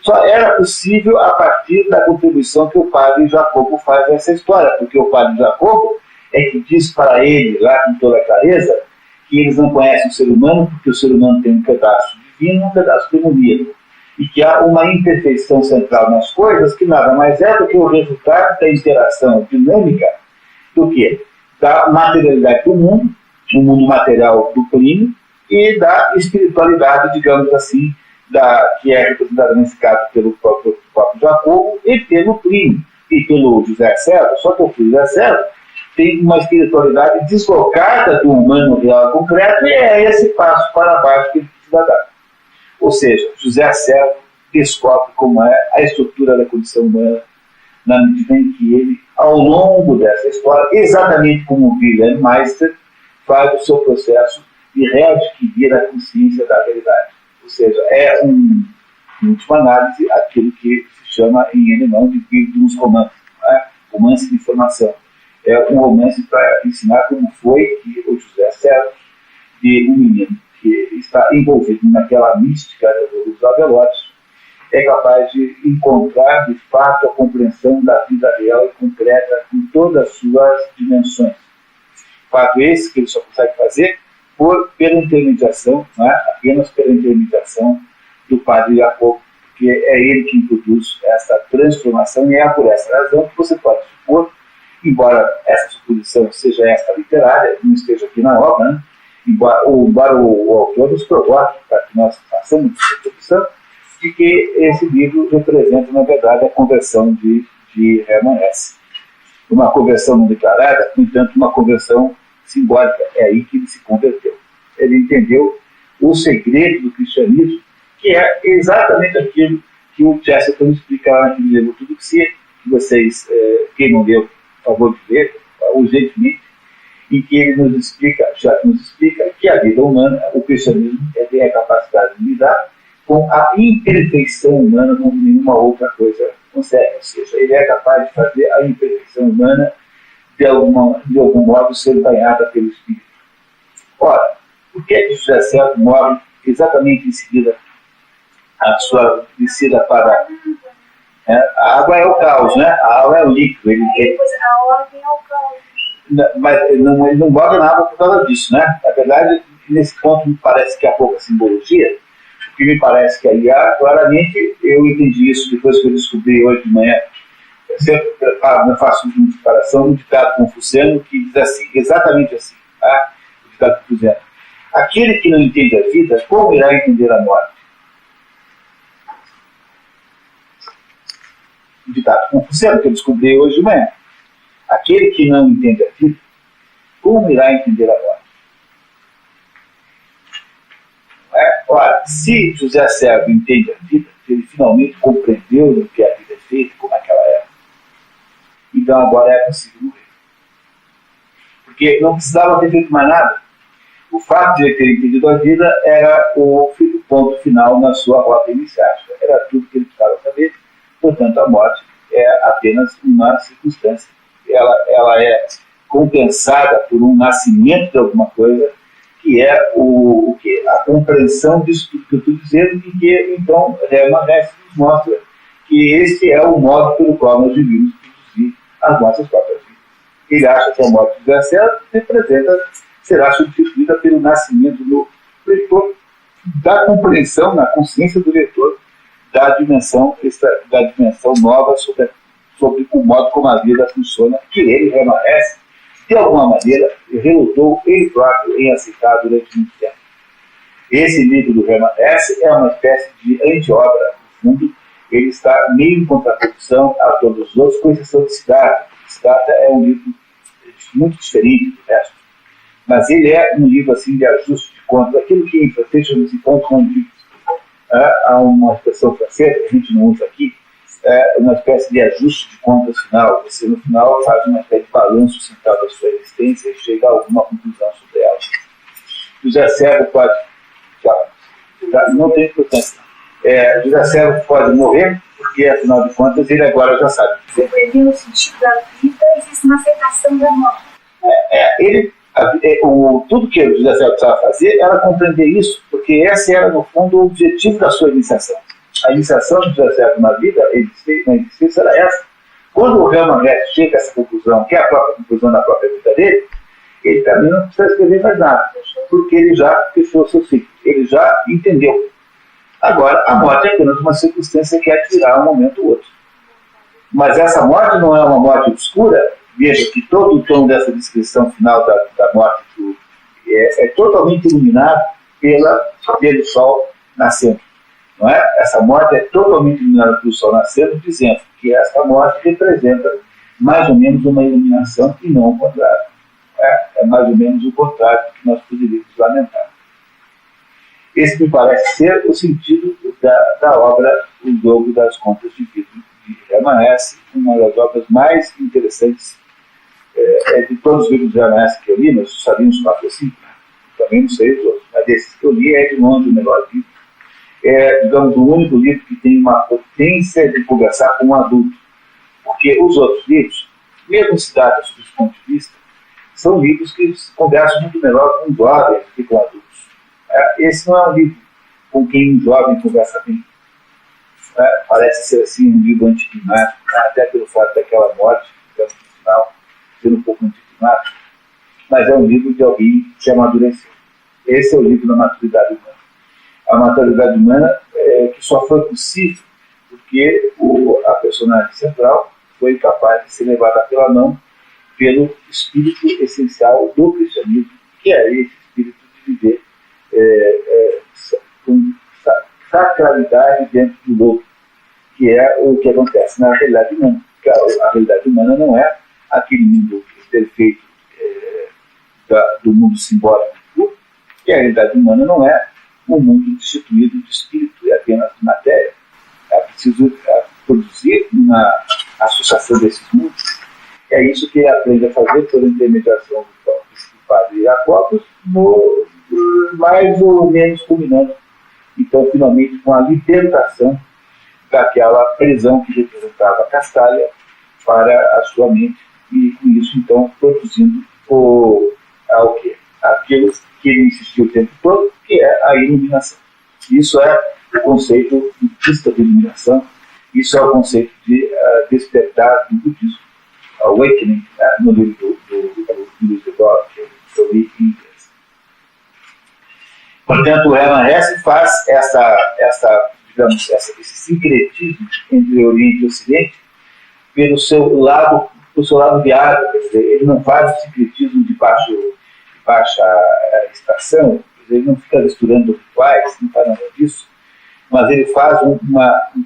só era possível a partir da contribuição que o padre Jacobo faz nessa história, porque o padre Jacobo é que diz para ele, lá com toda clareza, que eles não conhecem o ser humano, porque o ser humano tem um pedaço divino e um pedaço demoníaco, e que há uma imperfeição central nas coisas, que nada mais é do que o resultado da interação dinâmica do que? Da materialidade do mundo, o mundo material do Plínio, e da espiritualidade, digamos assim, que é representada nesse caso pelo próprio Jacobo e pelo Plínio e pelo José Serra. Só que o José Serra tem uma espiritualidade deslocada do humano real concreto, e é esse passo para baixo que ele precisa dar. Ou seja, José Serra descobre como é a estrutura da condição humana, na medida em que ele, ao longo dessa história, exatamente como o Wilhelm Meister, faz o seu processo de readquirir a consciência da realidade. Ou seja, é em última análise, aquilo que se chama em alemão de Bildungsroman, romance de informação. É um romance para ensinar como foi que o José Serra, de um menino que está envolvido naquela mística dos Avelotes, é capaz de encontrar, de fato, a compreensão da vida real e concreta com todas as suas dimensões. Fato esse que ele só consegue fazer pela intermediação, apenas pela intermediação do padre Jacobo, porque é ele que introduz essa transformação, e é por essa razão que você pode supor, embora essa suposição seja esta literária, não esteja aqui na obra, embora o autor nos provoque para que nós façamos essa suposição, de que esse livro representa, na verdade, a conversão de Hermann Hesse. Uma conversão não declarada, no entanto, uma conversão simbólica. É aí que ele se converteu. Ele entendeu o segredo do cristianismo, que é exatamente aquilo que o Chesterton explica lá naquele livro Tudo que se, que vocês, quem não leu, por favor de ler, urgentemente, em que ele nos explica que a vida humana, o cristianismo, tem a capacidade de lidar com a imperfeição humana como nenhuma outra coisa consegue. Ou seja, ele é capaz de fazer a imperfeição humana de algum modo ser banhada pelo Espírito. Ora, por que José Serra morre exatamente em seguida a sua descida para... a água é o caos, né? A água é o líquido. Depois a ordem é o caos. Mas ele não morre na água por causa disso, né? Na verdade, nesse ponto me parece que há pouca simbologia, porque me parece que aí há, claramente, eu entendi isso depois que eu descobri hoje de manhã. Eu sempre faço uma comparação do ditado confuciano que diz assim, exatamente assim, tá? O ditado confuciano: aquele que não entende a vida, como irá entender a morte? O ditado confuciano que eu descobri hoje de manhã. Aquele que não entende a vida, como irá entender a morte? Ora, se José Serra entende a vida, se ele finalmente compreendeu o que a vida é feita, como é que ela é, então agora é possível morrer. Porque não precisava ter feito mais nada. O fato de ele ter entendido a vida era o ponto final na sua rota iniciática. Era tudo que ele precisava saber. Portanto, a morte é apenas uma circunstância. Ela é compensada por um nascimento de alguma coisa, que é o quê? A compreensão disso tudo que eu estou dizendo, e que, então, Hermann Hesse nos mostra que esse é o modo pelo qual nós devemos produzir as nossas próprias vidas. Ele acha que a morte de José Serra será substituída pelo nascimento do leitor, da compreensão na consciência do leitor da dimensão nova sobre o modo como a vida funciona, que ele remanesce, de alguma maneira, relutou ele próprio em aceitar durante muito tempo. Esse livro do Remanesce é uma espécie de anti-obra. No fundo, ele está meio em contraposição a todos os outros, com exceção de Siddhartha. Siddhartha é um livro muito diferente do resto. Mas ele é um livro assim, de ajuste de contas. Aquilo que em francês chama-se conduite. Há uma expressão francesa que a gente não usa aqui, uma espécie de ajuste de contas final. Você, no final, faz uma espécie de balanço central da sua existência e chega a alguma conclusão sobre ela. José Serra pode... não tem importância. José Serra pode morrer, porque, afinal de contas, ele agora já sabe. Compreender o sentido da vida, existe uma aceitação da morte. Tudo que o José Serra precisava fazer era compreender isso, porque esse era, no fundo, o objetivo da sua iniciação. A iniciação de José Serra na vida, na existência, era essa. Quando o Remanesce chega a essa conclusão, que é a própria conclusão da própria vida dele, ele também não precisa escrever mais nada, porque ele já fechou o seu ciclo, ele já entendeu. Agora, a morte é apenas uma circunstância que há de virar um momento ou outro. Mas essa morte não é uma morte obscura. Veja que todo o tom dessa descrição final da morte é totalmente iluminado pelo sol nascendo. Não é? Essa morte é totalmente iluminada pelo sol nascendo, dizendo que essa morte representa mais ou menos uma iluminação e não o contrário. É mais ou menos o contrário que nós poderíamos lamentar. Esse me parece ser o sentido da obra O Jogo das Contas de Vida de Remanesce, uma das obras mais interessantes de todos os livros de Remanesce que eu li, nós sabíamos 4 ou 5, também não sei os outros, mas desses que eu li é de longe o melhor livro. Digamos, o único livro que tem uma potência de conversar com um adulto, porque os outros livros, mesmo citados sob esse ponto de vista, são livros que conversam muito melhor com jovens do que com adultos. Esse não é um livro com quem um jovem conversa bem. Parece ser assim um livro anticlimático, até pelo fato daquela morte, digamos, no final, ser um pouco anticlimático, mas é um livro de alguém que amadureceu. Esse é o livro da maturidade humana. A maturidade humana que só foi possível porque a personagem central foi capaz de ser levada pela mão pelo espírito essencial do cristianismo, que é esse espírito de viver com sacralidade dentro do outro, que é o que acontece na realidade humana. A realidade humana não é aquele mundo perfeito do mundo simbólico, e a realidade humana não é um mundo destituído de espírito, é apenas de matéria. É preciso produzir uma associação desses mundos. É isso que ele aprende a fazer pela intermediação do padre Jacobus, mais ou menos culminando, então, finalmente, com a libertação daquela prisão que representava a Castalha para a sua mente, e com isso, então, produzindo aquilo que ele insistiu o tempo todo, que é a iluminação. Isso é o conceito budista de iluminação, isso é o conceito de despertar do budismo, awakening, no livro do Luiz de Dora, que eu li em inglês. Portanto, o Remanesce faz esse sincretismo entre Oriente e Ocidente pelo seu lado viável. Quer dizer, ele não faz o sincretismo de baixa estação, quer dizer, ele não fica misturando rituais, não faz nada disso, mas ele faz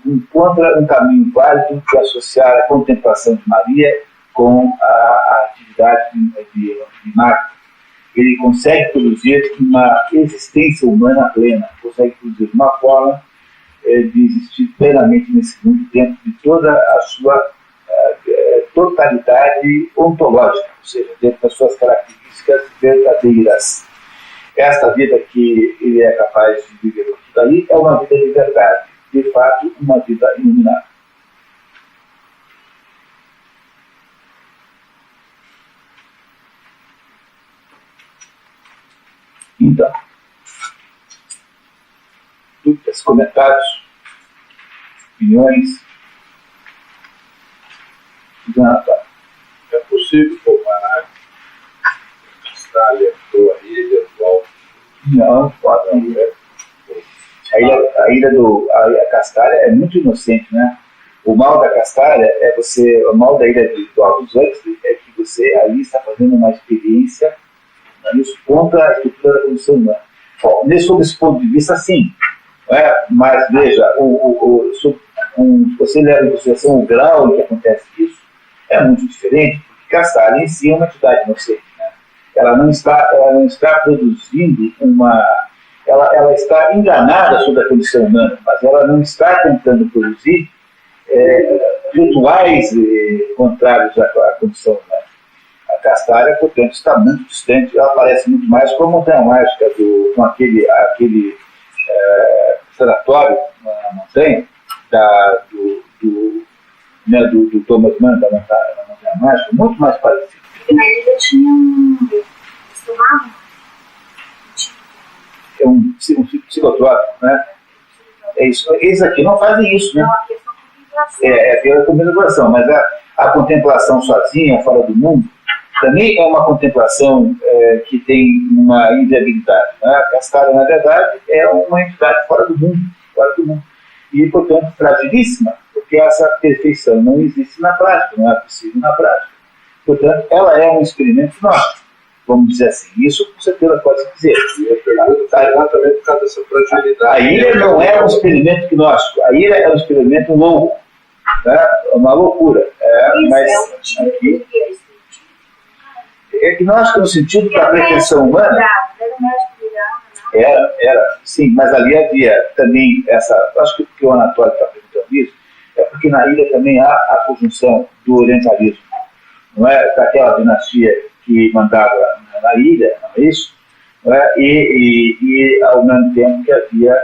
encontra um caminho válido de associar a contemplação de Maria com a atividade de Marta. Ele consegue produzir uma existência humana plena, consegue produzir uma forma de existir plenamente nesse mundo dentro de toda a sua totalidade ontológica, ou seja, dentro das suas características verdadeiras. Esta vida que ele é capaz de viver aqui daí é uma vida de verdade, de fato, uma vida iluminada. Então, dúvidas, comentários, opiniões? É possível comparar a Castalha com a ilha do Alto? Não, pode não. A Castalha é muito inocente, né? O mal da Castalha o mal da ilha do Aldous Huxley é que você aí está fazendo uma experiência, isso contra a estrutura da condição humana. Bom, sob esse ponto de vista, sim. Mas veja, você leva em consideração o grau em que acontece isso, é muito diferente, porque Castalha em si é uma entidade inocente. Né? Ela não está produzindo ela está enganada sobre a condição humana, mas ela não está tentando produzir rituais contrários à condição humana. A Castalha, portanto, está muito distante, ela parece muito mais com a montanha mágica, com aquele sanatório na montanha, do Thomas Mann, da montanha mágica, muito mais parecido. Porque na ilha tinha eles tomavam é um psicotrópico, né? É isso. Eles aqui não fazem isso, né? Não, aqui é só contemplação. É pela contemplação, mas a contemplação sozinha, fora do mundo, também é uma contemplação que tem uma inviabilidade. Né? A Castalha, na verdade, é uma entidade fora do mundo. E, portanto, fragilíssima, porque essa perfeição não existe na prática, não é possível na prática. Portanto, ela é um experimento nosso. Vamos dizer assim, isso com certeza pode se dizer. Também por causa dessa fragilidade. A ilha não é um experimento gnóstico, a ilha é um experimento louco, né? Uma loucura. Mas aqui, é gnóstico no sentido da pretensão humana. Era, sim, mas ali havia também acho que o que o Anatólio está perguntando isso, é porque na ilha também há a conjunção do orientalismo, não é? Daquela dinastia que mandava na ilha, não é isso? Não é? E ao mesmo tempo que havia,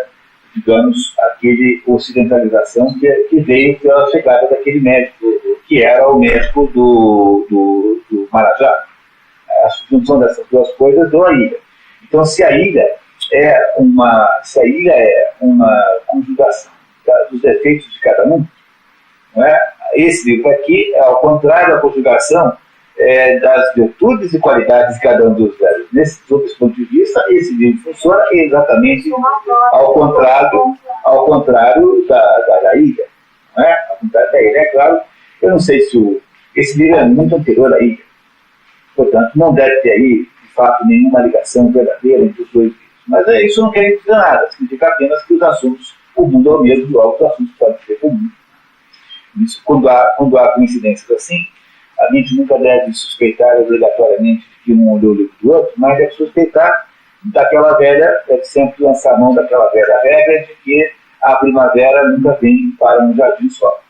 digamos, aquele ocidentalização que veio pela chegada daquele médico, que era o médico do Marajá. A junção dessas duas coisas deu a ilha. Então, se a ilha é uma conjugação dos defeitos de cada um, não é? Esse livro aqui é ao contrário da conjugação das virtudes e qualidades de cada um dos velhos. Sob esse ponto de vista, esse livro funciona exatamente ao contrário da ilha. Não é? Ao contrário da ilha. É claro, eu não sei se esse livro é muito anterior à ilha. Portanto, não deve ter aí, de fato, nenhuma ligação verdadeira entre os dois livros. Mas isso não quer dizer nada. Significa apenas que o mundo é o mesmo, logo os assuntos podem ser comuns. Isso, quando há coincidências assim, a gente nunca deve suspeitar obrigatoriamente que um olhou o livro do outro, mas deve suspeitar daquela velha, deve sempre lançar a mão daquela velha regra de que a primavera nunca vem para um jardim só.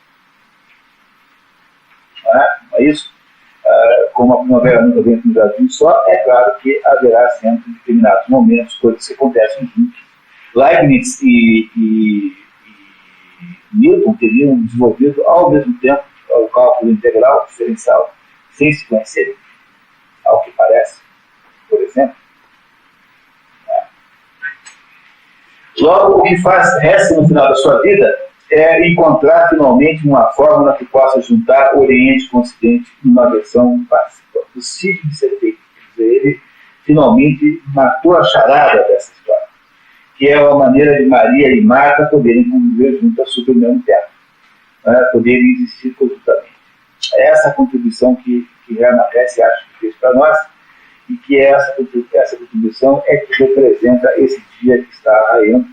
Não é isso? Como a primavera nunca vem para um jardim só, é claro que haverá sempre em determinados momentos coisas que acontecem juntos. Leibniz e Newton teriam desenvolvido ao mesmo tempo o cálculo integral diferencial sem se conhecerem, ao que parece, por exemplo. Logo, o que resta no final da sua vida é encontrar finalmente uma fórmula que possa juntar Oriente com Ocidente numa versão possível de ser feita. Quer dizer, ele finalmente matou a charada dessa história, que é uma maneira de Maria e Marta poderem conviver juntas sob o mesmo teto, poderem existir conjuntamente. É essa contribuição que Hermann Hesse acho que fez para nós, e que essa contribuição é que representa esse dia que está arraiando,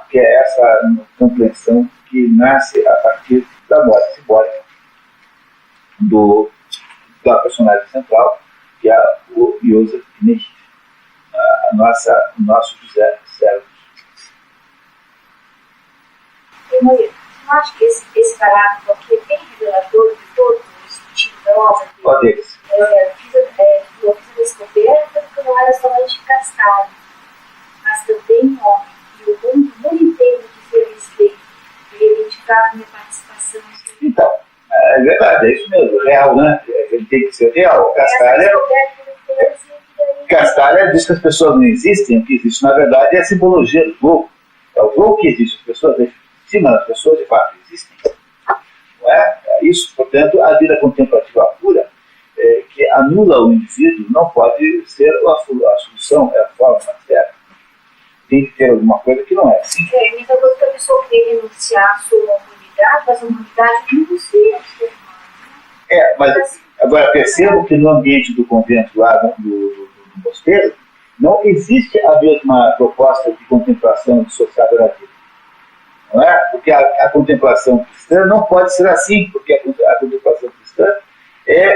que é essa compreensão que nasce a partir da morte simbólica da personagem central, que é o Joseph Knecht, o nosso José Sérgio. Eu acho que esse parágrafo aqui é bem revelador de todo o sentido da obra. Qual deles? Eu fiz a descoberta que não era somente Castalho, mas também um homem. E o mundo inteiro de feliz feito e reivindicar minha participação. Então, é verdade, é isso mesmo, real, né? Ele tem que ser real. Castalha diz que as pessoas não existem, o que existe na verdade é a simbologia do voo. É o voo que existe, as pessoas em cima das pessoas de fato existem. Não é? É isso, portanto, a vida contemplativa pura, que anula o indivíduo, não pode ser a solução, é a forma certa. tem que ter alguma coisa que não é assim. É, muita coisa que a pessoa quer renunciar à sua humanidade, mas a humanidade não renuncia ao ser humano. Mas agora percebo que no ambiente do convento lá do mosteiro, não existe a mesma proposta de contemplação dissociada da vida. Não é? Porque a contemplação cristã não pode ser assim, porque a contemplação cristã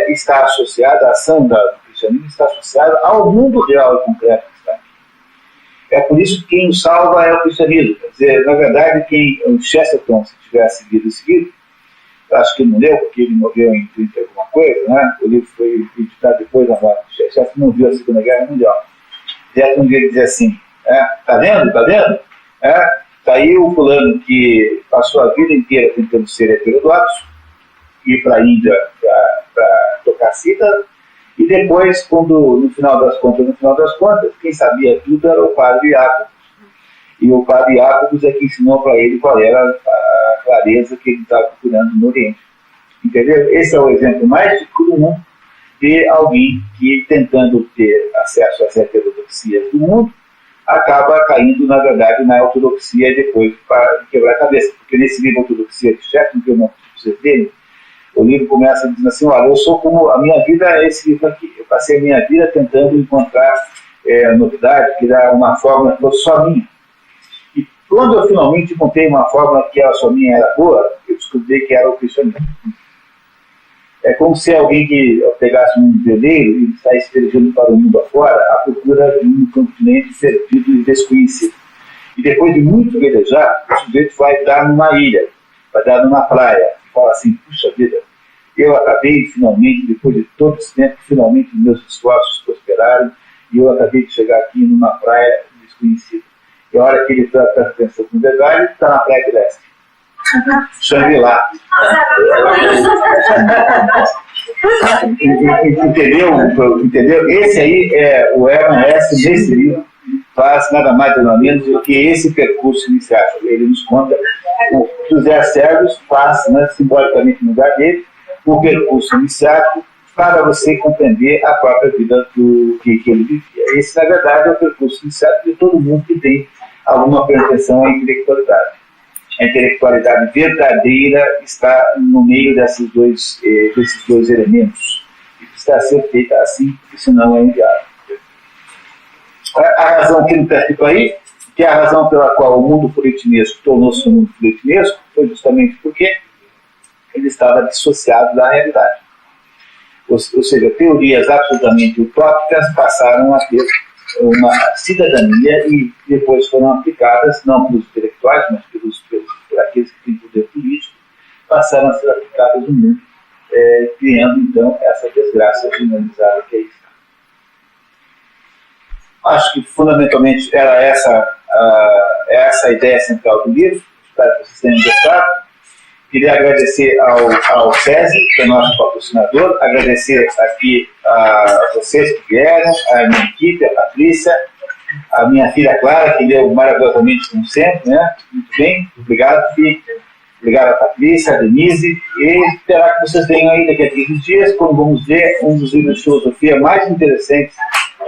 está associada, a ação do cristianismo está associada ao mundo real e concreto que está aqui. É por isso que quem o salva é o cristianismo. Quer dizer, na verdade, o Chesterton, se tivesse seguido, acho que não leu, porque ele morreu em 30 alguma coisa, né? O livro foi editado depois da morte. Chesterton não viu a Segunda Guerra Mundial. Chesterton dizia assim, tá vendo? Tá aí o fulano que passou a vida inteira tentando ser heterodoxo, ir para a Índia para tocar cítara, e depois, quando no final das contas, quem sabia tudo era o padre Jacobus. E o padre Jacobus é que ensinou para ele qual era a clareza que ele estava procurando no Oriente. Entendeu? Esse é o exemplo mais comum de alguém que, tentando ter acesso às heterodoxias do mundo, acaba caindo, na verdade, na ortodoxia e depois para quebrar a cabeça. Porque nesse livro Ortodoxia de Chesterton, que eu não preciso dele, o livro começa dizendo assim, olha, eu sou como, a minha vida é esse livro aqui. Eu passei a minha vida tentando encontrar novidade, criar uma fórmula que fosse só minha. E quando eu finalmente encontrei uma fórmula que só minha era boa, eu descobri que era o cristianismo. É como se alguém que pegasse um veleiro e saísse viajando para o mundo afora à procura de um continente perdido e desconhecido. E depois de muito velejar, o sujeito vai dar numa ilha, vai dar numa praia, e fala assim, puxa vida, eu acabei finalmente, depois de todo esse tempo, finalmente meus esforços prosperaram e eu acabei de chegar aqui numa praia desconhecida. E a hora que ele presta atenção com o detalhe, está na praia de leste. Shangri-La. Entendeu? Esse aí é o Hermann Hesse, nesse livro, faz nada mais nada menos do que esse percurso iniciático. Ele nos conta, o José Sergius faz, né, simbolicamente no lugar dele, o percurso iniciático para você compreender a própria vida que ele vivia. Esse, na verdade, é o percurso iniciático de todo mundo que tem alguma pretensão à intelectualidade. A intelectualidade verdadeira está no meio desses dois elementos. E precisa ser feita assim, porque senão é inviável. A razão que ele está escrito aí, que é a razão pela qual o mundo politenesco tornou-se um mundo politenesco, foi justamente porque ele estava dissociado da realidade. Ou seja, teorias absolutamente utópicas passaram a ter uma cidadania e depois foram aplicadas, não pelos intelectuais, mas por aqueles que têm poder político, passaram a ser aplicadas no mundo, criando então essa desgraça generalizada que é isso. Acho que fundamentalmente era essa a ideia central do livro, espero que vocês tenham gostado. Queria agradecer ao SESI, que é nosso patrocinador, agradecer aqui a vocês que vieram, a minha equipe, a Patrícia, a minha filha Clara, que leu maravilhosamente como sempre, né? Muito bem, obrigado, filho. Obrigado a Patrícia, a Denise, e esperar que vocês venham aí daqui a 15 dias, quando vamos ver um dos livros de filosofia mais interessantes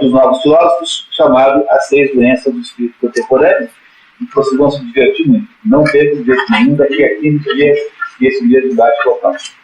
dos novos filósofos, chamado As 6 Doenças do Espírito Contemporâneo, e que vocês vão se divertir muito. Não percam de jeito nenhum daqui a 15 dias, e esse dia de debate voltamos.